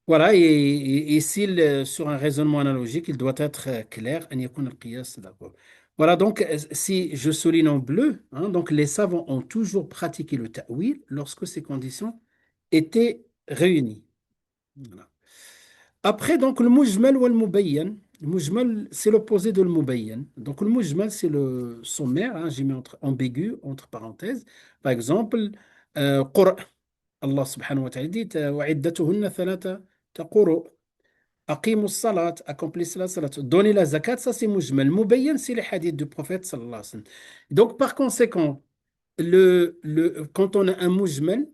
Voilà, et s'il, sur un raisonnement analogique, il doit être clair. أن يكون القياس d'accord. Voilà, donc si je souligne en bleu, hein, donc les savants ont toujours pratiqué le ta'wil lorsque ces conditions étaient réunies. Voilà. Après, donc, le mujmal ou le mubayyan. Le mujmal, c'est l'opposé de le mubayyan. Donc, le mujmal, c'est le sommaire, hein, j'ai mis entre ambigu, entre parenthèses. Par exemple, qur'. Allah subhanahu wa ta'ala dit وعدتهن ثلاثة قروء أقيموا الصلاة, accomplissez la salat. Donnez la zakat, ça c'est mujmal. Mubayyan, c'est les hadiths du prophète sallallahu alayhi wa sallam. Donc, par conséquent, quand on a un mujmal,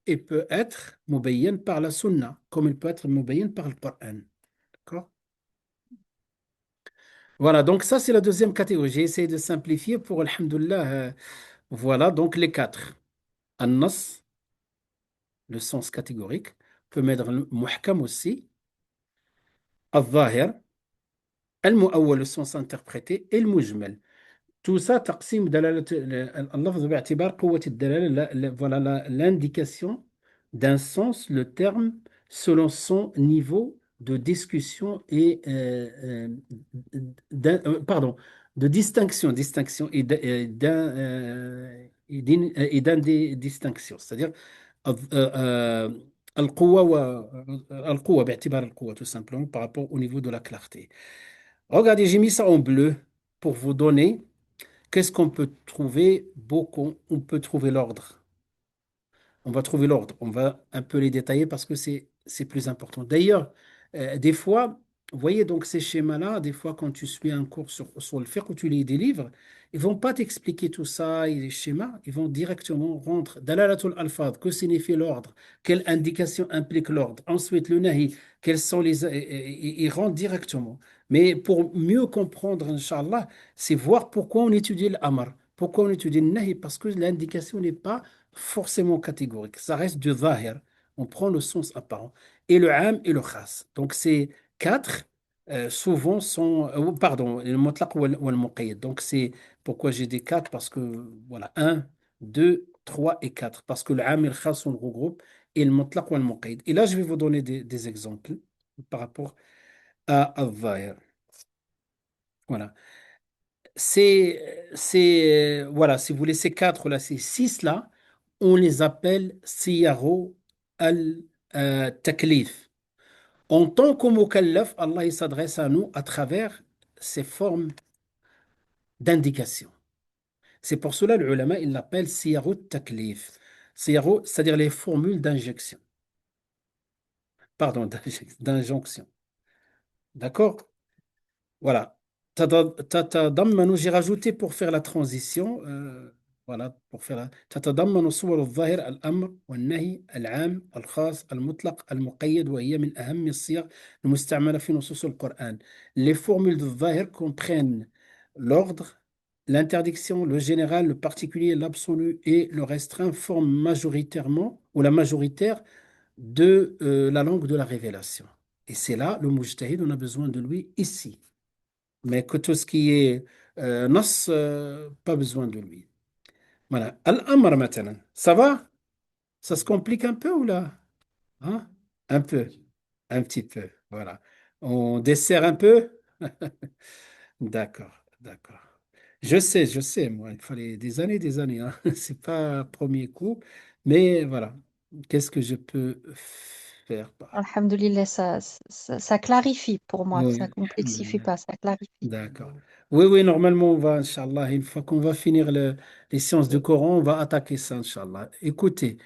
il peut être mubayyan par la sunna, comme il peut être mubayyan par le Coran. D'accord? Voilà, donc ça c'est la deuxième catégorie. J'ai essayé de simplifier pour, alhamdoulilah, voilà, donc les quatre. An-nas, le sens catégorique, peut mettre le muhkam aussi, al-zahir, al-mu'awwal, le sens interprété, et le mujmal. Tout ça, تقسيم دلالة اللفظ باعتبار قوة الدلالة, voilà l'indication d'un sens, le terme, selon son niveau de discussion et pardon, de distinction et d'indistinction. C'est-à-dire القوة القوة باعتبار القوة tout simplement par rapport au niveau de la clarté. Regardez, j'ai mis ça en bleu pour vous donner. Qu'est-ce qu'on peut trouver? Beaucoup, on peut trouver l'ordre. On va trouver l'ordre. On va un peu les détailler parce que c'est plus important. D'ailleurs, des fois, vous voyez donc ces schémas-là, des fois quand tu suis un cours sur le fiqh ou tu lis des livres, ils vont pas t'expliquer tout ça et les schémas, ils vont directement rentrer. Dalalatul alfad, que signifie l'ordre? Quelle indication implique l'ordre? Ensuite, le nahi, quels sont les... Ils rentrent directement. Mais pour mieux comprendre, Inch'Allah, c'est voir pourquoi on étudie l'amr, pourquoi on étudie le nahi, parce que l'indication n'est pas forcément catégorique. Ça reste du zahir. On prend le sens apparent. Et le am et le khas. Donc, ces quatre, souvent sont. Pardon, le mutlaq ou le muqayyad. Donc, c'est pourquoi j'ai des quatre, parce que, voilà, un, deux, trois et quatre. Parce que le am et le khas sont le regroupe, et le mutlaq ou le muqayyad. Et là, je vais vous donner des exemples par rapport à al-zahir. Voilà. Voilà, si vous voulez, ces quatre là, ces six là, on les appelle siyaro al-taklif. En tant que mukallaf, Allah il s'adresse à nous à travers ces formes d'indication. C'est pour cela le ulama il l'appelle siyaro al-taklif. Siyaro, c'est-à-dire les formules d'injection. Pardon, d'injonction. D'accord? Voilà. J'ai rajouté pour faire la transition. voilà, pour faire تتضمن صور الظاهر الأمر والنهي العام الخاص المطلق المقيد وهي من أهم الصيغ المستعملة في نصوص القرآن. Les formules de ظاهر comprennent l'ordre, l'interdiction, le général, le particulier, l'absolu et le restreint forment majoritairement ou la majoritaire de la langue de la révélation. Et c'est là le mujtahid, on a besoin de lui ici. Mais que tout ce qui est nas, pas besoin de lui. Voilà. Al-amr maintenant. Ça va? Ça se complique un peu ou là? Hein? Un peu. Un petit peu. Voilà. On dessert un peu? D'accord, d'accord. Je sais, moi, il fallait des années, hein. C'est pas premier coup, mais voilà. Qu'est-ce que je peux faire par? Alhamdulillah, ça clarifie pour moi, ça Oui, complexifie pas, ça clarifie. d'accord. Oui, oui, normalement, on va, Inch'Allah, une fois qu'on va finir les séances du Coran, on va attaquer ça, Inch'Allah. Écoutez,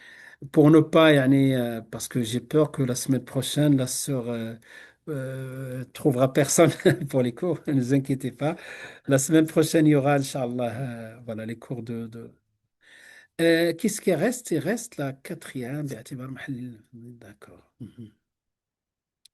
pour ne pas, yani, parce que j'ai peur que la semaine prochaine, la sœur trouvera personne pour les cours, ne vous inquiétez pas. La semaine prochaine, il y aura, Inch'Allah, voilà, les cours qu'est-ce qui reste? Il reste la quatrième, d'accord. Mhm.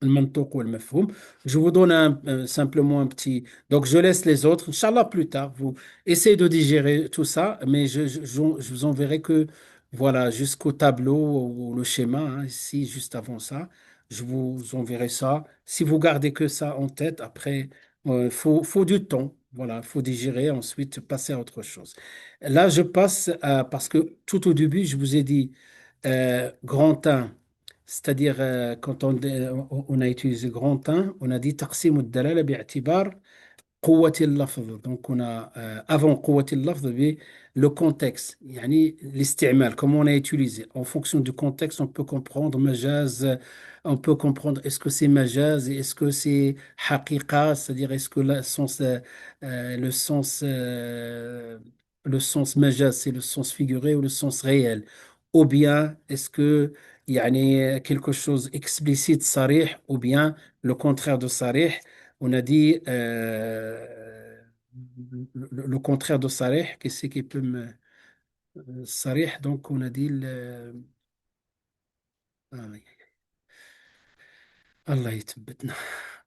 المنطوق والمفهوم. Je vous donne simplement un petit. Donc, je laisse les autres. Inch'Allah, plus tard, vous essayez de digérer tout ça, mais je vous enverrai que, voilà, jusqu'au tableau ou le schéma, hein, ici, juste avant ça. Je vous enverrai ça. Si vous gardez que ça en tête, après, faut du temps. Voilà, il faut digérer, ensuite passer à autre chose. Là, je passe parce que tout au début, je vous ai dit grand 1. C'est-à-dire, quand on a utilisé grand 1, on a dit تقسيم الدلالة باعتبار قوة اللفظ. Donc, on a avant قوة اللفظ le contexte, يعني الاستعمال, comment on a utilisé. En fonction du contexte, on peut comprendre majaz, on peut comprendre est-ce que c'est majaz et est-ce que c'est haqiqa, c'est-à-dire est-ce que le sens, le sens majaz, c'est le sens figuré ou le sens réel. Ou bien, est-ce que يعني quelque chose explicite, sarih, ou bien le contraire de sarih. On a dit le contraire de sarih, qu'est-ce qui peut me. Sarih, donc on a dit ah oui. Allah يثبتنا.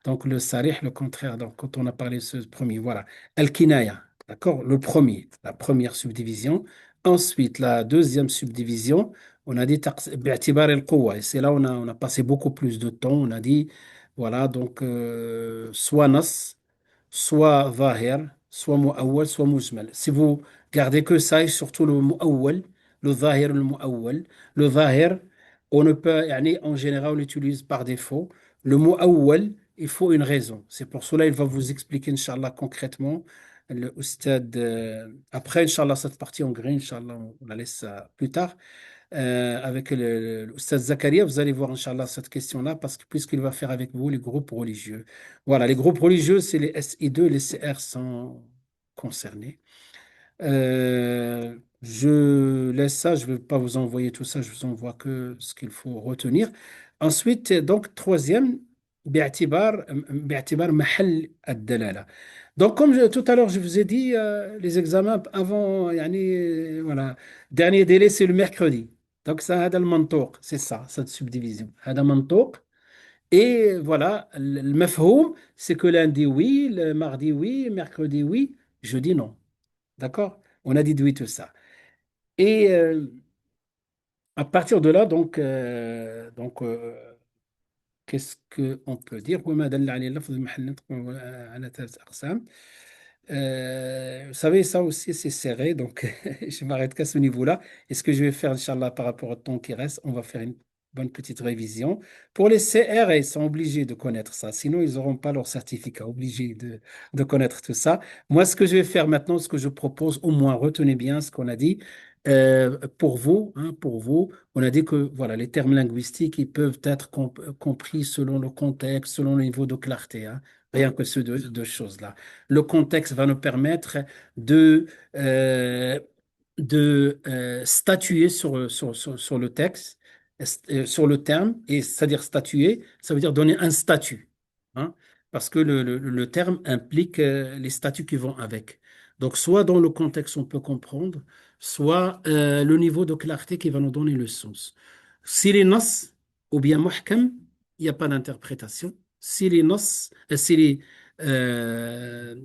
Donc le sarih, le contraire. Donc quand on a parlé de ce premier, voilà. Al-kinaya, d'accord? Le premier, la première subdivision. Ensuite, la deuxième subdivision, on a dit bi'tibar al-quwwa. Et c'est là où on a passé beaucoup plus de temps. On a dit, voilà, donc soit nas, soit zahir, soit mu'awwal, soit mujmal. Si vous gardez que ça, et surtout le mu'awwal, le zahir, le mu'awwal, le zahir, on ne peut, yani, en général, on l'utilise par défaut. Le mot awwal, il faut une raison. C'est pour cela il va vous expliquer, Inch'Allah, concrètement. Le ustad, après, Inch'Allah, cette partie en gris, Inch'Allah, on la laisse plus tard. Avec l'Oustaz Zakaria, vous allez voir, Inch'Allah, cette question-là, parce que puisqu'il va faire avec vous les groupes religieux. Voilà, les groupes religieux, c'est les SI2, les CR sont concernés. Je laisse ça, je ne vais pas vous envoyer tout ça, je vous envoie que ce qu'il faut retenir. Ensuite, donc, troisième, باعتبار محل الدلالة. Donc, comme tout à l'heure, je vous ai dit, les examens avant, يعني, voilà, dernier délai, c'est le mercredi. Donc, ça, هذا المنطوق, c'est ça, cette subdivision. هذا منطوق. Et voilà, le mafhoum, c'est que lundi, oui, le mardi, oui, mercredi, oui, jeudi, non. D'accord? On a déduit tout ça. Et à partir de là, qu'est-ce qu'on peut dire? وما دل عليه اللفظ محل نطق على ثلاث أقسام. Vous savez, ça aussi, c'est serré, donc je m'arrête qu'à ce niveau-là. Et ce que je vais faire, Inch'Allah, par rapport au temps qui reste, on va faire une bonne petite révision. Pour les CR, ils sont obligés de connaître ça, sinon ils n'auront pas leur certificat, obligés de connaître tout ça. Moi, ce que je vais faire maintenant, ce que je propose, au moins, retenez bien ce qu'on a dit. Pour vous, on a dit que voilà, les termes linguistiques, ils peuvent être compris selon le contexte, selon le niveau de clarté, hein. Rien que ces deux choses-là. Le contexte va nous permettre de, euh, de statuer sur le texte, sur le terme, et c'est-à-dire statuer, ça veut dire donner un statut, hein, parce que le terme implique les statuts qui vont avec. Donc, soit dans le contexte on peut comprendre, soit le niveau de clarté qui va nous donner le sens. Si les nas ou bien muhkam, il n'y a pas d'interprétation. Si les nas, euh,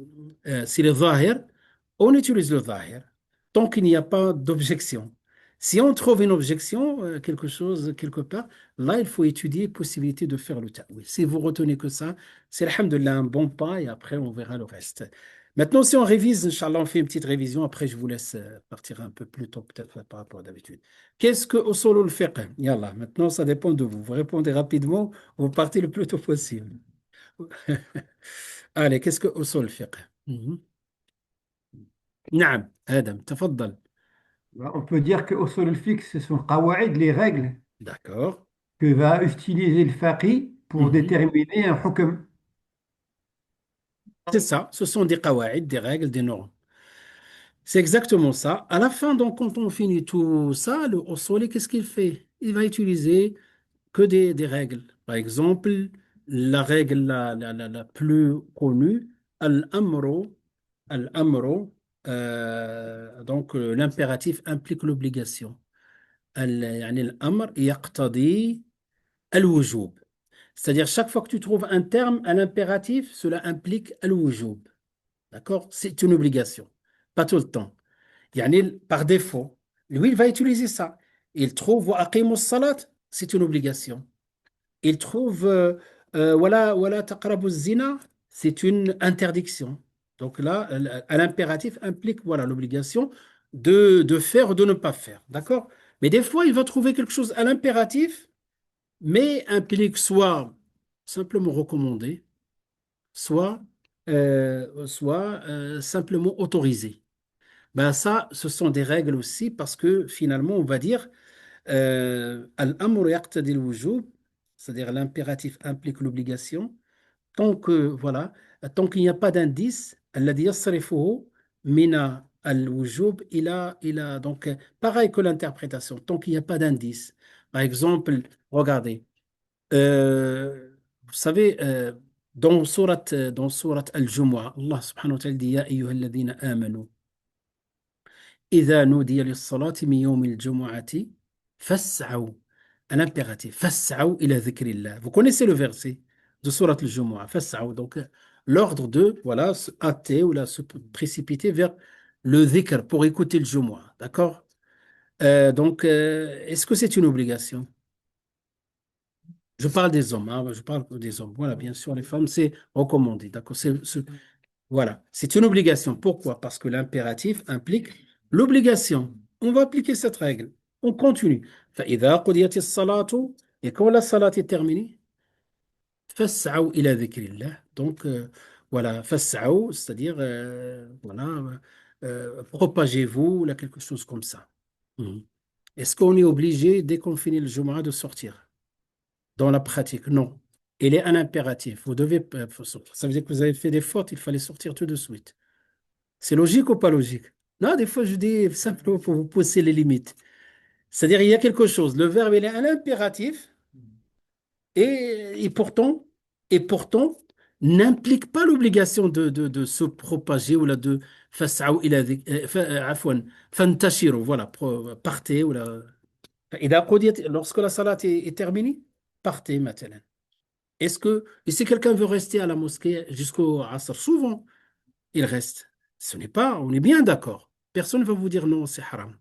si les zahir, on utilise le zahir tant qu'il n'y a pas d'objection. Si on trouve une objection, quelque chose quelque part, là, il faut étudier possibilité de faire le ta'wil. Si vous retenez que ça, c'est alhamdoulilah un bon pas et après on verra le reste. Maintenant, si on révise, Inch'Allah, on fait une petite révision. Après, je vous laisse partir un peu plus tôt, peut-être par rapport à d'habitude. Qu'est-ce que usul al-fiqh? Yallah, maintenant, ça dépend de vous. Vous répondez rapidement, vous partez le plus tôt possible. Allez, qu'est-ce que usul al-fiqh? Mhm. Naam, Adam, تفضل. On peut dire que usul al-fiqh, ce sont qawaïd, les règles D'accord. que va utiliser le faqih pour Mhm. déterminer un hukm. C'est ça, ce sont des qawaïd, des règles, des normes. C'est exactement ça. À la fin, donc, quand on finit tout ça, le usul, qu'est-ce qu'il fait? Il va utiliser que des règles. Par exemple, la règle la plus connue, al-amru, al-amru, donc l'impératif implique l'obligation. يعني الأمر يقتضي الوجوب. C'est-à-dire, chaque fois que tu trouves un terme à l'impératif, cela implique al-wujub. D'accord? C'est une obligation. Pas tout le temps. يعني par défaut, lui, il va utiliser ça. Il trouve وأقيموا الصلاة, c'est une obligation. Il trouve voilà taqrabu zina, c'est une interdiction. Donc là, à l'impératif implique voilà l'obligation de faire ou de ne pas faire. D'accord? Mais des fois, il va trouver quelque chose à l'impératif, mais implique soit simplement recommandé, soit simplement autorisé. Ben ça, ce sont des règles aussi parce que finalement, on va dire al-amru yaqtadi al-wujub, c'est-à-dire l'impératif implique l'obligation, tant que, voilà, tant qu'il n'y a pas d'indice, alladhi yasrifuhu mina al-wujub, donc, pareil que l'interprétation, tant qu'il n'y a pas d'indice. Par exemple, regardez, vous savez, dans surat Al-Jumu'ah, Allah subhanahu wa ta'ala dit, Ya ayyuha alladhina amanu, إذا نودي للصلاة من يوم الجمعة فاسعوا un impératif فاسعوا إلى ذكر الله. Vous connaissez le verset de Surat al-Jumu'ah, فاسعوا, donc l'ordre de voilà se hâter ou là, se précipiter vers le dhikr pour écouter le Jumu'ah, d'accord. Donc est-ce que c'est une obligation? Je parle des hommes, hein, je parle des hommes, voilà, bien sûr les femmes c'est recommandé, d'accord, voilà, c'est une obligation. Pourquoi? Parce que l'impératif implique l'obligation. On va appliquer cette règle. On continue. فإذا قضيت الصلاة, et quand la salat est terminée, فاسعوا إلى ذكر الله. Donc, voilà, فاسعوا, c'est-à-dire, voilà, propagez-vous, là, quelque chose comme ça. Mhm. Est-ce qu'on est obligé, dès qu'on finit le Jumu'ah, de sortir? Dans la pratique, non. Il est un impératif. Vous devez, ça veut dire que vous avez fait des fautes, il fallait sortir tout de suite. C'est logique ou pas logique? Non, des fois, je dis simplement pour vous pousser les limites. C'est-à-dire, il y a quelque chose. Le verbe, il est un impératif et pourtant, et pourtant, n'implique pas l'obligation de se propager ou là de fas'aw ila afwan, fantashiru, voilà, partez ou là. Lorsque la salat est terminée, partez maintenant. Et si quelqu'un veut rester à la mosquée jusqu'au Asr, souvent, il reste. Ce n'est pas, on est bien d'accord. Personne ne va vous dire non, c'est haram.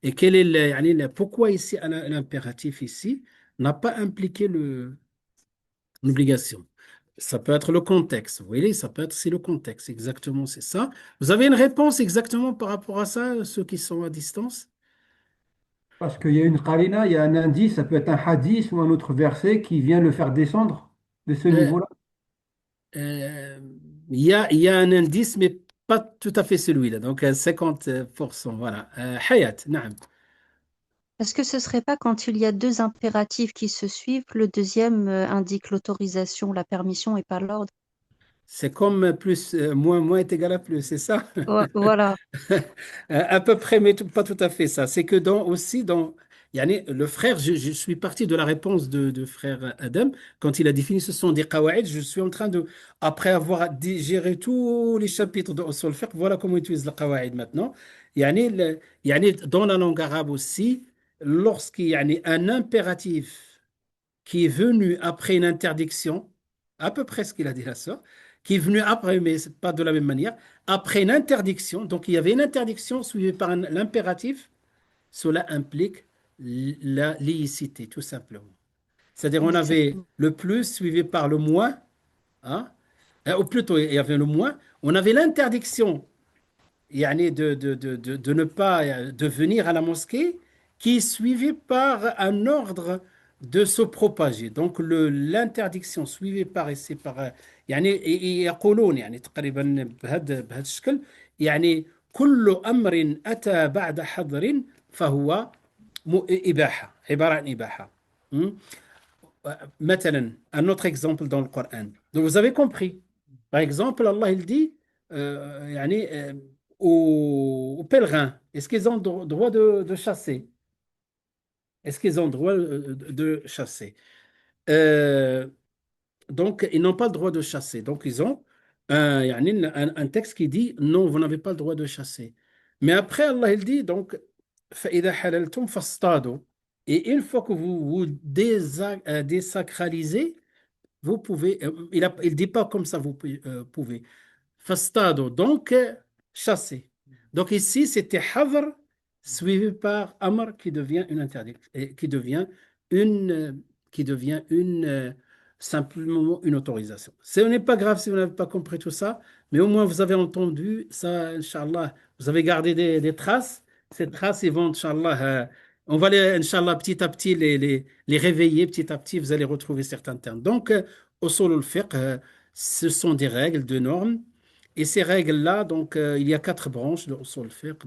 Et quel est pourquoi ici l'impératif ici n'a pas impliqué l'obligation? Ça peut être le contexte. Vous voyez, ça peut être c'est le contexte. Exactement, c'est ça. Vous avez une réponse exactement par rapport à ça, ceux qui sont à distance? Parce qu'il y a une qarina, il y a un indice, ça peut être un hadith ou un autre verset qui vient le faire descendre de ce Euh, niveau-là. euh, il y a un indice, mais pas tout à fait celui-là. Donc, 50%. Voilà. Hayat, naam. Est-ce que ce serait pas quand il y a deux impératifs qui se suivent, le deuxième indique l'autorisation, la permission et pas l'ordre? C'est comme plus, moins est égal à plus, c'est ça? Voilà. À peu près, mais pas tout à fait ça. C'est que aussi, Le frère, je suis parti de la réponse de frère Adam quand il a défini ce sont des qawaïd. Je suis en train de, après avoir digéré tous les chapitres de Usul al-Fiqh, voilà comment on utilise le qawaïd maintenant. Dans la langue arabe aussi, lorsqu'il y a un impératif qui est venu après une interdiction, à peu près ce qu'il a dit la sœur, qui est venu après, mais c'est pas de la même manière, après une interdiction, donc il y avait une interdiction suivie par l'impératif, cela implique la laïcité, tout simplement. C'est-à-dire, on avait Exactement. le plus suivi par le moins, hein, ou plutôt, il y avait le moins, on avait l'interdiction de ne pas de venir à la mosquée, qui est suivi par un ordre de se propager. Donc l'interdiction suivie par ici par يقولون تقريبا بهذا الشكل كل أمر أتى بعد حظر فهو إباحة عبارة عن إباحة. Hmm. مثلا un autre exemple dans le Coran. Donc vous avez compris. Par exemple, Allah il dit aux pèlerins, est-ce qu'ils ont droit de chasser? Est-ce qu'ils ont droit de chasser? Euh, donc, ils n'ont pas le droit de chasser. Donc, ils ont un texte qui dit non, vous n'avez pas le droit de chasser. Mais après, Allah il dit donc, فَإِذَا حَلَلْتُمْ فَاصْطَادُوا. Et une fois que vous vous désacralisez, vous pouvez, il dit pas comme ça, vous pouvez. Fastado, donc chasser. Donc ici, c'était havr suivi par amr qui devient une interdiction, et une, euh, qui devient simplement une autorisation. Ce n'est pas grave si vous n'avez pas compris tout ça, mais au moins vous avez entendu ça, Inch'Allah. Vous avez gardé des traces. Ces traces, ils vont, Inch'Allah, on va Inch'Allah, petit à petit les réveiller, petit à petit, vous allez retrouver certains termes. Donc, usul al-fiqh, ce sont des règles, des normes et ces règles-là, donc, il y a quatre branches de usul fiqh.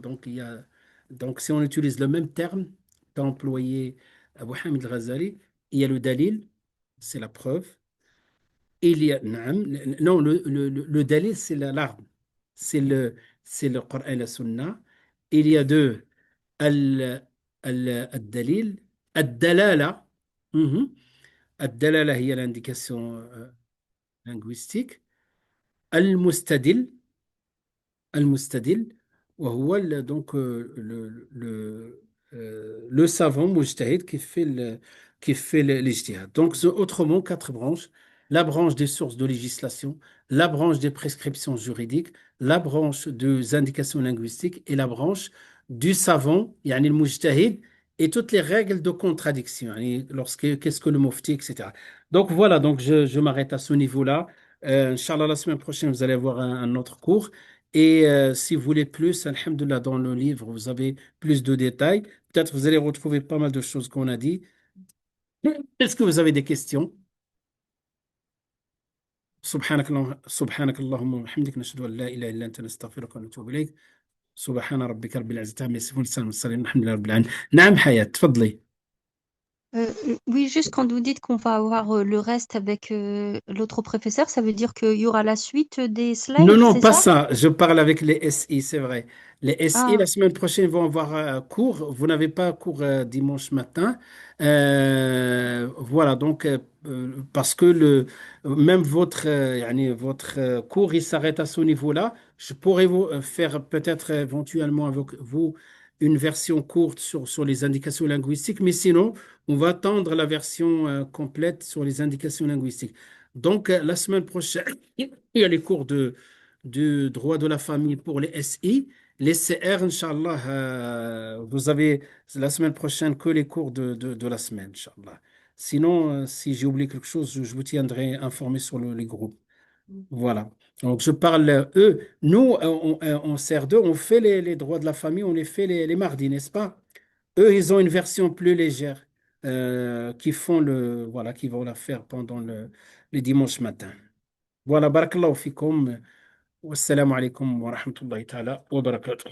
Donc, si on utilise le même terme qu'a employé Abu Hamid al-Ghazali, il y a le dalil, c'est la preuve. Il y a, naam, non, le dalil, c'est l'arme. C'est c'est le Coran et la Sunna. Il y a deux, al-dalil, al-dalala. Mhm. Al-dalala, il y a l'indication linguistique. Al-mustadil, المستدل وهو le savant mujtahid qui fait l'ijtihad. Donc, c'est autrement quatre branches. La branche des sources de législation, la branche des prescriptions juridiques, la branche des indications linguistiques et la branche du savant, le mujtahid, et toutes les règles de contradiction, qu'est-ce que le mufti, etc. Donc voilà, donc je m'arrête à ce niveau-là. Inch'Allah, la semaine prochaine, vous allez avoir un autre cours. Et si vous voulez plus, alhamdoulilah, dans le livre, vous avez plus de détails. Peut-être vous allez retrouver pas mal de choses qu'on a dit. Est-ce que vous avez des questions? سبحانك اللهم وبحمدك نشهد أن لا إله إلا أنت نستغفرك ونتوب إليك سبحان ربك رب العزة عما يصفون وسلام على المرسلين الحمد لله رب العالمين نعم حياة تفضلي Oui, juste quand vous dites qu'on va avoir le reste avec l'autre professeur, ça veut dire qu'il y aura la suite des Non, slides, non, c'est pas ça? ça. Je parle avec les SI, c'est vrai. Les SI, la Ah, semaine prochaine, vont avoir cours. Vous n'avez pas cours dimanche matin. Voilà, donc, parce que même votre, votre cours, il s'arrête à ce niveau-là. Je pourrais vous faire peut-être éventuellement avec vous une version courte sur les indications linguistiques, mais sinon, on va attendre la version complète sur les indications linguistiques. Donc, la semaine prochaine, il y a les cours du droit de la famille pour les SI. Les CR, Inch'Allah, vous avez la semaine prochaine que les cours de la semaine, Inch'Allah. Sinon, si j'ai oublié quelque chose, je vous tiendrai informé sur les groupes. Voilà. Donc, je parle, eux, nous, en CR2, on fait les droits de la famille, on les fait les mardis, n'est-ce pas? Eux, ils ont une version plus légère voilà, qui vont la faire pendant le dimanche matin. Voilà, barakallahu fikum. Wassalamu alaikum wa rahmatullahi ta'ala wa barakatuh.